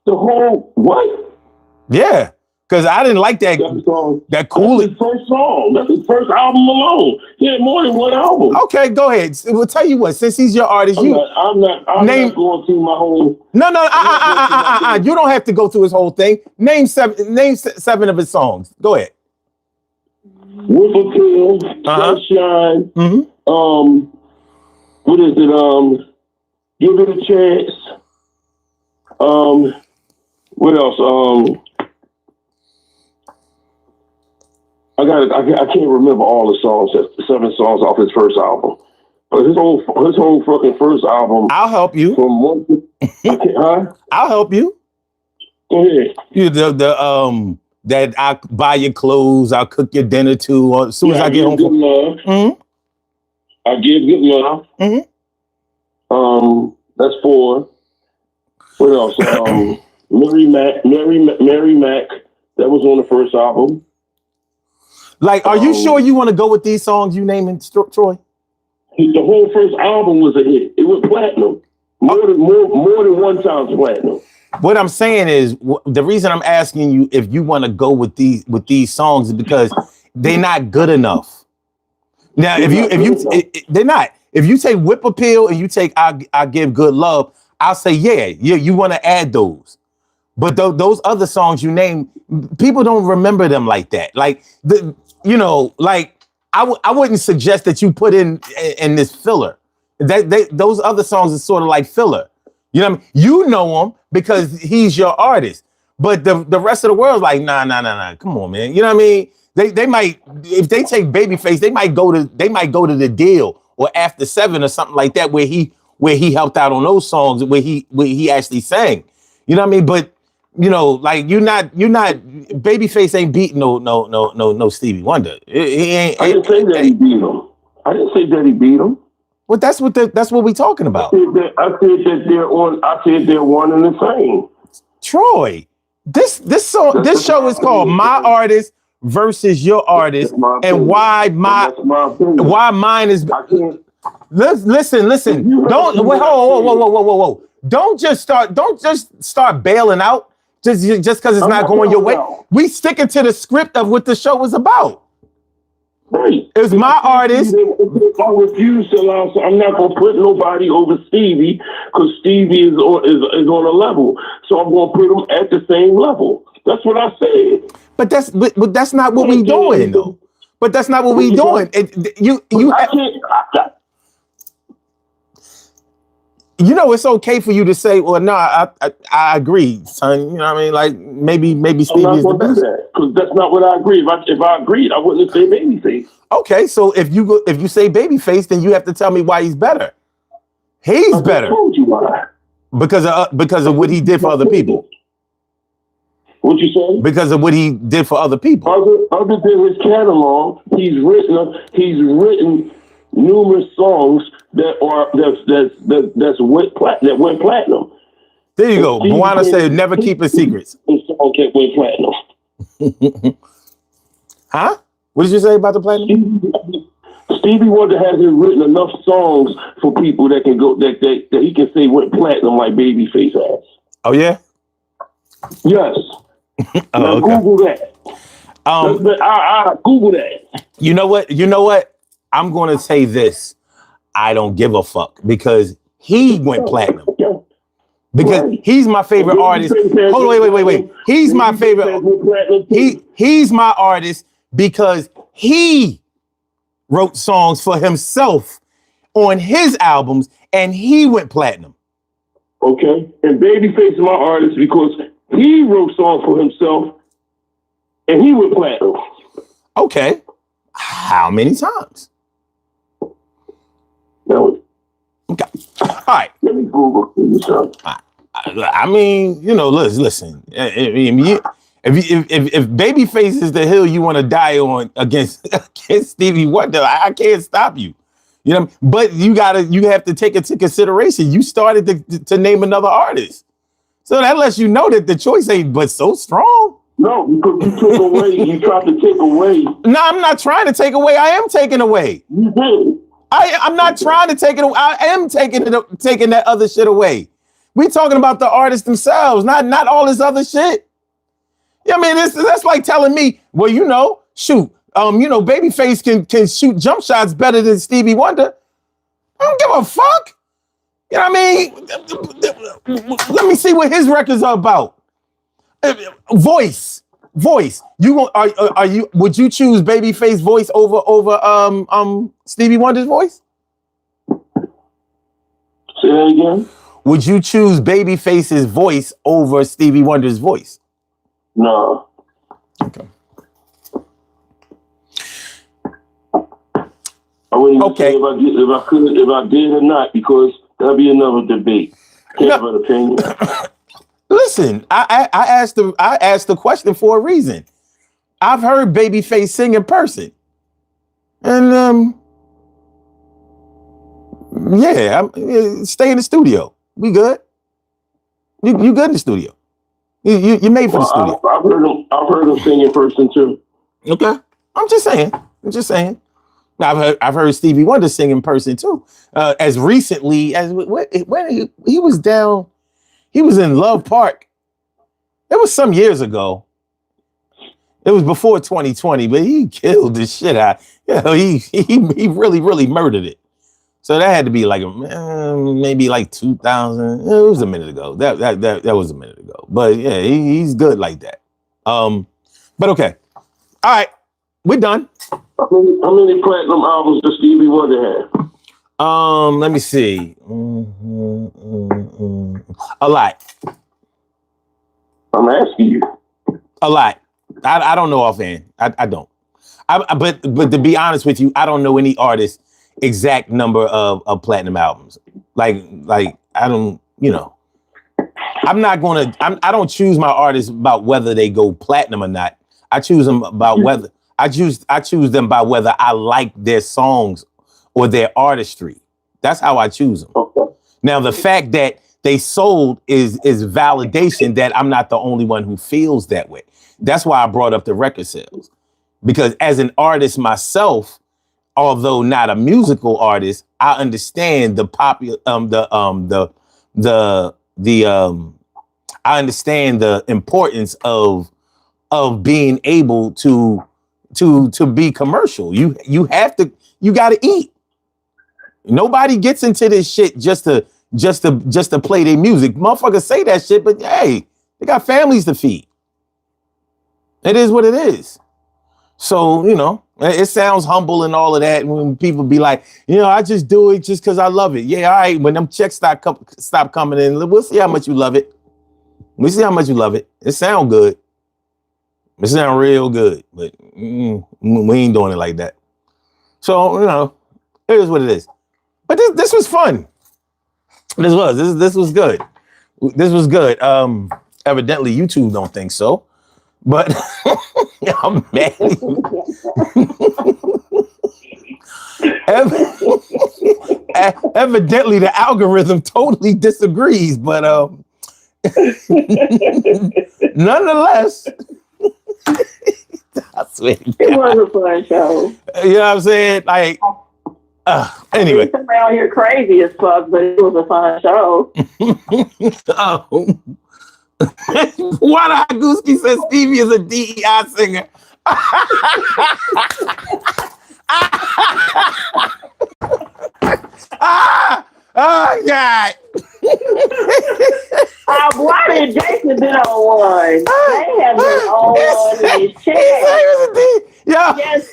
the whole what? Yeah, because I didn't like that. That Kool. That's his first song. That's his first album alone. He had more than one album. Okay, go ahead. We'll tell you what. Since he's your artist, I'm not going through my whole. No. You don't have to go through his whole thing. Name 7 of his songs. Go ahead. Whippoorwill, Sunshine. Mm-hmm. What is it? Give It a Chance. What else? I can't remember all the songs. That's 7 songs off his first album. But his whole fucking first album. I'll help you. I'll help you. Go ahead. That I buy your clothes, I'll cook your dinner too. As soon as I get home. Good love. Mm-hmm. I give good love. Mm-hmm. That's 4. What else? Mary Mac. That was on the first album. Like, are you sure you want to go with these songs you naming, Troy? The whole first album was a hit. It was platinum. More than 1 time platinum. What I'm saying is, the reason I'm asking you if you want to go with these songs is because they're not good enough. Now, they're not. If you take Whip Appeal and you take I Give Good Love, I'll say you want to add those. But those other songs you name, people don't remember them like that. Like I wouldn't suggest that you put in this filler. Those other songs are sort of like filler. You know what I mean? You know him because he's your artist. But the rest of the world's like, nah. Come on, man. You know what I mean? They might, if they take Babyface, they might go to The Deal or After 7 or something like that, where he helped out on those songs, where he actually sang. You know what I mean? But like you're not Babyface ain't beating no Stevie Wonder. He ain't. I didn't say that he beat him. I didn't say that he beat him. Well, that's what we talking about. I said they're one and the same. Troy, this show is called My Artist versus Your Artist, and why mine is. Listen. Don't wait. Whoa. Don't just start bailing out just because it's not going your way. We sticking to the script of what the show is about. Right. It's my artist. I refuse to allow. So I'm not gonna put nobody over Stevie because Stevie is on a level. So I'm gonna put him at the same level. That's what I said. But that's not what we doing though. But that's not what we doing. I can't. You know, it's okay for you to say, well, no, I agree, son. You know what I mean? Like maybe Stevie is the best. Because that's not what I agree. If I agreed, I wouldn't say Babyface. Okay, so if you say Babyface, then you have to tell me why he's better. He's better. I told you why. Because of what he did for other people. What you say? Because of what he did for other people. Other than his catalog, he's written numerous songs that went platinum. There you go. Moana said, "Never keep his secrets." Song that went platinum. Huh? What did you say about the platinum? Stevie Wonder hasn't written enough songs for people that can go that he can say went platinum like Babyface has. Oh yeah. Yes. Now okay. Google that. I Google that. You know what? I'm going to say this. I don't give a fuck because he went platinum. Because he's my favorite artist. Hold on, wait. He's my favorite. He's my artist because he wrote songs for himself on his albums and he went platinum. Okay. And Babyface is my artist because he wrote songs for himself and he went platinum. Okay. How many times? No. Okay. All right. Let me Google this. I mean, you know, listen. If Babyface is the hill you want to die on against Stevie Wonder, I can't stop you. You know, but you have to take it into consideration. You started to name another artist, so that lets you know that the choice ain't but so strong. No, because you took away. You tried to take away. No, I'm not trying to take away. I am taking away. You did. I'm not trying to take it away. I am taking that other shit away. We talking about the artists themselves, not all this other shit. Yeah, I mean, that's like telling me, well, you know, shoot, Babyface can shoot jump shots better than Stevie Wonder. I don't give a fuck. You know what I mean? Let me see what his records are about. Voice. Would you choose Babyface voice over Stevie Wonder's voice? Say that again. Would you choose Babyface's voice over Stevie Wonder's voice? No. Okay. I wouldn't even say if I did or not, because that'd be another debate. Can't have an opinion. Listen, I asked the question for a reason. I've heard Babyface sing in person, and stay in the studio. We good. You good in the studio. You made for the studio. I've heard him sing in person too. Okay, I'm just saying. I've heard Stevie Wonder sing in person too. As recently as when he was down, he was in Love Park. It was some years ago. It was before 2020, but he killed the shit out. He really murdered it. So that had to be like maybe like 2000. It was a minute ago. That was a minute ago. But yeah, he's good like that. But okay. All right, we're done. How many platinum albums does Stevie Wonder have? Let me see. A lot. I'm asking you. A lot. I don't know offhand. I don't. But to be honest with you, I don't know any artist exact number of platinum albums. Like I don't, you know. I don't choose my artists about whether they go platinum or not. I choose them about whether I choose them by whether I like their songs or their artistry. That's how I choose them. Okay. Now, the fact that they sold is validation that I'm not the only one who feels that way. That's why I brought up the record sales, because as an artist myself, although not a musical artist, I understand I understand the importance of being able to to be commercial. You have to, you got to eat. Nobody gets into this shit just to play their music. Motherfuckers say that shit, but hey, they got families to feed. It is what it is. So, you know, it sounds humble and all of that. When people be like, you know, I just do it just because I love it. Yeah, all right. When them checks stop coming in, we'll see how much you love it. We'll see how much you love it. It sound good. It sound real good, but we ain't doing it like that. So, you know, it is what it is. But this was fun. This was good. This was good. Evidently, YouTube don't think so. But I'm mad. Evidently, the algorithm totally disagrees. But nonetheless, I swear it was a fun show. You know what I'm saying? Like, anyway. It's around here crazy as fuck, but it was a fun show. Why the Hagooski says Stevie is a DEI singer? Oh, God. Why did Jason been on one? They have been on one in his chat. Yeah. Yes,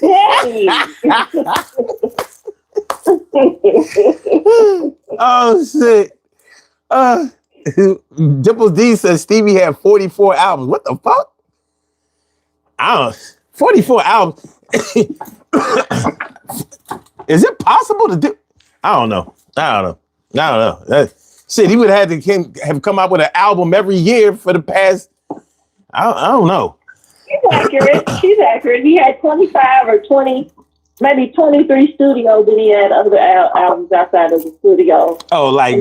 Oh, shit. Dipple D says Stevie had 44 albums. What the fuck? I don't know. 44 albums. Is it possible to do? I don't know. Shit, he would have had to have come out with an album every year for the past, I don't know. She's accurate. He had 25 or 20, maybe 23 studios, and he had other albums outside of the studio. Oh, like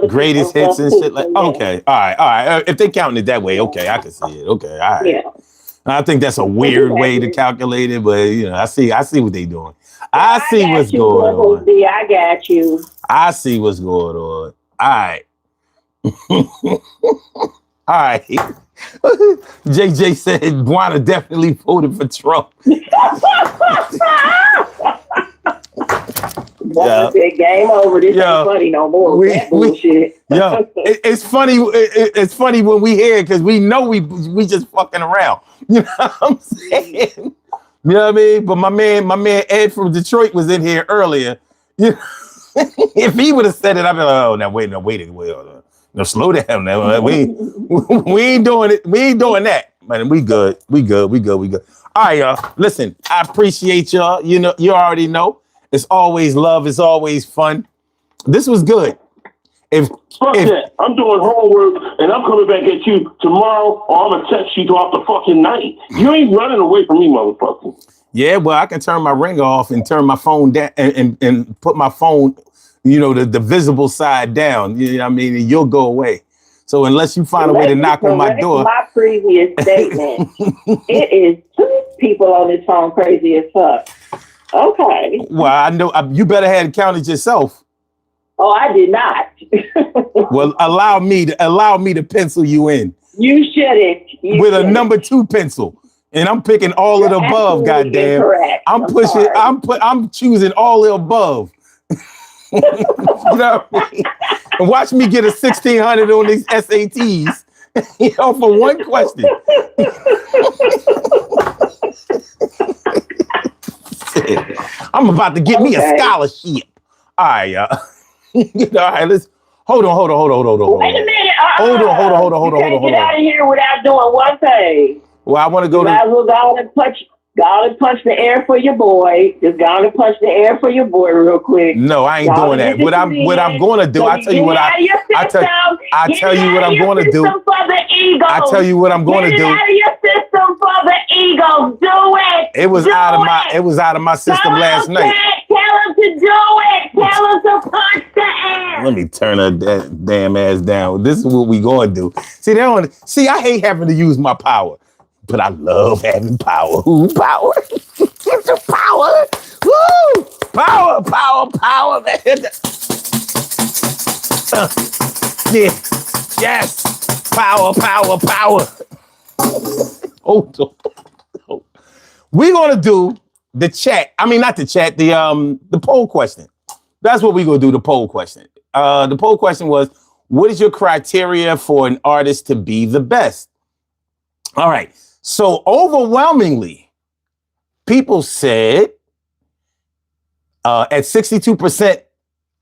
greatest hits and shit. Like, okay, all right. If they counting it that way, okay, I can see it. Okay, all right. Yeah. I think that's a weird way to calculate it, but you know, I see what they doing. I see what's going on. I got you. I see what's going on. All right. All right. JJ said Buana definitely voted for Trump. Yeah. Game over. This ain't funny no more. Bullshit. Yeah, it's funny. It's funny when we hear it because we know we just fucking around. You know what I'm saying? You know what I mean? But my man Ed from Detroit was in here earlier. You know, if he would have said it, I'd be like, oh, now wait, no, slow down. Now we ain't doing it. We ain't doing that, man. We good. All right, y'all. Listen, I appreciate y'all. You know, you already know. It's always love. It's always fun. This was good. Fuck that. I'm doing homework and I'm coming back at you tomorrow or I'm going to text you throughout the fucking night. You ain't running away from me, motherfucker. Yeah, well, I can turn my ring off and turn my phone down and put my phone, you know, the visible side down. You know what I mean? And you'll go away. So unless you find a way to knock on my door. My previous statement, it is two people on this phone crazy as fuck. Okay. Well, I know you better have counted yourself. Oh, I did not. Well, allow me to pencil you in. You shouldn't. With a number 2 pencil. And I'm picking all of the above, goddamn. Incorrect. I'm choosing all the above. You know what I mean? And watch me get a 1600 on these SATs. You know, for one question. I'm about to get me a scholarship. All right, y'all. You know, all right, let's hold on. Wait a minute. Hold on. Get out of here without doing one thing. Well, I want to go to. Might as well go and punch the air for your boy. Just go and punch the air for your boy real quick. No, I ain't doing that. What I'm going to do, I tell you what I tell you what I'm going to do. I tell you what I'm going to do. Get it out of your system for the ego. Do it. It was out of my system last night. Tell him to do it. Tell him to punch the air. Let me turn that damn ass down. This is what we going to do. See, I hate having to use my power. But I love having power. Ooh, power. Get your power. Woo! Power, man. Yeah. Yes. Power. Hold on. We're gonna do the chat. I mean, not the chat. The poll question. That's what we're gonna do. The poll question. The poll question was, what is your criteria for an artist to be the best? All right. So overwhelmingly, people said at 62%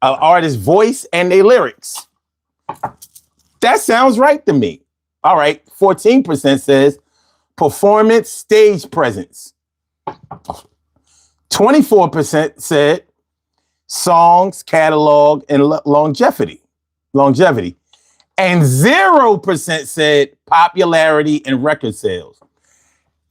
artist voice and their lyrics. That sounds right to me. All right. 14% says performance, stage presence. 24% said songs, catalog, and longevity. And 0% said popularity and record sales.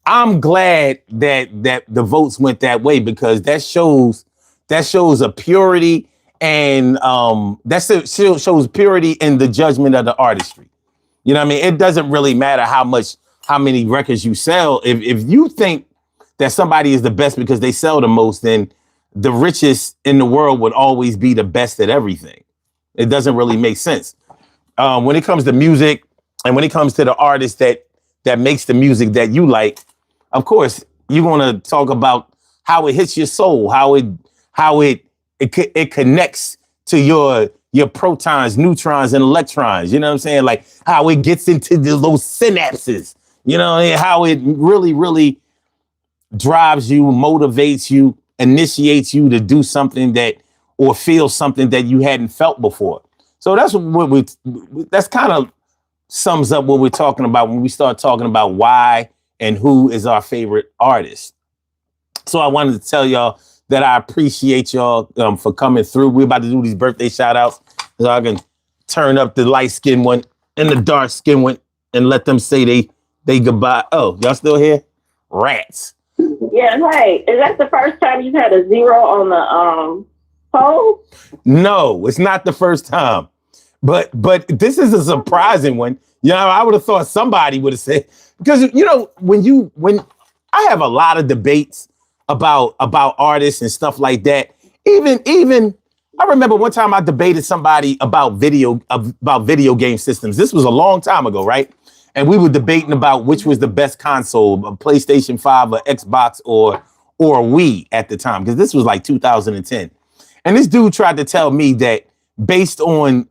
I'm glad that the votes went that way, because that shows a purity, and that shows purity in the judgment of the artistry. You know what I mean? It doesn't really matter how many records you sell. If you think that somebody is the best because they sell the most, then the richest in the world would always be the best at everything. It doesn't really make sense. When it comes to music, and when it comes to the artist that makes the music that you like, of course, you're going to talk about how it hits your soul, how it connects to your protons, neutrons, and electrons. You know what I'm saying? Like how it gets into those synapses, you know, and how it really, really drives you, motivates you, initiates you to do something or feel something that you hadn't felt before. So that's kind of sums up what we're talking about when we start talking about why and who is our favorite artist. So I wanted to tell y'all that I appreciate y'all for coming through. We're about to do these birthday shout outs, so I can turn up the light skin one and the dark skin one and let them say they goodbye. Oh, y'all still here? Rats. Yeah, hey, is that the first time you've had a 0 on the poll? No, it's not the first time. But this is a surprising one. You know, I would have thought somebody would have said, because you know, when I have a lot of debates about artists and stuff like that. Even I remember one time I debated somebody about video game systems. This was a long time ago, right? And we were debating about which was the best console, a PlayStation 5 or Xbox or Wii at the time, because this was like 2010. And this dude tried to tell me that based on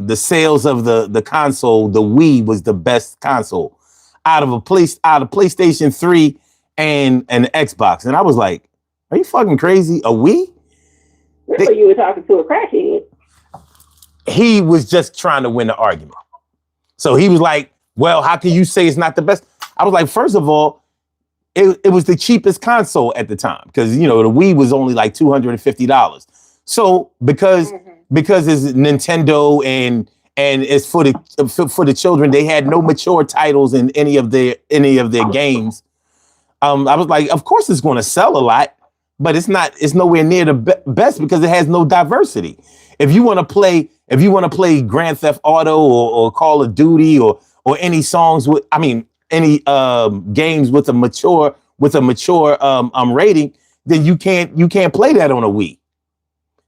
the sales of the console, the Wii was the best console out of PlayStation 3 and an Xbox. And I was like, are you fucking crazy? A Wii? Really, you were talking to a crackhead. He was just trying to win the argument. So he was like, well, how can you say it's not the best? I was like, first of all, it was the cheapest console at the time, because, you know, the Wii was only like $250. So because it's Nintendo and it's for the children, they had no mature titles in any of their games. I was like, of course it's going to sell a lot, but it's nowhere near the best because it has no diversity. If you want to play Grand Theft Auto or Call of Duty or any songs any games with a mature rating, then you can't play that on a Wii.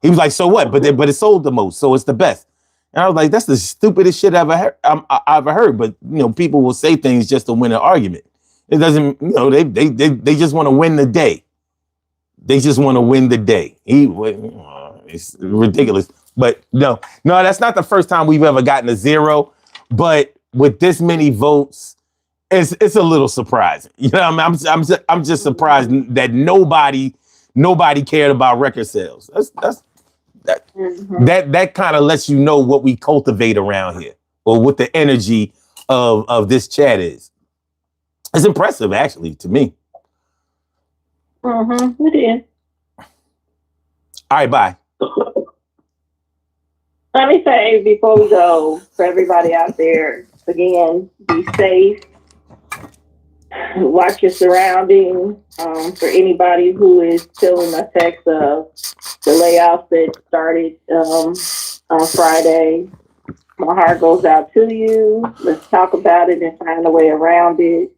He was like, so what? But it sold the most, so it's the best. And I was like, that's the stupidest shit I ever heard. But you know, people will say things just to win an argument. It doesn't, you know, they just want to win the day. They just want to win the day. It's ridiculous. But no, that's not the first time we've ever gotten a 0. But with this many votes, it's a little surprising. You know, I'm just surprised that nobody cared about record sales. That kind of lets you know what we cultivate around here, or what the energy of this chat is. It's impressive, actually, to me. It is. All right, bye. Let me say before we go, for everybody out there, again, be safe. Watch your surroundings. For anybody who is feeling the effects of the layoffs that started on Friday, my heart goes out to you. Let's talk about it and find a way around it.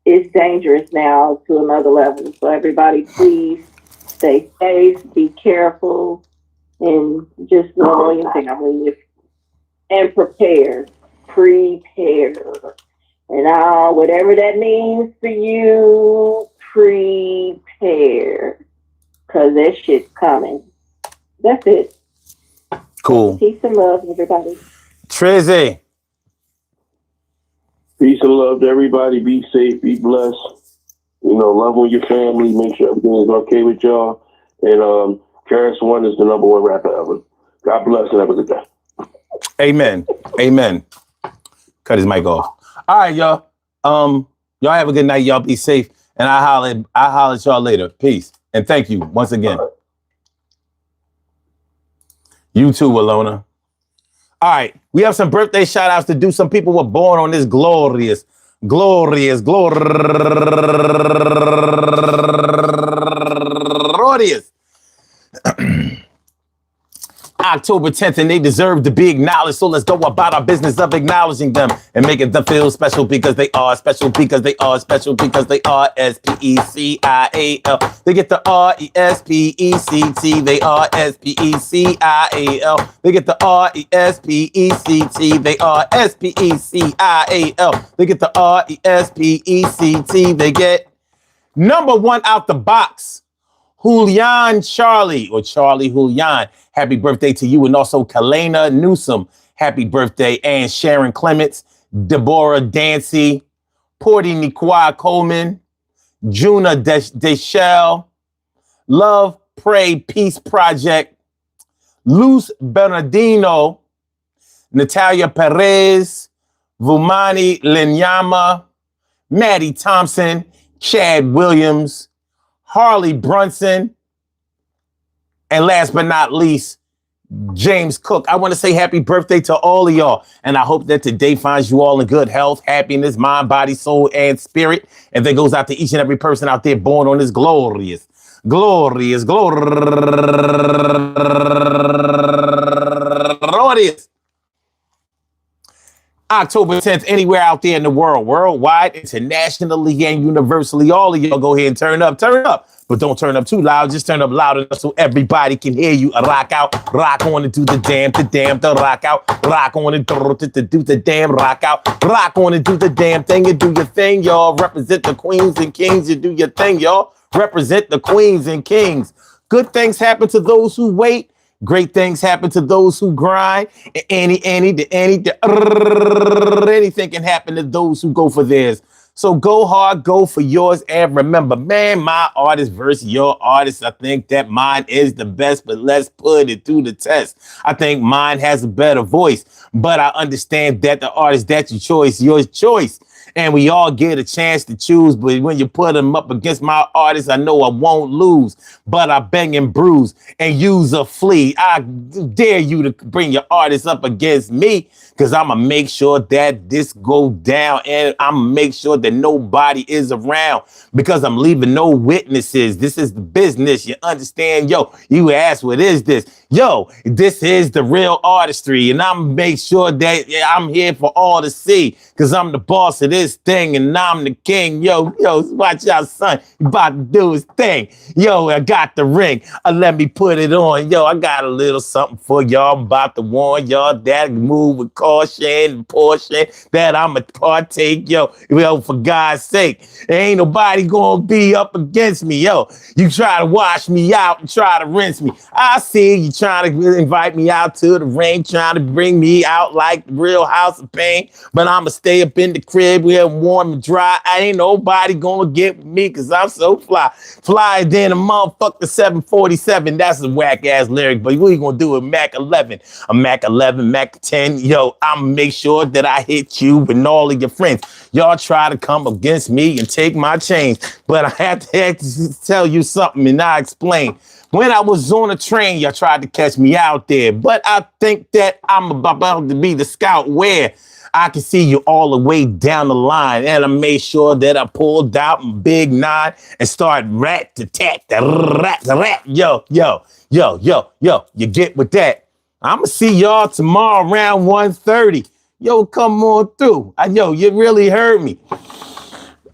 It's dangerous now to another level. So everybody, please stay safe, be careful, and just know your family and prepare. And whatever that means for you, prepare. Because that shit's coming. That's it. Cool. Peace and love, everybody. Trizzy. Peace and love to everybody. Be safe. Be blessed. Love on your family. Make sure everything is okay with y'all. And Karis One is the number one rapper ever. God bless and have a good day. Amen. Amen. Cut his mic off. All right, y'all. Y'all have a good night. Y'all be safe. And I'll holler at y'all later. Peace. And thank you once again. Right. You too, Walona. All right. We have some birthday shout outs to do. Some people were born on this glorious October 10th, and they deserve to be acknowledged. So let's go about our business of acknowledging them and making them feel special because they are special, because they are special, because they are S-P-E-C-I-A-L. They get the R-E-S-P-E-C-T. They are S-P-E-C-I-A-L. They get the R-E-S-P-E-C-T. They are S-P-E-C-I-A-L. They get the R-E-S-P-E-C-T. They get number one out the box. Julian Charlie, or Charlie Julian, happy birthday to you. And also Kalena Newsom, happy birthday. And Sharon Clements, Deborah Dancy, Porty Niqua Coleman, Juna Deschelle, Love, Pray, Peace Project, Luz Bernardino, Natalia Perez, Vumani Lenyama, Maddie Thompson, Chad Williams, Harley Brunson, and last but not least, James Cook. I want to say happy birthday to all of y'all, and I hope that today finds you all in good health, happiness, mind, body, soul, and spirit. And that goes out to each and every person out there born on this glorious October 10th, anywhere out there in the world, worldwide, internationally, and universally. All of y'all go ahead and turn up. But don't turn up too loud. Just turn up loud enough so everybody can hear you. Rock out, rock on and do the damn, the rock out. Rock on and do the damn, rock out. Rock on and do the damn thing and do your thing, y'all. Represent the queens and kings. You do your thing, y'all. Represent the queens and kings. Good things happen to those who wait. Great things happen to those who grind. Anything can happen to those who go for theirs. So go hard, go for yours, and remember, man, my artist versus your artist, I think that mine is the best, but let's put it through the test. I think mine has a better voice, but I understand that the artist that's your choice. And we all get a chance to choose, but when you put them up against my artist, I know I won't lose, but I bang and bruise and use a flea. I dare you to bring your artist up against me, because I'm going to make sure that this go down, and I'm going to make sure that nobody is around, because I'm leaving no witnesses. This is the business. You understand? Yo, you ask, what is this? Yo, this is the real artistry, and I'm going to make sure that I'm here for all to see, because I'm the boss of this thing, and I'm the king. Yo, watch out, son. He about to do his thing. Yo, I got the ring. Let me put it on. Yo, I got a little something for y'all. I'm about to warn y'all that move with caution and portion that I'ma partake. Yo, for God's sake, there ain't nobody gonna be up against me. Yo, you try to wash me out and try to rinse me. I see you trying to invite me out to the ring, trying to bring me out like the Real House of Pain, but I'ma stay up in the crib where I'm warm and dry. I ain't nobody gonna get with me, because I'm so fly. Flyer than a motherfucker 747. That's a whack ass lyric, but we gonna do a Mac 11. A Mac 11, Mac 10. Yo, I'ma make sure that I hit you and all of your friends. Y'all try to come against me and take my change, but I have to tell you something, and I explain. When I was on a train, y'all tried to catch me out there, but I think that I'm about to be the scout where I can see you all the way down the line, and I made sure that I pulled out my big 9 and started rat-to-tat, rat-to-rat. Yo, you get with that. I'ma see y'all tomorrow around 1:30. Yo, come on through. You really heard me.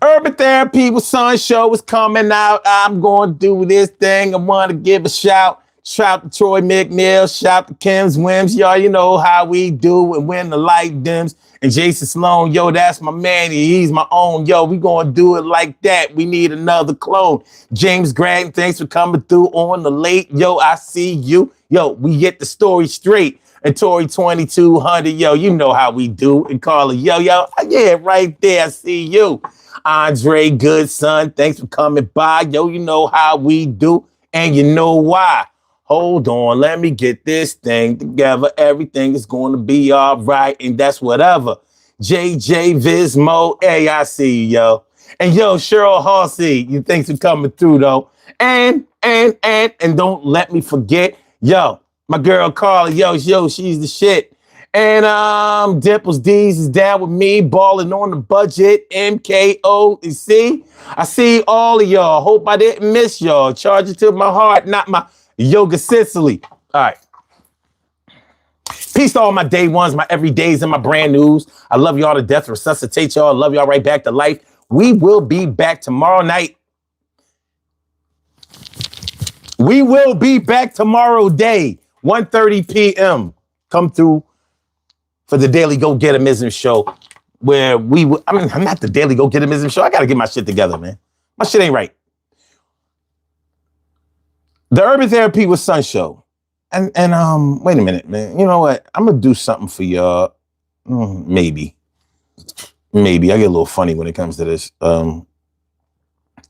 Urban Therapy with Sun show is coming out. I'm going to do this thing. I want to give a shout Shout to Troy McNeil, shout to Kim's Wims, y'all, you know how we do and when the light dims. And Jason Sloan, yo, that's my man, he's my own, yo, we gonna do it like that. We need another clone. James Grattan, thanks for coming through on the late, yo, I see you. Yo, we get the story straight. And Tori 2200, yo, you know how we do. And Carla, yo, yeah, right there, I see you. Andre Goodson, thanks for coming by. Yo, you know how we do. And you know why. Hold on, let me get this thing together. Everything is going to be all right, and that's whatever. JJ Vismo, hey, I see you, yo. And yo, Cheryl Halsey, you thanks for coming through, though. And don't let me forget, yo, my girl Carla, yo, she's the shit. And Dimples D's is down with me, balling on the budget, MKO. You see? I see all of y'all. Hope I didn't miss y'all. Charge it to my heart, not my Yoga Sicily. All right. Peace to all my day ones, my everydays, and my brand news. I love y'all to death. Resuscitate y'all. I love y'all right back to life. We will be back tomorrow night. We will be back tomorrow day, 1:30 p.m. Come through for the Daily Go Getimism show, where I'm not the Daily Go Getimism show. I got to get my shit together, man. My shit ain't right. The Urban Therapy with Sun show. And wait a minute, man. You know what? I'm going to do something for y'all. Maybe. I get a little funny when it comes to this. Let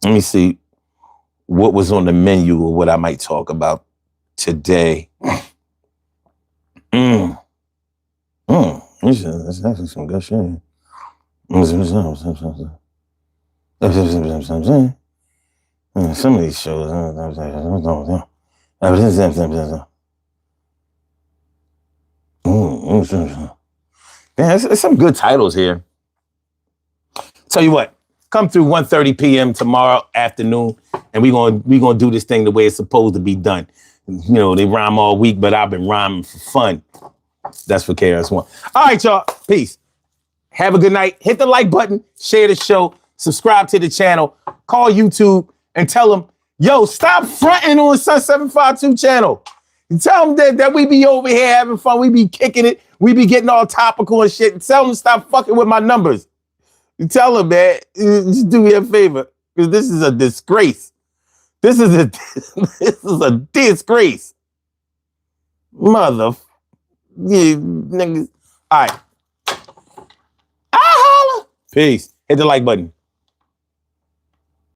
me see what was on the menu or what I might talk about today. That's actually some good shit. Some of these shows. There's some good titles here. Tell you what, come through 1:30 p.m. tomorrow afternoon, and we gonna do this thing the way it's supposed to be done. You know, they rhyme all week, but I've been rhyming for fun. That's for KRS-One. All right, y'all. Peace. Have a good night. Hit the like button, share the show, subscribe to the channel, call YouTube, and tell them, yo, stop fronting on Sun 752 channel. And tell them that we be over here having fun. We be kicking it. We be getting all topical and shit. And tell them to stop fucking with my numbers. You tell them, man, just do me a favor, because this is a disgrace. This is a disgrace. Mother. Yeah, niggas. All right. I holla. Peace. Hit the like button.